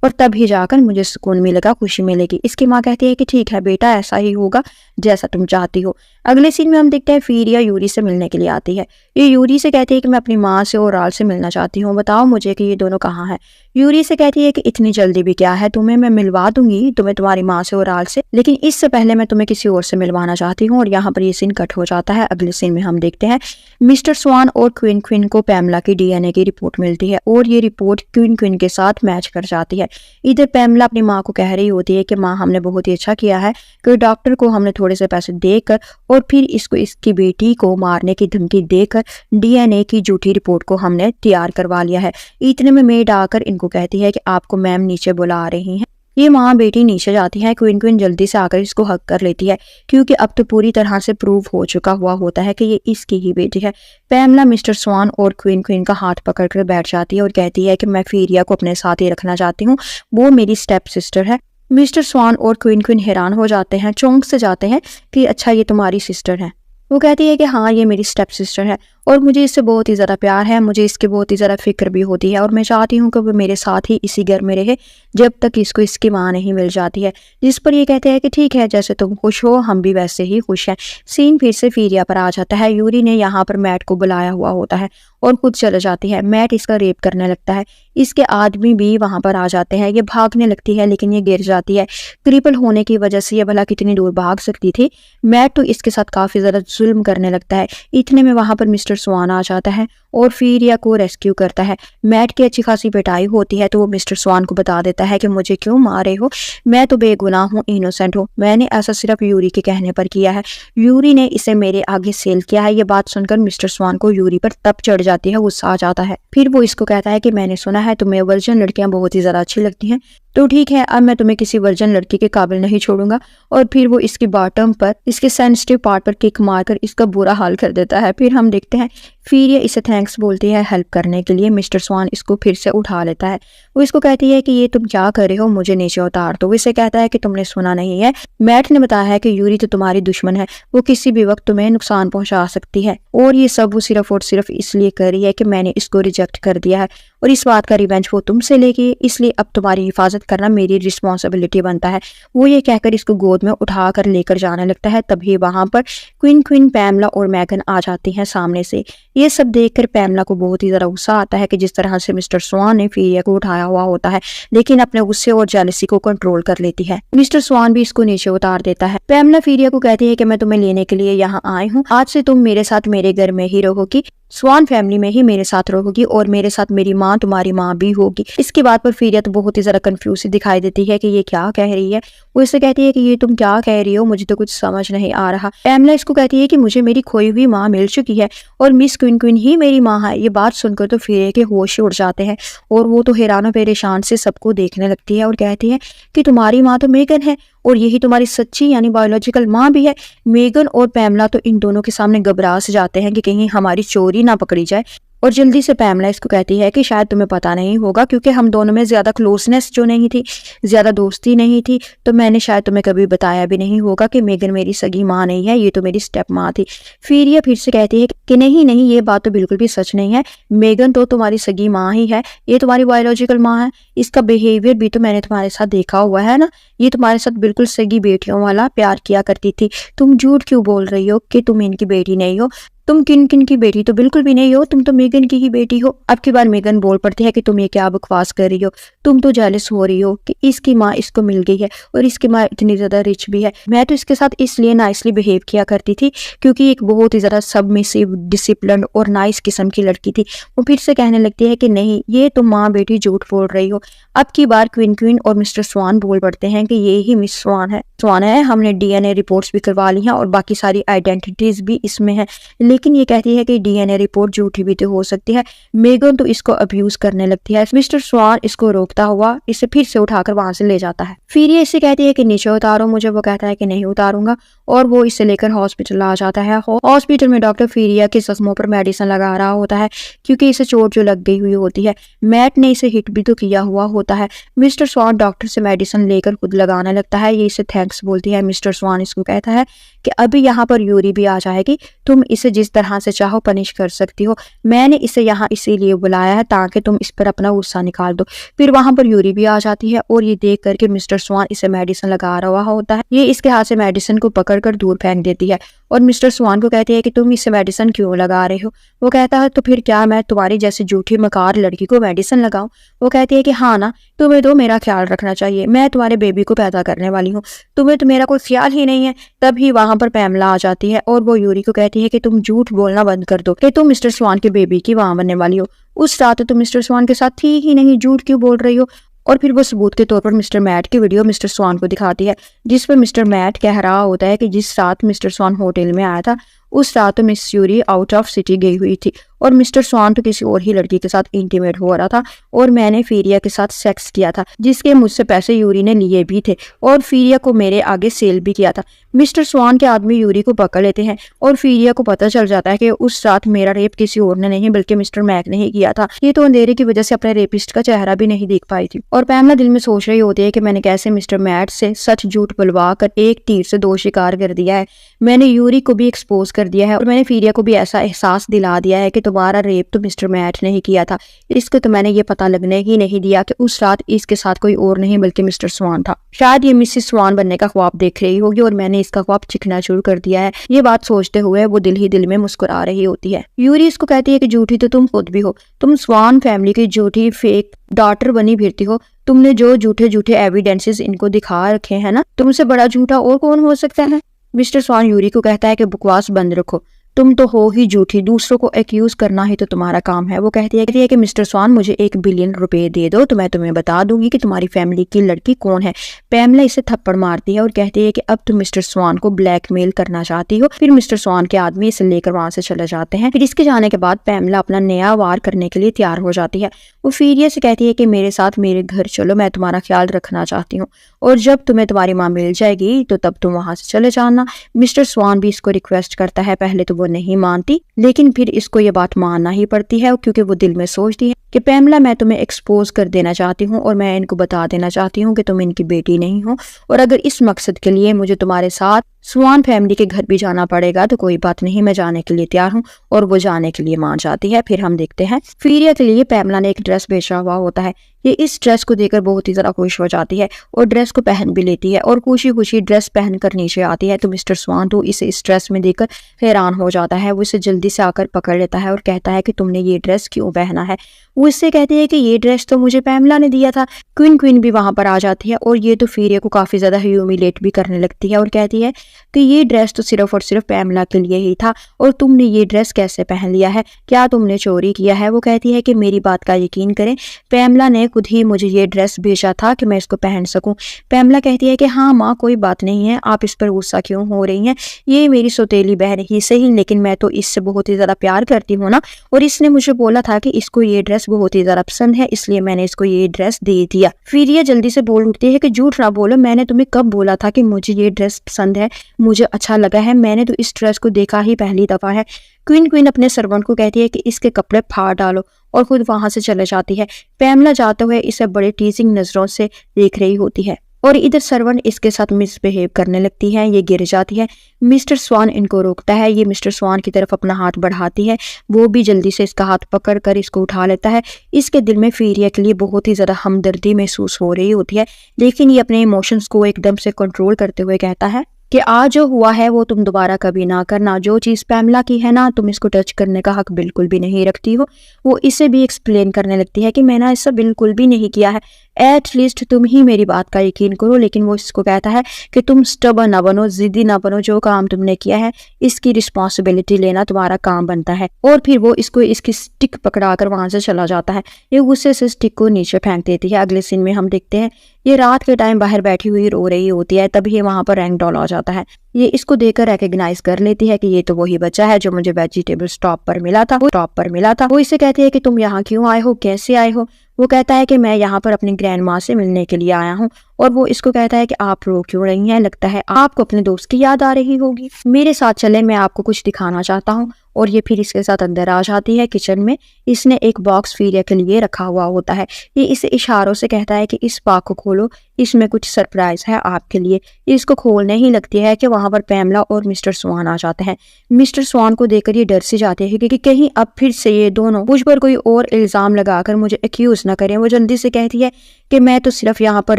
और तब ही जाकर मुझे सुकून मिलेगा, खुशी मिलेगी। इसकी माँ कहती है कि ठीक है बेटा, ऐसा ही होगा जैसा तुम चाहती हो। अगले सीन में हम देखते हैं फिरिया यूरी से मिलने के लिए आती है। ये यूरी से कहती है कि मैं अपनी माँ से और राल से मिलना चाहती हूँ, बताओ मुझे कि ये दोनों कहाँ हैं। यूरी से कहती है कि इतनी जल्दी भी क्या है, तुम्हें मैं मिलवा दूंगी, तुम्हें तुम्हारी माँ से और राल से, लेकिन इससे पहले मैं तुम्हें किसी और से मिलवाना चाहती हूँ। और यहाँ पर ये सीन कट हो जाता है। अगले सीन में हम देखते हैं मिस्टर स्वान और क्वीन को पैमला की डीएनए की रिपोर्ट मिलती है और ये रिपोर्ट क्वीन के साथ मैच कर जाती है। इधर पैमला अपनी माँ को कह रही होती है कि माँ, हमने बहुत ही अच्छा किया है कि डॉक्टर को हमने थोड़े से पैसे देकर और फिर इसको इसकी बेटी को मारने की धमकी देकर डीएनए की झूठी रिपोर्ट को हमने तैयार करवा लिया है। इतने में मेड आकर इनको कहती है कि आपको मैम नीचे बुला रही हैं। ये माँ बेटी नीचे जाती है। क्वीन जल्दी से आकर इसको हक कर लेती है, क्योंकि अब तो पूरी तरह से प्रूव हो चुका हुआ होता है कि ये इसकी ही बेटी है। पैमला मिस्टर स्वान और क्वीन का हाथ पकड़कर बैठ जाती है और कहती है कि मैं फिरिया को अपने साथ ही रखना चाहती हूँ, वो मेरी स्टेप सिस्टर है। मिस्टर स्वान और क्वीन हैरान हो जाते हैं, चौंक से जाते हैं कि अच्छा ये तुम्हारी सिस्टर है। वो कहती है कि हाँ, ये मेरी स्टेप सिस्टर है और मुझे इससे बहुत ही ज़्यादा प्यार है, मुझे इसकी बहुत ही ज़्यादा फिक्र भी होती है और मैं चाहती हूँ कि वो मेरे साथ ही इसी घर में रहे जब तक इसको इसकी माँ नहीं मिल जाती है। जिस पर ये कहते हैं कि ठीक है, जैसे तुम खुश हो हम भी वैसे ही खुश हैं। सीन फिर से फिरिया पर आ जाता है। यूरी ने यहाँ पर मैट को बुलाया हुआ होता है और खुद चले जाती है। मैट इसका रेप करने लगता है। इसके आदमी भी वहां पर आ जाते हैं। ये भागने लगती है लेकिन ये गिर जाती है। क्रिपल होने की वजह से ये भला कितनी दूर भाग सकती थी। मैट तो इसके साथ काफी ज्यादा जुल्म करने लगता है। इतने में वहां पर मिस्टर मिस्टर स्वान आ जाता है और फीरिया को रेस्क्यू करता है। मैट की अच्छी खासी पिटाई होती है तो वो मिस्टर स्वान को बता देता है कि मुझे क्यों मारे हो, मैं तो बेगुनाह हूँ, इनोसेंट हूँ, मैंने ऐसा सिर्फ यूरी के कहने पर किया है, यूरी ने इसे मेरे आगे सेल किया है। ये बात सुनकर मिस्टर स्वान को यूरी पर तप चढ़ जाती है, गुस्सा आ जाता है। फिर वो इसको कहता है कि मैंने सुना है तुम्हें वर्जन लड़कियां बहुत ही ज्यादा अच्छी लगती हैं, तो ठीक है, अब मैं तुम्हें किसी वर्जन लड़की के काबिल नहीं छोड़ूंगा। और फिर वो इसकी बॉटम पर, इसके सेंसिटिव पार्ट पर किक मारकर इसका बुरा हाल कर देता है। फिर हम देखते हैं फीरिया इसे थैंक्स बोलती है हेल्प करने के लिए। मिस्टर स्वान इसको फिर से उठा लेता है। वो इसको कहती है कि ये तुम क्या कर रहे हो, मुझे नीचे उतार दो। वो इसे कहता है कि तुमने सुना नहीं है, मैट ने बताया है कि यूरी तो तुम्हारी दुश्मन है, वो किसी भी वक्त तुम्हें नुकसान पहुंचा सकती है, और ये सब वो सिर्फ और सिर्फ इसलिए कर रही है कि मैंने इसको रिजेक्ट कर दिया है और इस बात का रिवेंज वो तुमसे लेगी, इसलिए अब तुम्हारी हिफाजत करना मेरी रिस्पॉन्सिबिलिटी बनता है। वो ये कहकर इसको गोद में उठाकर लेकर जाने लगता है। तभी वहां पर क्वीन पैमला और मैगन आ जाती हैं सामने से। ये सब देखकर पैमला को बहुत ही ज्यादा गुस्सा आता है कि जिस तरह से मिस्टर स्वान ने फीरिया को उठाया हुआ होता है, लेकिन अपने गुस्से और जेलसी को कंट्रोल कर लेती है। मिस्टर स्वान भी इसको नीचे उतार देता है। पैमला फीरिया को कहती है कि मैं तुम्हें लेने के लिए यहाँ आई हूँ, आज से तुम मेरे साथ मेरे घर में ही रहोगी, स्वान फैमिली में ही मेरे साथ रहोगी, और मेरे साथ मेरी माँ तुम्हारी माँ भी होगी। इसके बाद पर फीरिया तो बहुत ही ज्यादा कंफ्यूज दिखाई देती है कि ये क्या कह रही है। वो इससे कहती है कि ये तुम क्या कह रही हो, मुझे तो कुछ समझ नहीं आ रहा। पैमला इसको कहती है कि मुझे मेरी खोई हुई माँ मिल चुकी है और मिस क्वीन ही मेरी माँ है। ये बात सुनकर तो फीरिया के होश उड़ जाते हैं और वो तो हैरान परेशान से सबको देखने लगती है और कहती है कि तुम्हारी माँ तो मेगन है और यही तुम्हारी सच्ची यानी बायोलॉजिकल माँ भी है। मेगन और पैमला तो इन दोनों के सामने घबरा से जाते हैं कि कहीं हमारी चोरी ना पकड़ी जाए। और जल्दी से पैमला इसको कहती है कि शायद तुम्हें पता नहीं होगा, क्योंकि हम दोनों में ज्यादा क्लोजनेस जो नहीं थी, ज्यादा दोस्ती नहीं थी, तो मैंने शायद तुम्हें कभी बताया भी नहीं होगा कि मेगन मेरी सगी माँ नहीं है, ये तो मेरी स्टेप माँ थी। फिर ये फिर से कहती है कि नहीं, ये बात तो बिल्कुल भी सच नहीं है, मेगन तो तुम्हारी सगी माँ ही है, ये तुम्हारी बायोलॉजिकल माँ है, इसका बिहेवियर भी तो मैंने तुम्हारे साथ देखा हुआ है ना, ये तुम्हारे साथ बिल्कुल सगी बेटियों वाला प्यार किया करती थी। तुम झूठ क्यों बोल रही हो कि तुम इनकी बेटी नहीं हो, तुम किन की बेटी तो बिल्कुल भी नहीं हो, तुम तो मेगन की ही बेटी हो। अब की बार मेगन बोल पड़ती है कि तुम ये क्या बकवास कर रही हो, तुम तो जेलस हो रही हो कि इसकी माँ इसको मिल गई है और इसकी माँ इतनी ज्यादा रिच भी है। मैं तो इसके साथ इसलिए नाइसली बिहेव किया करती थी क्योंकि एक बहुत ही ज्यादा सबमिसिव, डिसिप्लिन्ड और नाइस किस्म की लड़की थी। वो फिर से कहने लगती है कि नहीं, ये तुम माँ बेटी झूठ बोल रही हो। अब की बार क्वीन और मिस्टर स्वान बोल पड़ते हैं कि ये ही मिस स्वान है, हमने डीएनए रिपोर्ट्स भी करवा ली हैं और बाकी सारी आइडेंटिटीज भी इसमें है, लेकिन ये कहती है कि डीएनए रिपोर्ट झूठी भी तो हो सकती है। मेगन तो इसको अब्यूज करने लगती है। मिस्टर स्वान इसको रोकता हुआ इसे फिर से उठाकर वहां से ले जाता है। फिर ये इससे कहती है कि नीचे उतारो मुझे। वो कहता है कि नहीं उतारूंगा और वो इसे लेकर हॉस्पिटल आ जाता है। हॉस्पिटल में डॉक्टर फीरिया के जख्मों पर मेडिसिन लगा रहा होता है क्योंकि इसे चोट जो लग गई हुई होती है। मैट ने इसे हिट भी तो किया हुआ होता है। मिस्टर स्वान डॉक्टर से मेडिसिन लेकर खुद लगाने लगता है। ये इसे थैंक्स बोलती है। मिस्टर स्वान इसको कहता है कि अभी यहाँ पर यूरी भी आ जाएगी, तुम इसे जिस तरह से चाहो पनिश कर सकती हो, मैंने इसे यहाँ इसीलिए बुलाया है ताकि तुम इस पर अपना गुस्सा निकाल दो। फिर वहां पर यूरी भी आ जाती है और ये देख करके मिस्टर स्वान इसे मेडिसिन लगा रहा होता है। ये इसके हाथ से मेडिसिन को पकड़कर दूर फेंक देती है और मिस्टर स्वान को कहती है कि तुम इसे मेडिसिन क्यों लगा रहे हो। वो कहता है तो फिर क्या मैं तुम्हारी जैसी झूठी मकार लड़की को मेडिसिन लगाऊं। वो कहती है कि हाँ ना, तुम्हें तो मेरा ख्याल रखना चाहिए, मैं तुम्हारे बेबी को पैदा करने वाली हूँ, तुम्हें तो मेरा कोई ख्याल ही नहीं है। तभी वहां पर पैमला आ जाती है और वो यूरी को कहती है कि तुम झूठ बोलना बंद कर दो कि तुम मिस्टर स्वान के बेबी की मां बनने वाली हो। उस रात तुम मिस्टर स्वान के साथ थी ही नहीं, झूठ क्यों बोल रही हो। और फिर वो सबूत के तौर पर मिस्टर मैट की वीडियो मिस्टर स्वान को दिखाती है, जिस पर मिस्टर मैट कह रहा होता है कि जिस रात मिस्टर स्वान होटल में आया था उस रात तो miss Yuri out of city गई हुई थी और मिस्टर स्वान तो किसी और ही लड़की के साथ इंटीमेट हो रहा था और मैंने फीरिया के साथ सेक्स किया था, जिसके मुझसे पैसे यूरी ने लिए भी थे और फीरिया को मेरे आगे सेल भी किया था। मिस्टर स्वान के आदमी यूरी को पकड़ लेते हैं और फीरिया को पता चल जाता है कि उस रात मेरा रेप किसी और ने नहीं बल्कि मिस्टर मैक ने ही किया था। ये तो अंधेरे की वजह से अपने रेपिस्ट का चेहरा भी नहीं देख पाई थी और पैमला दिल में सोच रही होती है कि मैंने कैसे मिस्टर मैट से सच झूठ बुलवा कर एक तीर से दो शिकार कर दिया है। मैंने यूरी को भी एक्सपोज कर दिया है और मैंने फीरिया को भी ऐसा एहसास दिला दिया है कि तुम्हारा रेप तो मिस्टर मैट ने ही किया था। इसको तो मैंने ये पता लगने ही नहीं दिया कि उस रात इसके साथ कोई और नहीं बल्कि मिस्टर स्वान था। शायद ये मिसेस स्वान बनने का ख्वाब देख रही होगी और मैंने इसका ख्वाब चिकना शुरू कर दिया है। ये बात सोचते हुए वो दिल ही दिल में मुस्कुरा रही होती है। यूरी इसको कहती है कि झूठी तो तुम खुद भी हो, तुम स्वान फैमिली की झूठी फेक डॉटर बनी फिरती हो। तुमने जो झूठे झूठे एविडेंसेस इनको दिखा रखे हैं ना, तुमसे बड़ा झूठा और कौन हो सकता है। मिस्टर स्वान यूरी को कहता है कि बकवास बंद रखो, तुम तो हो ही झूठी, दूसरों को एक्यूज करना ही तो तुम्हारा काम है। वो कहती है कि मिस्टर स्वान मुझे 1 बिलियन रुपए दे दो तो मैं तुम्हें बता दूंगी कि तुम्हारी फैमिली की लड़की कौन है। पैमला इसे थप्पड़ मारती है और कहती है कि अब तुम मिस्टर स्वान को ब्लैकमेल करना चाहती हो। फिर मिस्टर स्वान के आदमी इसे लेकर वहां से चले जाते हैं। फिर इसके जाने के बाद पैमला अपना नया वार करने के लिए तैयार हो जाती है। वो फीरिया से कहती है कि मेरे साथ मेरे घर चलो, मैं तुम्हारा ख्याल रखना चाहती हूँ, और जब तुम्हें तुम्हारी माँ मिल जाएगी तो तब तुम वहां से चले जाना। मिस्टर स्वान भी इसको रिक्वेस्ट करता है। पहले तो वो नहीं मानती, लेकिन फिर इसको ये बात मानना ही पड़ती है, क्योंकि वो दिल में सोचती है कि पैमला, मैं तुम्हें एक्सपोज कर देना चाहती हूँ और मैं इनको बता देना चाहती हूँ कि तुम इनकी बेटी नहीं हो, और अगर इस मकसद के लिए मुझे तुम्हारे साथ स्वान फैमिली के घर भी जाना पड़ेगा तो कोई बात नहीं, मैं जाने के लिए तैयार हूँ। और वो जाने के लिए मान जाती है। फिर हम देखते हैं फीरिया के लिए पैमला ने एक ड्रेस बेचा हुआ होता है। ये इस ड्रेस को देखकर बहुत ही ज्यादा खुश हो जाती है और ड्रेस को पहन भी लेती है और खुशी खुशी ड्रेस पहनकर नीचे आती है। तो मिस्टर स्वान तो इसे इस ड्रेस में देखकर हैरान हो जाता है। वो इसे जल्दी से आकर पकड़ लेता है और कहता है कि तुमने ये ड्रेस क्यों पहना है। वो इससे कहती है कि ये ड्रेस तो मुझे पैमला ने दिया था। क्वीन भी वहां पर आ जाती है और ये तो फीरिया को काफी ज्यादा ह्यूमिलेट भी करने लगती है और कहती है कि ये ड्रेस तो सिर्फ और सिर्फ पैमला के लिए ही था और तुमने ये ड्रेस कैसे पहन लिया है, क्या तुमने चोरी किया है। वो कहती है कि मेरी बात का यकीन करें, पैमला ने खुद ही मुझे ये ड्रेस भेजा था कि मैं इसको पहन सकूं। पैमला कहती है कि हाँ माँ, कोई बात नहीं है, आप इस पर गुस्सा क्यों हो रही हैं, ये मेरी सौतेली बहन ही सही, लेकिन मैं तो इससे बहुत ही ज्यादा प्यार करती हूँ ना, और इसने मुझे बोला था कि इसको ये ड्रेस बहुत ही ज्यादा पसंद है, इसलिए मैंने इसको ये ड्रेस दे दिया। फिर ये जल्दी से बोल उठती है कि झूठ ना बोलो, मैंने तुम्हें कब बोला था कि मुझे ये ड्रेस पसंद है, मुझे अच्छा लगा है, मैंने तो इस ड्रेस को देखा ही पहली दफा है। क्वीन अपने सर्वेंट को कहती है कि इसके कपड़े फाड़ डालो और खुद वहां से चले जाती है। पैमला जाते हुए इसे बड़े टीजिंग नजरों से देख रही होती है और इधर सर्वेंट इसके साथ मिसबिहेव करने लगती है। ये गिर जाती है। मिस्टर स्वान इनको रोकता है। ये मिस्टर स्वान की तरफ अपना हाथ बढ़ाती है। वो भी जल्दी से इसका हाथ पकड़ कर इसको उठा लेता है। इसके दिल में फीरिया के लिए बहुत ही ज्यादा हमदर्दी महसूस हो रही होती है, लेकिन ये अपने इमोशंस को एकदम से कंट्रोल करते हुए कहता है कि आज जो हुआ है वो तुम दोबारा कभी ना करना। जो चीज़ पैमला की है ना, तुम इसको टच करने का हक बिल्कुल भी नहीं रखती हो। वो इसे भी एक्सप्लेन करने लगती है कि मैंने ऐसा बिल्कुल भी नहीं किया है, एटलीस्ट तुम ही मेरी बात का यकीन करो। लेकिन वो इसको कहता है कि तुम स्टबर्न ना बनो, जिद्दी ना बनो, जो काम तुमने किया है इसकी रिस्पॉन्सिबिलिटी लेना तुम्हारा काम बनता है। और फिर वो इसको इसकी स्टिक पकड़ाकर वहां से चला जाता है। ये गुस्से से स्टिक को नीचे फेंक देती है। अगले सीन में हम देखते हैं ये रात के टाइम बाहर बैठी हुई रो रही होती है, तभी वहां पर रैंक डॉल आ जाता है। ये इसको देखकर रिकग्नाइज कर लेती है कि ये तो वही बच्चा है जो मुझे वेजिटेबल स्टॉप पर मिला था। वो इसे कहती है कि तुम यहाँ क्यों आए हो, कैसे आए हो। वो कहता है कि मैं यहाँ पर अपनी ग्रैंड माँ से मिलने के लिए आया हूँ। और वो इसको कहता है कि आप रो क्यों रही हैं, लगता है आपको अपने दोस्त की याद आ रही होगी, मेरे साथ चले, मैं आपको कुछ दिखाना चाहता हूँ। और ये फिर इसके साथ अंदर आ जाती है किचन में। इसने एक बॉक्स फीरिया के लिए रखा हुआ होता है। ये इसे इशारों से कहता है कि इस बॉक्स को खोलो, इसमें कुछ सरप्राइज है आपके लिए। इसको खोलने ही लगती है कि वहां पर पैमला और मिस्टर स्वान आ जाते हैं। मिस्टर स्वान को देखकर ये डर से जाते हैं कि कहीं अब फिर से ये दोनों मुझ पर कोई और इल्जाम लगाकर मुझे एक्यूज न करें। वो जल्दी से कहती है कि मैं तो सिर्फ यहाँ पर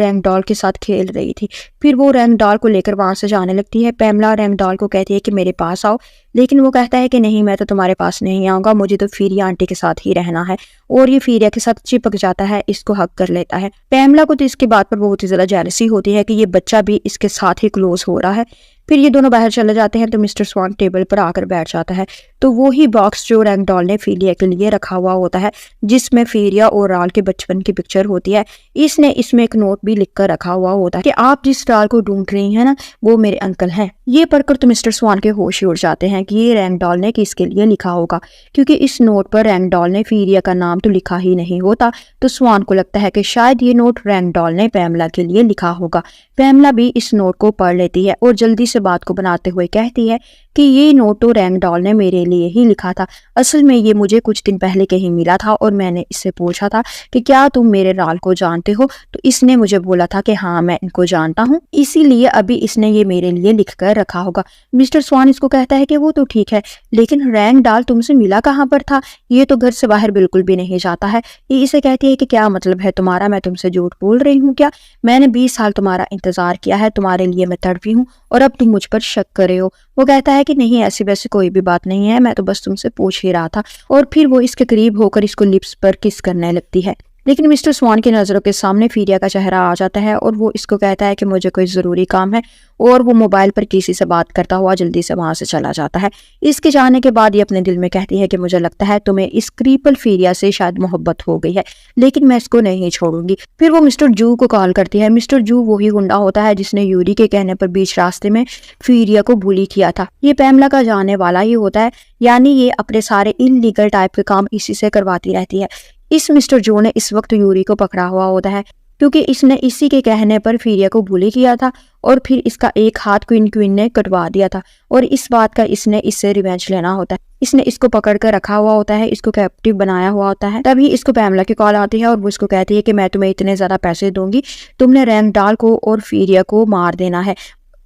रैंक डॉल के साथ खेल रही थी। फिर वो रैंक डॉल को लेकर वहां से जाने लगती है। पैमला रैंक डॉल को कहती है कि मेरे पास आओ, लेकिन वो कहता है कि नहीं, मैं तो तुम्हारे पास नहीं आऊंगा, मुझे तो फीरिया आंटी के साथ ही रहना है। और ये फीरिया के साथ चिपक जाता है, इसको हक कर लेता है। पैमला को तो इसकी बात पर बहुत ही ज्यादा जेलसी होती है कि ये बच्चा भी इसके साथ ही क्लोज हो रहा है। फिर ये दोनों बाहर चले जाते हैं तो मिस्टर स्वान टेबल पर आकर बैठ जाता है। तो वो ही बॉक्स जो रैंक डॉल ने फीरिया के लिए रखा हुआ होता है, जिसमें फीरिया और राल के बचपन की पिक्चर होती है, इसने इसमें एक नोट भी लिखकर रखा हुआ होता है कि आप जिस राल को ढूंढ रही हैं ना, वो मेरे अंकल हैं। ये पढ़कर तो मिस्टर स्वान के होश उड़ जाते हैं कि ये रैंक डॉल ने किसके लिए लिखा होगा, क्योंकि इस नोट पर रैंक डॉल ने फीरिया का नाम तो लिखा ही नहीं होता। तो स्वान को लगता है कि शायद ये नोट रैंक डॉल ने पैमला के लिए लिखा होगा। पैमला भी इस नोट को पढ़ लेती है और जल्दी से बात को बनाते हुए कहती है कि ये नोट तो रैंक डॉल ने मेरे लिए ही लिखा था। असल में ये मुझे कुछ दिन पहले कहीं मिला था और मैंने इससे पूछा था कि क्या तुम मेरे राल को जानते हो, तो इसने मुझे बोला था कि हाँ मैं इनको जानता हूँ, इसीलिए अभी इसने ये मेरे लिए लिख कर रखा होगा। मिस्टर स्वान इसको कहता है कि वो तो ठीक है, लेकिन रैंक डॉल तुमसे मिला कहाँ पर था, ये तो घर से बाहर बिल्कुल भी नहीं जाता है। ये इसे कहती है कि क्या मतलब है तुम्हारा, मैं तुमसे झूठ बोल रही हूँ क्या, मैंने 20 साल तुम्हारा इंतजार किया है, तुम्हारे लिए मैं तड़पी हूँ और अब तुम मुझ पर शक कर रहे हो। वो कहता है कि नहीं, ऐसी वैसी कोई भी बात नहीं है, मैं तो बस तुमसे पूछ ही रहा था। और फिर वो इसके करीब होकर इसको लिप्स पर किस करने लगती है। लेकिन मिस्टर स्वान की नज़रों के सामने फीरिया का चेहरा आ जाता है और वो इसको कहता है कि मुझे कोई ज़रूरी काम है, और वो मोबाइल पर किसी से बात करता हुआ जल्दी से वहाँ से चला जाता है। इसके जाने के बाद ये अपने दिल में कहती है कि मुझे लगता है तुम्हें इस क्रीपल फीरिया से शायद मोहब्बत हो गई है, लेकिन मैं इसको नहीं छोड़ूंगी। फिर वो मिस्टर जू को कॉल करती है। मिस्टर जू वही गुंडा होता है जिसने यूरी के कहने पर बीच रास्ते में फीरिया को बुली किया था। ये पैमला का जाने वाला ही होता है, यानी ये अपने सारे इनलीगल टाइप के काम इसी से करवाती रहती है। इस मिस्टर जो ने इस वक्त यूरी को पकड़ा हुआ होता है, क्योंकि इसने इसी के कहने पर फीरिया को बुली किया था और फिर इसका एक हाथ क्वीन ने कटवा दिया था, और इस बात का इसने इससे रिवेंज लेना होता है। इसने इसको पकड़ कर रखा हुआ होता है, इसको कैप्टिव बनाया हुआ होता है। तभी इसको पैमला की कॉल आती है और वो इसको कहती है कि मैं तुम्हें इतने ज्यादा पैसे दूंगी, तुमने रैंगडाल को और फीरिया को मार देना है।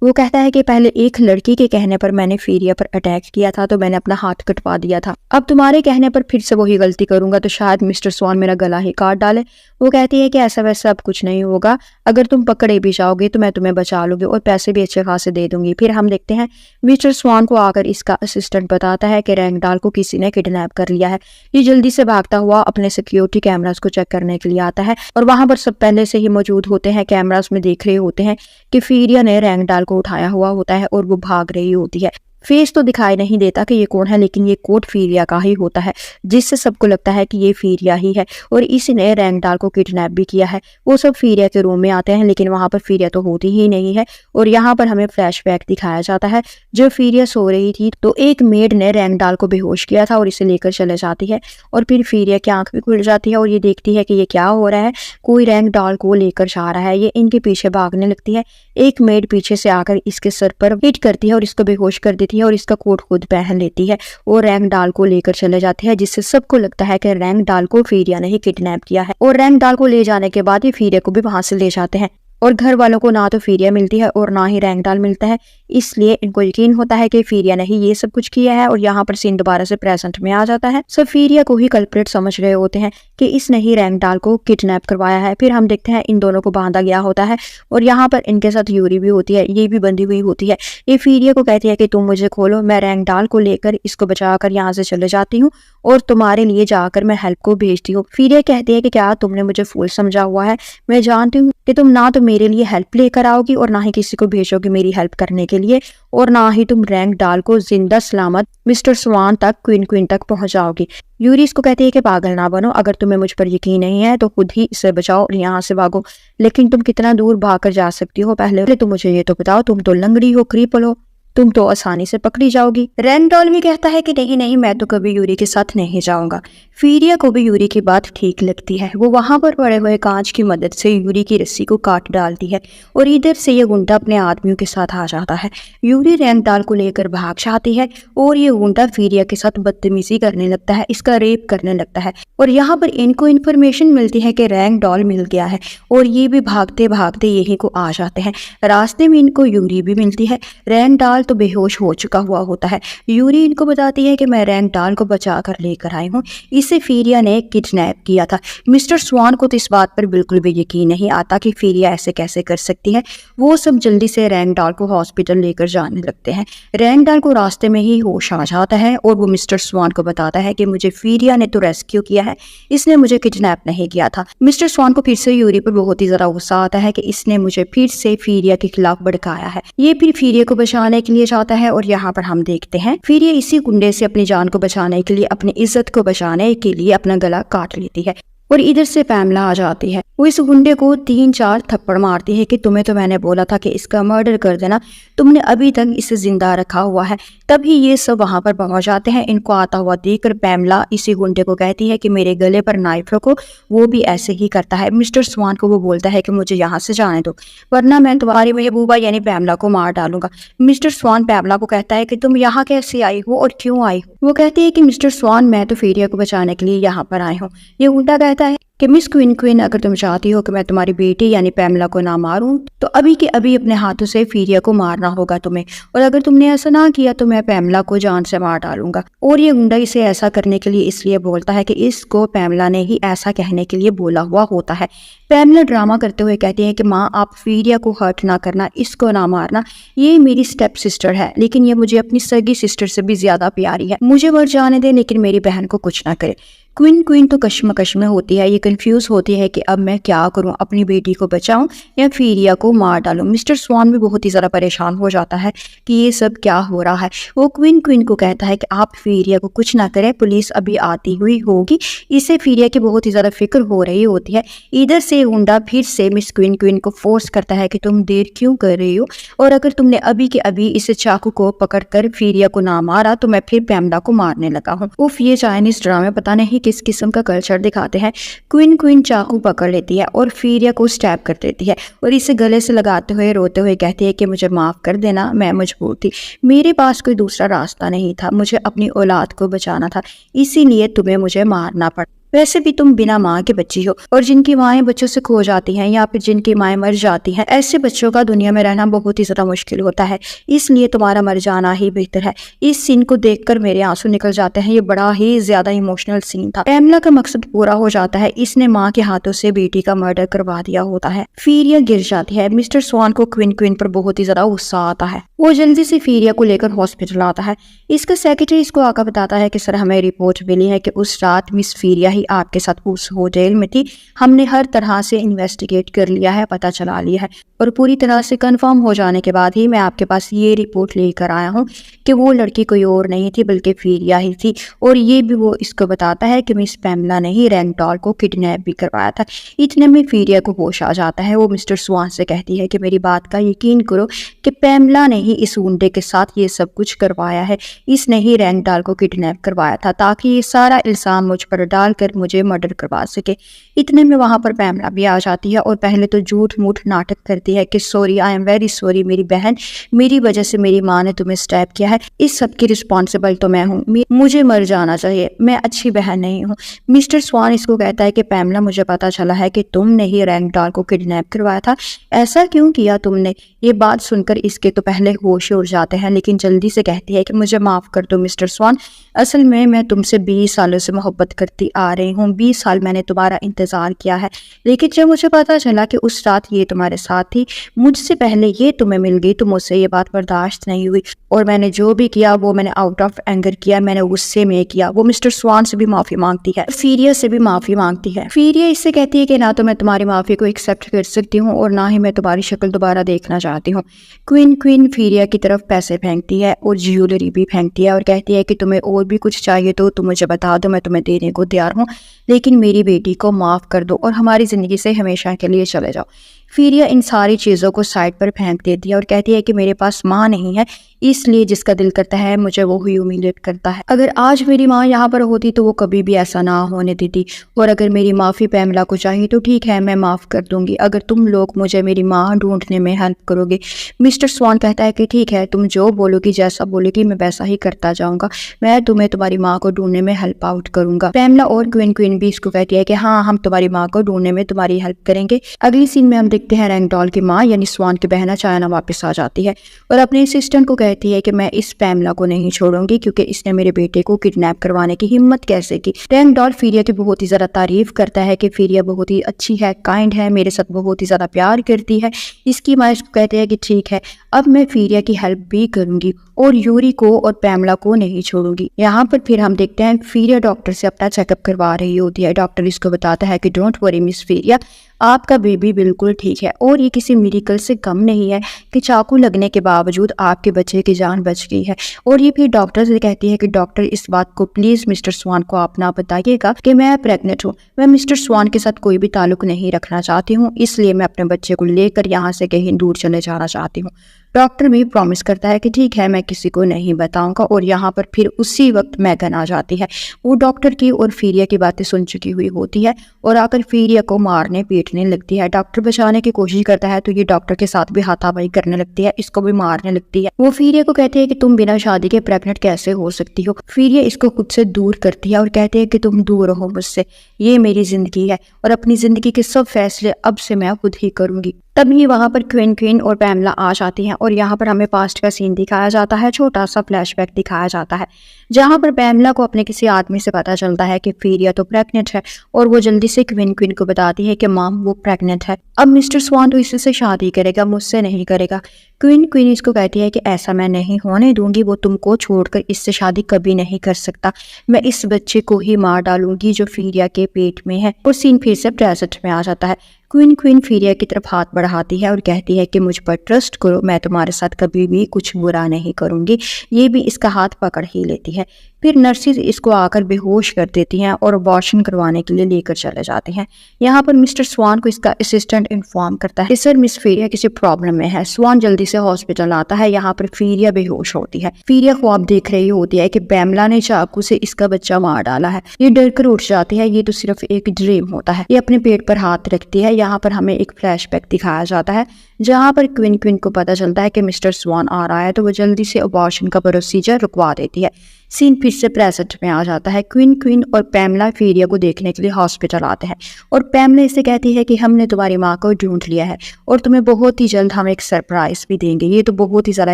वो कहता है कि पहले एक लड़की के कहने पर मैंने फीरिया पर अटैक किया था, तो मैंने अपना हाथ कटवा दिया था। अब तुम्हारे कहने पर फिर से वही गलती करूंगा तो शायद मिस्टर स्वान मेरा गला ही काट डाले। वो कहती है कि ऐसा वैसा अब कुछ नहीं होगा, अगर तुम पकड़े भी जाओगे तो मैं तुम्हें बचा लूंगी और पैसे भी अच्छे खासे दे दूंगी। फिर हम देखते हैं मिस्टर स्वान को आकर इसका असिस्टेंट बताता है कि रैंगडाल को किसी ने किडनैप कर लिया है। ये जल्दी से भागता हुआ अपने सिक्योरिटी कैमरास को चेक करने के लिए आता है, और वहां पर सब पहले से ही मौजूद होते हैं। कैमरास में देख रहे होते हैं कि फीरिया ने रैंगडाल को उठाया हुआ होता है और वो भाग रही होती है। फेस तो दिखाई नहीं देता कि ये कौन है, लेकिन ये कोट फीरिया का ही होता है, जिससे सबको लगता है कि ये फीरिया ही है और इसने रैंगडाल को किडनैप भी किया है। वो सब फीरिया के रूम में आते हैं, लेकिन वहां पर फीरिया तो होती ही नहीं है, और यहाँ पर हमें फ्लैशबैक दिखाया जाता है। जब फीरिया सो रही थी तो एक मेड ने रैंगडाल को बेहोश किया था और इसे लेकर चले जाती है, और फिर फीरिया की आंख भी खुल जाती है और ये देखती है कि ये क्या हो रहा है, कोई रैंगडाल को लेकर जा रहा है। ये इनके पीछे भागने लगती है। एक मेड पीछे से आकर इसके सर पर हिट करती है और इसको बेहोश कर देती है, और इसका कोट खुद पहन लेती है और रैंगडाल को लेकर चले जाते हैं, जिससे सबको लगता है कि रैंगडाल को फीरिया ने ही किडनैप किया है। और रैंगडाल को ले जाने के बाद ही फीरिया को भी वहां से ले जाते हैं, और घर वालों को ना तो फीरिया मिलती है और ना ही रैंगडाल मिलता है, इसलिए इनको यकीन होता है कि फीरिया ने ही ये सब कुछ किया है। और यहाँ पर सीन दोबारा से प्रेजेंट में आ जाता है। सब फीरिया को ही कल्प्रिट समझ रहे होते हैं कि इसने ही रैंगडाल को किडनैप करवाया है। फिर हम देखते हैं इन दोनों को बांधा गया होता है, और यहाँ पर इनके साथ यूरी भी होती है, ये भी बंधी हुई होती है। ये फीरिया को कहती है कि तुम मुझे खोलो, मैं रैंगडाल को लेकर इसको बचाकर यहाँ से चले जाती हूँ और तुम्हारे लिए जाकर मैं हेल्प को भेजती हूँ। फीरिया कहती है कि क्या तुमने मुझे फूल समझा हुआ है, मैं जानती हूँ कि तुम ना तो मेरे लिए हेल्प लेकर आओगी और ना ही किसी को भेजोगी मेरी हेल्प करने के लिए, और ना ही तुम रैंगडाल को जिंदा सलामत मिस्टर स्वान तक क्वीन तक पहुंचाओगी। यूरी इसको कहती है कि पागल ना बनो, अगर तुम्हें मुझ पर यकीन नहीं है तो खुद ही इसे बचाओ और यहाँ से भागो, लेकिन तुम कितना दूर भाग कर जा सकती हो, पहले तुम मुझे ये तो बताओ, तुम तो लंगड़ी हो, क्रीपल हो, तुम तो आसानी से पकड़ी जाओगी। रैंगडाल भी कहता है कि नहीं नहीं, मैं तो कभी यूरी के साथ नहीं जाऊंगा। फीरिया को भी यूरी की बात ठीक लगती है। वो वहां पर पड़े हुए कांच की मदद से यूरी की रस्सी को काट डालती है, और इधर से ये गुंडा अपने आदमियों के साथ आ जाता है। यूरी रैंगडाल को लेकर भाग जाती है और ये गुंडा फीरिया के साथ बदतमीजी करने लगता है, इसका रेप करने लगता है। और यहाँ पर इनको इन्फॉर्मेशन मिलती है कि रैंगडाल मिल गया है, और ये भी भागते भागते यहीं को आ जाते हैं। रास्ते में इनको यूरी भी मिलती है। रैंगडाल तो बेहोश हो चुका हुआ होता है। यूरी इनको बताती है कि मैं रैंगडाल को बचा कर लेकर आई हूँ, इसे फीरिया ने किडनैप किया था। मिस्टर स्वान को तो इस बात पर बिल्कुल भी यकीन नहीं आता कि फीरिया ऐसे कैसे कर सकती है। वो सब जल्दी से रैंगडाल को हॉस्पिटल लेकर जाने लगते हैं। रैंगडाल को रास्ते में ही होश आ जाता है और वो मिस्टर स्वान को बताता है कि मुझे फीरिया ने तो रेस्क्यू किया है, इसने मुझे किडनैप नहीं किया था। मिस्टर स्वान को फिर से यूरी पर बहुत ही ज्यादा गुस्सा आता है कि इसने मुझे फिर से फीरिया के खिलाफ भड़काया है। ये फिर फीरिया को बचाने के लिए जाता है, और यहाँ पर हम देखते हैं फीरिया इसी गुंडे से अपनी जान को बचाने के लिए, अपनी इज्जत को बचाने के लिए अपना गला काट लेती है। और इधर से पैमला आ जाती है। वो इस गुंडे को 3-4 थप्पड़ मारती है कि तुम्हें तो मैंने बोला था कि इसका मर्डर कर देना, तुमने अभी तक इसे जिंदा रखा हुआ है। तभी ये सब वहां पर पहुंच जाते हैं। इनको आता हुआ देखकर पैमला इसी गुंडे को कहती है कि मेरे गले पर नाइफ रखो। वो भी ऐसे ही करता है। मिस्टर स्वान को वो बोलता है कि मुझे यहाँ से जाने दो, वरना मैं तुम्हारी महबूबा यानी पैमला को मार डालूंगा। मिस्टर स्वान पैमला को कहता है कि तुम यहाँ कैसे आई हो और क्यों आई हो। वो कहती है कि मिस्टर स्वान, मैं तो फीरिया को बचाने के लिए यहाँ पर आई हूँ। ये गुंडा कहता है कि मिस क्वीन, अगर तुम चाहती हो कि मैं तुम्हारी बेटी यानी पैमला को ना मारूं, तो अभी के अभी अपने हाथों से फीरिया को मारना होगा तुम्हें, और अगर तुमने ऐसा ना किया तो मैं पैमला को जान से मार डालूंगा। और ये गुंडा इसे ऐसा करने के लिए इसलिए बोलता है कि इसको पैमला ने ही ऐसा कहने के लिए बोला हुआ होता है। पैमला ड्रामा करते हुए कहती है कि माँ, आप फीरिया को हर्ट ना करना, इसको ना मारना, ये मेरी स्टेप सिस्टर है, लेकिन ये मुझे अपनी सगी सिस्टर से भी ज्यादा प्यारी है। मुझे मर जाने दे, लेकिन मेरी बहन को कुछ ना करे। क्वीन क्वीन तो कश्मकश में होती है, ये कंफ्यूज होती है कि अब मैं क्या करूं, अपनी बेटी को बचाऊं या फीरिया को मार डालूं। मिस्टर स्वान भी बहुत ही ज़्यादा परेशान हो जाता है कि ये सब क्या हो रहा है। वो क्वीन क्वीन को कहता है कि आप फीरिया को कुछ ना करें, पुलिस अभी आती हुई होगी। इससे फीरिया की बहुत ही ज़्यादा फिक्र हो रही होती है। इधर से गुंडा फिर से मिस क्वीन क्वीन को फोर्स करता है कि तुम देर क्यों कर रही हो, और अगर तुमने अभी के अभी इस चाकू को पकड़कर फीरिया को ना मारा तो मैं फिर पैमला को मारने लगा हूँ। उफ, ये चाइनीज ड्रामे पता नहीं किस किस्म का कल्चर दिखाते हैं। क्वीन क्वीन चाकू पकड़ लेती है और फीरिया को स्टैब कर देती है और इसे गले से लगाते हुए रोते हुए कहती है कि मुझे माफ कर देना, मैं मजबूर थी, मेरे पास कोई दूसरा रास्ता नहीं था, मुझे अपनी औलाद को बचाना था, इसीलिए तुम्हें मुझे मारना पड़ा। वैसे भी तुम बिना माँ के बच्ची हो, और जिनकी माएँ बच्चों से खो जाती हैं या फिर जिनकी माएँ मर जाती हैं, ऐसे बच्चों का दुनिया में रहना बहुत ही ज़्यादा मुश्किल होता है, इसलिए तुम्हारा मर जाना ही बेहतर है। इस सीन को देखकर मेरे आंसू निकल जाते हैं। ये बड़ा ही ज़्यादा इमोशनल सीन था। पैमला का मकसद पूरा हो जाता है, इसने माँ के हाथों से बेटी का मर्डर करवा दिया होता है। फीरिया गिर जाती है। मिस्टर स्वान को क्वीन क्वीन पर बहुत ही ज़्यादा गुस्सा आता है। वो जल्दी से फीरिया को लेकर हॉस्पिटल आता है। इसका सेक्रेटरी इसको आकर बताता है कि सर, हमें रिपोर्ट मिली है कि उस रात मिस फीरिया ही आपके साथ उस होटल में थी। हमने हर तरह से इन्वेस्टिगेट कर लिया है, पता चला लिया है, और पूरी तरह से कंफर्म हो जाने के बाद ही मैं आपके पास ये रिपोर्ट लेकर आया हूँ कि वो लड़की कोई और नहीं थी बल्कि फीरिया ही थी। और ये भी वो इसको बताता है कि मिस पैमला ने ही रैंगडॉल को किडनैप भी करवाया था। इतने में फीरिया को होश आ जाता है। वो मिस्टर स्वान से कहती है कि मेरी बात का यकीन करो कि पैमला ने ही इस गुंडे के साथ ये सब कुछ करवाया है, इसने ही रैंगडॉल को किडनैप करवाया था ताकि ये सारा इल्जाम मुझ पर डालकर मुझे मर्डर करवा सके। इतने में वहां पर पैमला भी आ जाती है और पहले तो झूठ मूठ नाटक करती है कि sorry, I am very sorry मेरी बहन, मेरी वजह से मेरी माँ ने तुम्हें स्टैब किया है, इस सब की रिस्पॉन्सिबल तो मैं हूँ, मुझे मर जाना चाहिए, मैं अच्छी बहन नहीं हूँ। मिस्टर स्वान इसको कहता है कि पैमला, मुझे पता चला है कि तुमने ही रैंगडॉल को किडनैप करवाया था, ऐसा क्यों किया तुमने। ये बात सुनकर इसके तो पहले होश उड़ जाते हैं, लेकिन जल्दी से कहती है कि मुझे माफ कर दो मिस्टर स्वान, असल में मैं तुमसे 20 सालों से मोहब्बत करती आ रही हूँ, 20 साल मैंने तुम्हारा इंतजार किया है, लेकिन जब मुझे पता चला कि उस रात ये तुम्हारे साथ थी, मुझसे पहले ये तुम्हें मिल गई, तो मुझसे ये बात बर्दाश्त नहीं हुई, और मैंने जो भी किया वो मैंने आउट ऑफ एंगर किया, मैंने गुस्से में किया। वो मिस्टर स्वान से भी माफी मांगती है, फीरिया से भी माफी मांगती है। फीरिया इससे कहती है कि ना तो मैं तुम्हारी माफी को एक्सेप्ट कर सकती हूँ और ना ही मैं तुम्हारी शक्ल दोबारा देखना चाहती हूँ। क्वीन क्वीन फीरिया की तरफ पैसे फेंकती है और ज्वेलरी भी फेंकती है और कहती है कि तुम्हें और भी कुछ चाहिए तो तुम मुझे बता दो, मैं तुम्हें देने को तैयार हूँ, लेकिन मेरी बेटी को माफ कर दो और हमारी जिंदगी से हमेशा के लिए चले जाओ। फीरिया इन सारी चीज़ों को साइड पर फेंक देती है और कहती है कि मेरे पास माँ नहीं है, इसलिए जिसका दिल करता है मुझे वो ह्यूमिलेट करता है। अगर आज मेरी माँ यहाँ पर होती तो वो कभी भी ऐसा ना होने देती, और अगर मेरी माफ़ी पैमला को चाहिए तो ठीक है, मैं माफ़ कर दूंगी, अगर तुम लोग मुझे मेरी माँ ढूंढने में हेल्प करोगे। मिस्टर स्वान कहता है कि ठीक है, तुम जो बोलोगी, जैसा बोलोगी, मैं वैसा ही करता जाऊँगा, मैं तुम्हें तुम्हारी माँ को ढूंढने में हेल्प आउट करूँगा। पैमला और क्वीन क्वीन भी इसको कहती है कि हाँ, हम तुम्हारी माँ को ढूंढने में तुम्हारी हेल्प करेंगे। अगली सीन में हम देखते हैं रैंगडॉल की माँ यानी स्वान की बहना चायना वापस आ जाती है और अपने असिस्टेंट को कहती है कि मैं इस पैमला को नहीं छोड़ूंगी क्योंकि इसने मेरे बेटे को किडनैप करवाने की हिम्मत कैसे की। रैंगडॉल फीरिया की बहुत ही ज्यादा तारीफ करता है कि फीरिया बहुत ही अच्छी है, काइंड है, मेरे साथ बहुत ही ज्यादा प्यार करती है। इसकी माँ इसको कहती है कि ठीक है, अब मैं फीरिया की हेल्प भी करूंगी और यूरी को और पैमला को नहीं छोड़ूंगी। यहाँ पर फिर हम देखते हैं फीरिया डॉक्टर से अपना चेकअप करवा रही होती है। डॉक्टर इसको बताता है कि डोंट वरी मिस फीरिया, आपका बेबी बिल्कुल ठीक है और ये किसी मिरेकल से कम नहीं है कि चाकू लगने के बावजूद आपके बच्चे की जान बच गई है। और ये फिर डॉक्टर से कहती है कि डॉक्टर, इस बात को प्लीज मिस्टर स्वान को आप ना बताइएगा कि मैं प्रेग्नेंट हूँ, मैं मिस्टर स्वान के साथ कोई भी ताल्लुक नहीं रखना चाहती हूँ, इसलिए मैं अपने बच्चे को लेकर यहाँ से कहीं दूर चले जाना चाहती हूँ। डॉक्टर भी प्रॉमिस करता है कि ठीक है, मैं किसी को नहीं बताऊंगा। और यहाँ पर फिर उसी वक्त मैगन आ जाती है। वो डॉक्टर की और फीरिया की बातें सुन चुकी हुई होती है और आकर फीरिया को मारने पीटने लगती है। डॉक्टर बचाने की कोशिश करता है तो ये डॉक्टर के साथ भी हाथापाई करने लगती है, इसको भी मारने लगती है। वो फीरिया को कहती है कि तुम बिना शादी के प्रेग्नेंट कैसे हो सकती हो। फीरिया इसको खुद से दूर करती है और कहती है कि तुम दूर रहो मुझसे, ये मेरी जिंदगी है और अपनी जिंदगी के सब फैसले अब से मैं खुद ही करूंगी। तभी वहां पर क्वीन क्वीन और पैमला आ जाती हैं और यहाँ पर हमें पास्ट का सीन दिखाया जाता है, छोटा सा फ्लैशबैक दिखाया जाता है जहाँ पर पैमला को अपने किसी आदमी से पता चलता है कि फीरिया तो प्रेग्नेंट है और वो जल्दी से क्वीन को बताती है कि माम वो प्रेग्नेंट है। अब मिस्टर स्वान तो इससे शादी करेगा, मुझसे नहीं करेगा। क्वीन इसको कहती है कि ऐसा मैं नहीं होने दूंगी, वो तुमको छोड़कर इससे शादी कभी नहीं कर सकता, मैं इस बच्चे को ही मार डालूंगी जो फीरिया के पेट में है। और सीन फिर से प्रेजेंट में आ जाता है। क्वीन फीरिया की तरफ हाथ बढ़ाती है और कहती है कि मुझ पर ट्रस्ट करो, मैं तुम्हारे साथ कभी भी कुछ बुरा नहीं करूंगी। ये भी इसका हाथ पकड़ ही लेती है। फिर नर्सिस इसको आकर बेहोश कर देती हैं और अबॉर्शन करवाने के लिए लेकर चले जाते हैं। यहाँ पर मिस्टर स्वान को इसका असिस्टेंट इन्फॉर्म करता है कि सर मिस फीरिया किसी प्रॉब्लम में है। स्वान जल्दी से हॉस्पिटल आता है। यहाँ पर फीरिया बेहोश होती है। फीरिया ख्वाब देख रही होती है कि पैमला ने चाकू से इसका बच्चा मार डाला है। ये डर कर उठ जाती है, ये तो सिर्फ एक ड्रीम होता है। ये अपने पेट पर हाथ रखती है। यहाँ पर हमें एक फ्लैशबैक दिखाया जाता है जहाँ पर क्वीन को पता चलता है कि मिस्टर स्वान आ रहा है, तो वो जल्दी से अबॉर्शन का प्रोसीजर रुकवा देती है। सीन फिर से प्रेजेंट में आ जाता है। क्वीन और पैमला फीरिया को देखने के लिए हॉस्पिटल आते हैं और पैमला इसे कहती है कि हमने तुम्हारी माँ को ढूंढ लिया है और तुम्हें बहुत ही जल्द हम एक सरप्राइज भी देंगे। ये तो बहुत ही ज़्यादा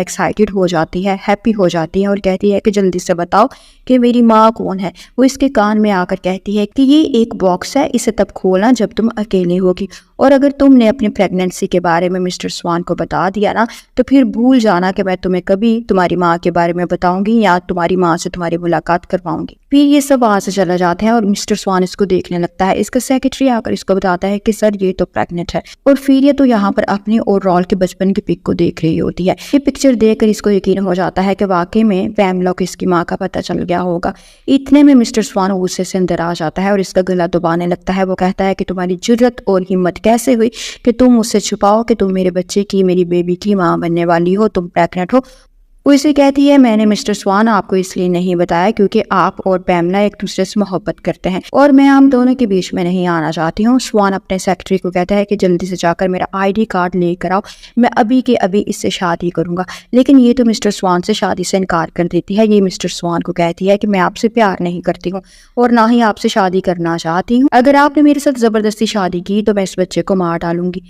एक्साइटेड हो जाती है, हैप्पी हो जाती है और कहती है कि जल्दी से बताओ कि मेरी माँ कौन है। वो इसके कान में आकर कहती है कि ये एक बॉक्स है, इसे तब खोलना जब तुम अकेले होगी, और अगर तुमने अपनी प्रेगनेंसी के बारे में मिस्टर स्वान को बता दिया ना तो फिर भूल जाना कि मैं तुम्हें कभी तुम्हारी माँ के बारे में बताऊंगी या तुम्हारी माँ से तुम्हारी मुलाकात करवाऊंगी। फिर ये सब वहां से चले जाते हैं और मिस्टर स्वान इसको देखने लगता है। इसका सेक्रेटरी आकर इसको बताता है कि सर ये तो प्रेग्नेंट है। और फिर ये तो यहाँ पर अपनी और रॉल के बचपन की पिक को देख रही होती है। ये पिक्चर देखकर इसको यकीन हो जाता है कि वाकई में पैमला को इसकी माँ का पता चल गया होगा। इतने में मिस्टर स्वान गुस्से से अंदर आ जाता है और इसका गला दबाने लगता है। वो कहता है कि तुम्हारी जुर्रत और हिम्मत कैसे हुई कि तुम मुझसे छुपाओ कि तुम मेरे बच्चे की, मेरी बेबी की माँ बनने वाली हो, तुम प्रेग्नेंट हो। वो इसे कहती है मैंने मिस्टर स्वान आपको इसलिए नहीं बताया क्योंकि आप और पैमला एक दूसरे से मोहब्बत करते हैं और मैं हम दोनों के बीच में नहीं आना चाहती हूँ। स्वान अपने सेक्रेटरी को कहता है कि जल्दी से जाकर मेरा ID कार्ड लेकर आओ, मैं अभी के अभी इससे शादी करूंगा। लेकिन ये तो मिस्टर स्वान से शादी से इनकार कर देती है। ये मिस्टर स्वान को कहती है कि मैं आपसे प्यार नहीं करती हूँ और ना ही आपसे शादी करना चाहती हूँ। अगर आपने मेरे साथ जबरदस्ती शादी की तो मैं इस बच्चे को मार डालूंगी।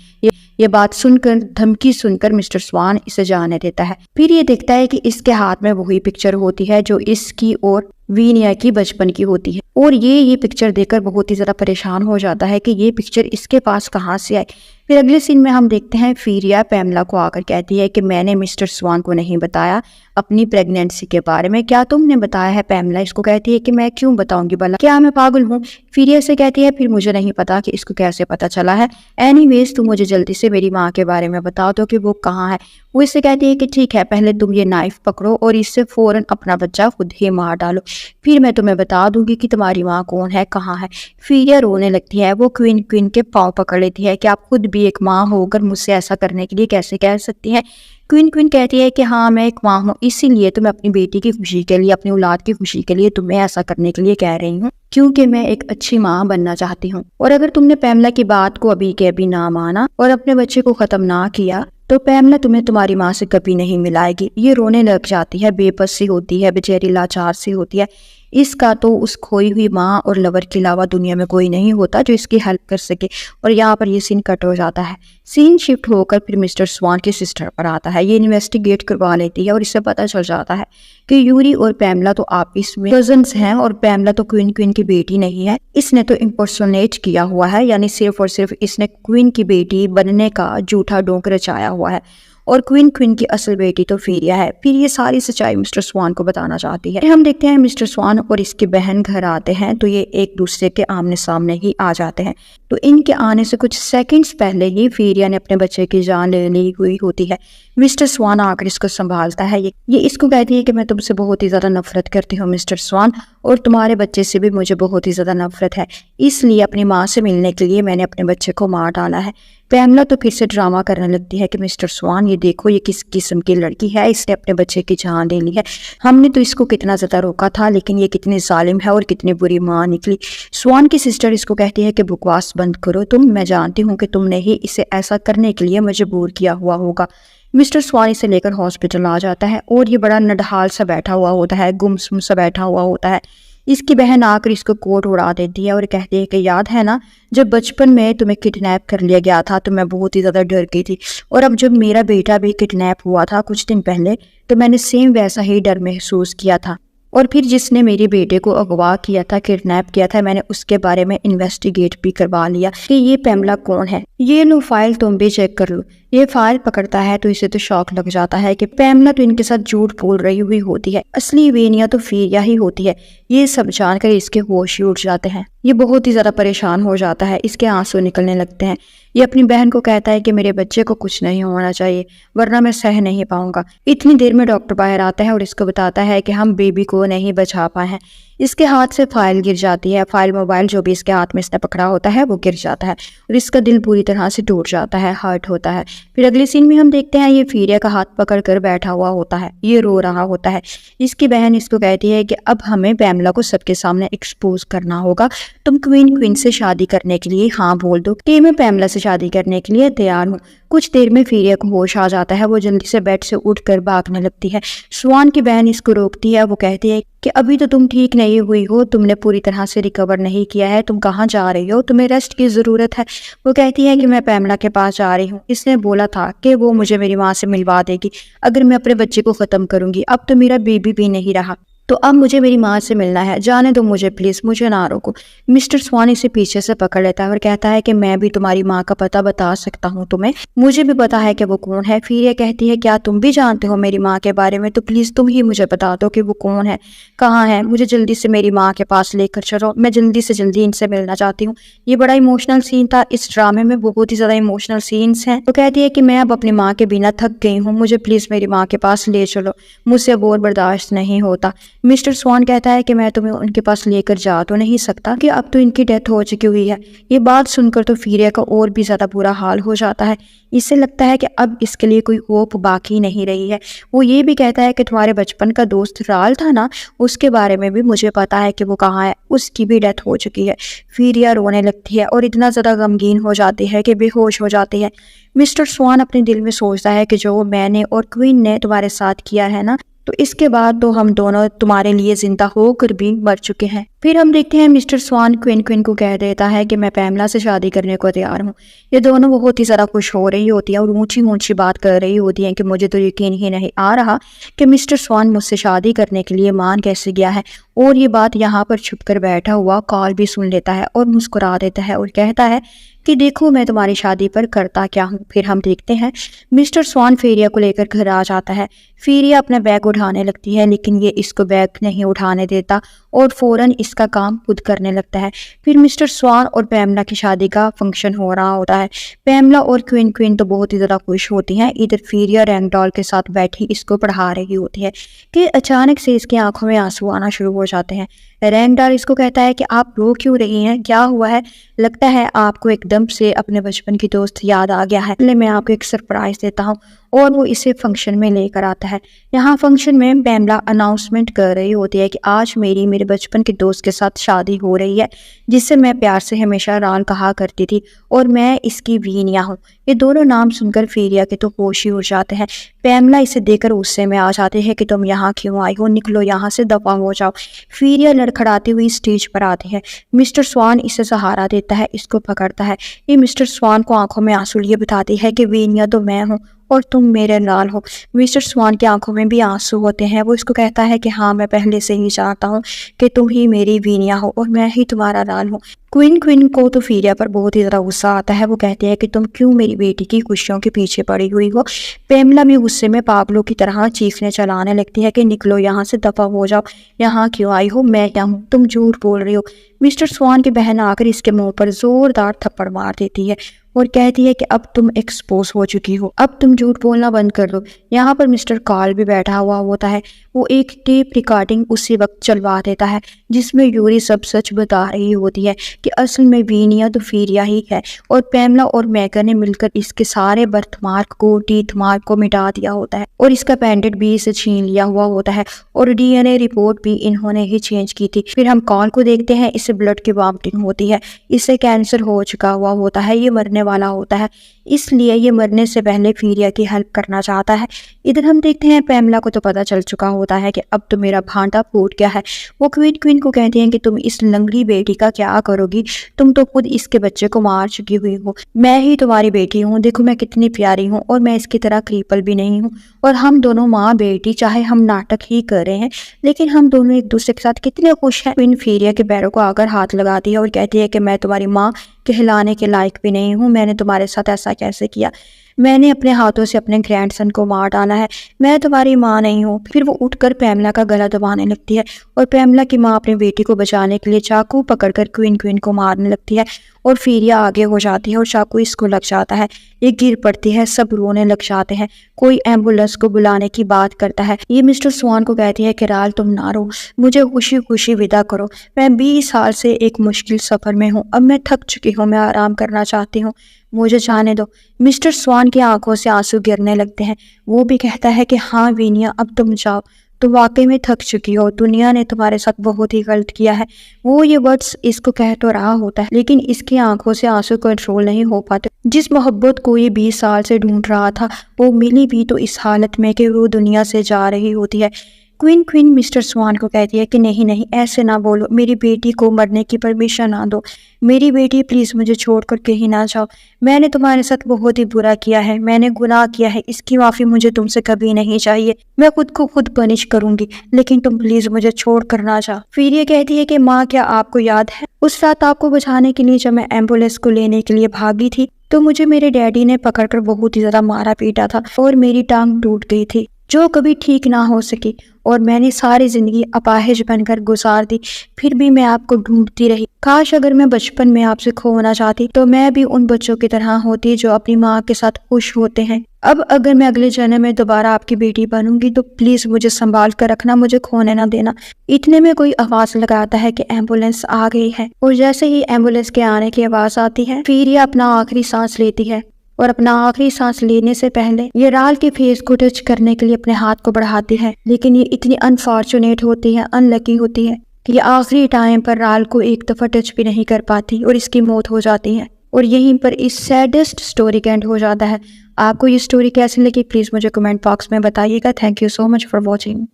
ये बात सुनकर, धमकी सुनकर मिस्टर स्वान इसे जाने देता है। फिर ये देखता है कि इसके हाथ में वही पिक्चर होती है जो इसकी और वीनिया की बचपन की होती है और ये पिक्चर देखकर बहुत ही ज़्यादा परेशान हो जाता है कि ये पिक्चर इसके पास कहाँ से आई। फिर अगले सीन में हम देखते हैं फीरिया पैमला को आकर कहती है कि मैंने मिस्टर स्वान को नहीं बताया अपनी प्रेगनेंसी के बारे में, क्या तुमने बताया है? पैमला इसको कहती है कि मैं क्यों बताऊंगी भला, क्या मैं पागल हूँ? फीरिया से कहती है फिर मुझे नहीं पता कि इसको कैसे पता चला है। एनीवेज तुम मुझे जल्दी से मेरी माँ के बारे में बता दो कि वो कहाँ है। वो इससे कहती है कि ठीक है, पहले तुम ये नाइफ पकड़ो और इससे फौरन अपना बच्चा खुद ही मार डालो, फिर मैं तुम्हें बता दूंगी कि तुम्हारी माँ कौन है, कहाँ है। फीरिया रोने लगती है। वो क्वीन के पाँव पकड़ लेती है कि आप खुद भी एक माँ होकर मुझसे ऐसा करने के लिए कैसे कह सकती हैं। क्वीन कहती है कि हाँ मैं एक माँ हूँ, इसीलिए तो मैं अपनी बेटी की खुशी के लिए, अपनी औलाद की खुशी के लिए तुम्हें ऐसा करने के लिए कह रही हूँ क्योंकि मैं एक अच्छी माँ बनना चाहती हूँ। और अगर तुमने पैमला की बात को अभी के अभी ना माना और अपने बच्चे को खत्म ना किया तो पैमला तुम्हें तुम्हारी माँ से कभी नहीं मिलाएगी। ये रोने लग जाती है, बेबस सी होती है, बेचारी लाचार सी होती है। इसका तो उस खोई हुई माँ और लवर के अलावा दुनिया में कोई नहीं होता जो इसकी हेल्प कर सके। और यहाँ पर ये सीन कट हो जाता है। सीन शिफ्ट होकर फिर मिस्टर स्वान की सिस्टर पर आता है। ये इन्वेस्टिगेट करवा लेती है और इससे पता चल जाता है कि यूरी और पैमला तो आपस में कजन्स हैं और पैमला तो क्वीन की बेटी नहीं है। इसने तो इम्पर्सोनेट किया हुआ है, यानी सिर्फ और सिर्फ इसने क्वीन की बेटी बनने का झूठा डोंक रचाया हुआ है और क्वीन की असल बेटी तो फीरिया है। फिर ये सारी सच्चाई मिस्टर स्वान को बताना चाहती है। हम देखते हैं मिस्टर स्वान और इसकी बहन घर आते हैं तो ये एक दूसरे के आमने सामने ही आ जाते हैं। तो इनके आने से कुछ सेकंड्स पहले ही फीरिया ने अपने बच्चे की जान ले ली हुई होती है। मिस्टर स्वान आकर इसको संभालता है। ये इसको कहती है कि मैं तुमसे बहुत ही ज़्यादा नफरत करती हूँ मिस्टर स्वान, और तुम्हारे बच्चे से भी मुझे बहुत ही ज़्यादा नफरत है, इसलिए अपनी माँ से मिलने के लिए मैंने अपने बच्चे को मार डाला है। पैमला तो फिर से ड्रामा करने लगती है कि मिस्टर स्वान ये देखो ये किस किस्म की लड़की है, इसने अपने बच्चे की जान ले ली है। हमने तो इसको कितना ज़्यादा रोका था लेकिन ये कितनी जालिम है और कितनी बुरी माँ निकली। स्वान की सिस्टर इसको कहती है कि बकवास बंद करो तुम, मैं जानती हूँ कि तुमने ही इसे ऐसा करने के लिए मजबूर किया हुआ होगा। मिस्टर स्वान इसे लेकर हॉस्पिटल आ जाता है और ये बड़ा नडहाल सा बैठा हुआ होता है, गुमसुम सा बैठा हुआ होता है। इसकी बहन आकर इसको कोट उड़ा देती है और कहती है कि याद है ना, जब बचपन में तुम्हें किडनैप कर लिया गया था तो मैं बहुत ही ज़्यादा डर गई थी, और अब जब मेरा बेटा भी किडनैप हुआ था कुछ दिन पहले तो मैंने सेम वैसा ही डर महसूस किया था। और फिर जिसने मेरे बेटे को अगवा किया था, किडनैप किया था, मैंने उसके बारे में इन्वेस्टिगेट भी करवा लिया कि ये पैमला कौन है। ये लो फाइल, तुम भी चेक कर लो। ये फाइल पकड़ता है तो इसे तो शौक लग जाता है कि पैमला तो इनके साथ झूठ बोल रही हुई होती है, असली वेनिया तो फीरिया ही होती है। ये सब जानकर इसके होश ही उड़ जाते हैं। ये बहुत ही ज्यादा परेशान हो जाता है, इसके आंसू निकलने लगते हैं। ये अपनी बहन को कहता है कि मेरे बच्चे को कुछ नहीं होना चाहिए वरना मैं सह नहीं पाऊंगा। इतनी देर में डॉक्टर बाहर आता है और इसको बताता है कि हम बेबी को नहीं बचा पाए हैं। इसके हाथ से फाइल गिर जाती है। फाइल मोबाइल जो भी इसके हाथ में इसने पकड़ा होता है वो गिर जाता है और इसका दिल पूरी तरह से टूट जाता है, हर्ट होता है। फिर अगले सीन में हम देखते हैं ये फीरिया का हाथ पकड़ कर बैठा हुआ होता है, ये रो रहा होता है। इसकी बहन इसको कहती है कि अब हमें पैमला को सबके सामने एक्सपोज करना होगा। तुम क्वीन से शादी करने के लिए हाँ बोल दो कि मैं पैमला से शादी करने के लिए तैयार हूँ। कुछ देर में फीरिया को होश आ जाता है, वो जल्दी से बेड से उठकर भागने लगती है। स्वान की बहन इसको रोकती है। वो कहती है कि अभी तो तुम ठीक नहीं हुई हो, तुमने पूरी तरह से रिकवर नहीं किया है, तुम कहाँ जा रही हो, तुम्हें रेस्ट की जरूरत है। वो कहती है कि मैं पैमला के पास जा रही हूँ, इसने बोला था कि वो मुझे मेरी माँ से मिलवा देगी अगर मैं अपने बच्चे को खत्म करूंगी। अब तो मेरा बेबी भी नहीं रहा, तो अब मुझे मेरी माँ से मिलना है, जाने दो मुझे प्लीज, मुझे ना रोको। मिस्टर स्वान इसे पीछे से पकड़ लेता है और कहता है कि मैं भी तुम्हारी माँ का पता बता सकता हूँ तुम्हें, मुझे भी पता है कि वो कौन है। फिर ये कहती है क्या तुम भी जानते हो मेरी माँ के बारे में, तो प्लीज तुम ही मुझे बता दो कि वो कौन है, कहाँ है, मुझे जल्दी से मेरी माँ के पास लेकर चलो, मैं जल्दी से जल्दी इनसे मिलना चाहती हूँ। ये बड़ा इमोशनल सीन था, इस ड्रामे में बहुत ही ज्यादा इमोशनल सीन्स हैं। तो कहती है कि मैं अब अपनी माँ के बिना थक गई हूँ, मुझे प्लीज मेरी माँ के पास ले चलो, मुझसे अब और बर्दाश्त नहीं होता। मिस्टर स्वान कहता है कि मैं तुम्हें उनके पास लेकर जा तो नहीं सकता कि अब तो इनकी डेथ हो चुकी हुई है। ये बात सुनकर तो फीरिया का और भी ज्यादा बुरा हाल हो जाता है। इससे लगता है कि अब इसके लिए कोई होप बाकी नहीं रही है। वो ये भी कहता है कि तुम्हारे बचपन का दोस्त राल था ना, उसके बारे में भी मुझे पता है कि वो कहाँ है, उसकी भी डेथ हो चुकी है। फीरिया रोने लगती है और इतना ज्यादा गमगीन हो जाती है कि बेहोश हो जाती है। मिस्टर स्वान अपने दिल में सोचता है कि जो मैंने और क्वीन ने तुम्हारे साथ किया है ना, तो इसके बाद तो हम दोनों तुम्हारे लिए जिंदा होकर भी मर चुके हैं। फिर हम देखते हैं मिस्टर स्वान क्वीन को कह देता है कि मैं पैमला से शादी करने को तैयार हूँ। ये दोनों बहुत ही ज़्यादा खुश हो रही होती है और ऊंची ऊंची बात कर रही होती है कि मुझे तो यकीन ही नहीं आ रहा कि मिस्टर स्वान मुझसे शादी करने के लिए मान कैसे गया है। और ये बात यहाँ पर छुप कर बैठा हुआ कॉल भी सुन लेता है और मुस्कुरा देता है और कहता है कि देखो मैं तुम्हारी शादी पर करता क्या हूँ। फिर हम देखते हैं मिस्टर स्वान फेरिया को लेकर घर आ जाता है। फेरिया अपना बैग उठाने लगती है लेकिन ये इसको बैग नहीं उठाने देता और फौरन इसका काम खुद करने लगता है। फिर मिस्टर स्वान और पैमला की शादी का फंक्शन हो रहा होता है। पैमला और क्वीन तो बहुत ही ज़्यादा खुश होती हैं। इधर फेरिया रैंगडॉल के साथ बैठी इसको पढ़ा रही होती है कि अचानक से इसकी आंखों में आंसू आना शुरू हो जाते हैं। रैंगडॉल इसको कहता है कि आप रो क्यों रही हैं, क्या हुआ है, लगता है आपको एकदम से अपने बचपन की दोस्त याद आ गया है, इसलिए मैं आपको एक सरप्राइज देता हूँ। और वो इसे फंक्शन में लेकर आता है। यहाँ फंक्शन में पैमला अनाउंसमेंट कर रही होती है कि आज मेरे बचपन के दोस्त के साथ शादी हो रही है जिससे मैं प्यार से हमेशा राल कहा करती थी और मैं इसकी वीनिया हूँ। ये दोनों नाम सुनकर फेरिया के तो होश ही उड़ जाते हैं। पैमला इसे देखकर गुस्से में आ जाते हैं कि तुम यहाँ क्यों आई हो, निकलो यहाँ से, दफा हो जाओ। फेरिया लड़खड़ाती हुई स्टेज पर आती है। मिस्टर स्वान इसे सहारा देता है, इसको पकड़ता है। ये मिस्टर स्वान को आंखों में आंसू लिए बताती है कि वीनिया तो मैं हूँ और तुम मेरे लाल हो। मिस्टर स्वान की आंखों में भी आंसू होते हैं। वो इसको कहता है कि हाँ मैं पहले से ही चाहता हूँ कि तुम ही मेरी वीनिया हो और मैं ही तुम्हारा लाल हूँ। क्वीन को तो फेरिया पर बहुत ही ज़्यादा गुस्सा आता है। वो कहती है कि तुम क्यों मेरी बेटी की खुशियों के पीछे पड़ी हुई हो। पैमला भी गुस्से में पागलों की तरह चीखने चलाने लगती है कि निकलो यहाँ से, दफा हो जाओ, यहाँ क्यों आई हो, मैं क्या हूँ, तुम झूठ बोल रही हो। मिस्टर स्वान की बहन आकर इसके मुंह पर जोरदार थप्पड़ मार देती है और कहती है कि अब तुम एक्सपोज हो चुकी हो, अब तुम झूठ बोलना बंद कर दो। यहाँ पर मिस्टर कार्ल भी बैठा हुआ होता है। वो एक टेप रिकॉर्डिंग उसी वक्त चलवा देता है जिसमें यूरी सब सच बता रही होती है कि असल में वीनिया तो फेरिया ही है और पैमला और मैगर ने मिलकर इसके सारे बर्थमार्क को, टीथ मार्क को मिटा दिया होता है और इसका पेंडेंट भी इसे छीन लिया हुआ होता है और DNA रिपोर्ट भी इन्होंने ही चेंज की थी। फिर हम कॉल को देखते हैं, इसे ब्लड की वॉमिटिंग होती है, इसे कैंसर हो चुका हुआ होता है, ये मरने वाला होता है। इसलिए ये मरने से पहले फीरिया की हेल्प करना चाहता है। इधर हम देखते हैं पैमला को तो पता चल चुका होता है कि अब तो मेरा भांटा फूट गया है। वो क्वीन को कहती हैं कि तुम इस लंगड़ी बेटी का क्या करोगी, तुम तो खुद इसके बच्चे को मार चुकी हुई हो। मैं ही तुम्हारी बेटी हूँ, देखो मैं कितनी प्यारी हूँ और मैं इसकी तरह क्रीपल भी नहीं हूँ। और हम दोनों माँ बेटी, चाहे हम नाटक ही कर रहे हैं लेकिन हम दोनों एक दूसरे के साथ कितने खुश हैं। क्वीन फीरिया के पैरों को आकर हाथ लगाती है और कहती है कि मैं तुम्हारी माँ कहलाने के लायक भी नहीं हूँ, मैंने तुम्हारे साथ ऐसा कैसे किया, मैंने अपने हाथों से अपने ग्रैंडसन को मार डाला है, मैं तुम्हारी माँ नहीं हूँ। फिर वो उठकर पैमला का गला दबाने लगती है और पैमला की माँ अपनी बेटी को बचाने के लिए चाकू पकड़कर क्वीन को मारने लगती है और फीरिया आगे हो जाती है और चाकू इसको लग जाता है। ये गिर पड़ती है, सब रोने लग जाते हैं। कोई एम्बुलेंस को बुलाने की बात करता है। ये मिस्टर स्वान को कहती है कि राल तुम ना रो, मुझे खुशी खुशी विदा करो, मैं 20 साल से एक मुश्किल सफर में हूँ, अब मैं थक चुकी हूँ, मैं आराम करना चाहती हूँ, मुझे जाने दो। मिस्टर स्वान की आंखों से आंसू गिरने लगते हैं। वो भी कहता है कि हाँ वीनिया अब तुम जाओ, तुम वाकई में थक चुकी हो, दुनिया ने तुम्हारे साथ बहुत ही गलत किया है। वो ये वर्ड्स इसको कह तो रहा होता है लेकिन इसकी आंखों से आंसू कंट्रोल नहीं हो पाते। जिस मोहब्बत को ये 20 साल से ढूंढ रहा था वो मिली भी तो इस हालत में कि वो दुनिया से जा रही होती है। क्वीन मिस्टर स्वान को कहती है कि नहीं नहीं ऐसे ना बोलो, मेरी बेटी को मरने की परमिशन ना दो, मेरी बेटी प्लीज़ मुझे छोड़कर कहीं ना जाओ, मैंने तुम्हारे साथ बहुत ही बुरा किया है, मैंने गुनाह किया है, इसकी माफ़ी मुझे तुमसे कभी नहीं चाहिए, मैं खुद को खुद पनिश करूंगी, लेकिन तुम प्लीज़ मुझे छोड़ कर ना जाओ। फिर ये कहती है कि माँ क्या आपको याद है उस रात आपको बचाने के लिए जब मैं एम्बुलेंस को लेने के लिए भागी थी तो मुझे मेरे डैडी ने पकड़कर बहुत ही ज़्यादा मारा पीटा था और मेरी टांग टूट गई थी जो कभी ठीक ना हो सकी और मैंने सारी जिंदगी अपाहिज बनकर गुजार दी, फिर भी मैं आपको ढूंढती रही। काश अगर मैं बचपन में आपसे खोना चाहती तो मैं भी उन बच्चों की तरह होती जो अपनी माँ के साथ खुश होते हैं। अब अगर मैं अगले जन्म में दोबारा आपकी बेटी बनूंगी तो प्लीज मुझे संभाल कर रखना, मुझे खोने ना देना। इतने में कोई आवाज लगाता है कि एम्बुलेंस आ गई है और जैसे ही एम्बुलेंस के आने की आवाज आती है फिर ये अपना आखिरी सांस लेती है और अपना आखिरी सांस लेने से पहले ये राल के फेस को टच करने के लिए अपने हाथ को बढ़ाती है, लेकिन ये इतनी अनफॉर्चुनेट होती है, अनलकी होती है कि ये आखिरी टाइम पर राल को एक दफा टच भी नहीं कर पाती और इसकी मौत हो जाती है। और यहीं पर इस सैडेस्ट स्टोरी का एंड हो जाता है। आपको ये स्टोरी कैसी लगी प्लीज मुझे कमेंट बॉक्स में बताइएगा। Thank you so much for watching.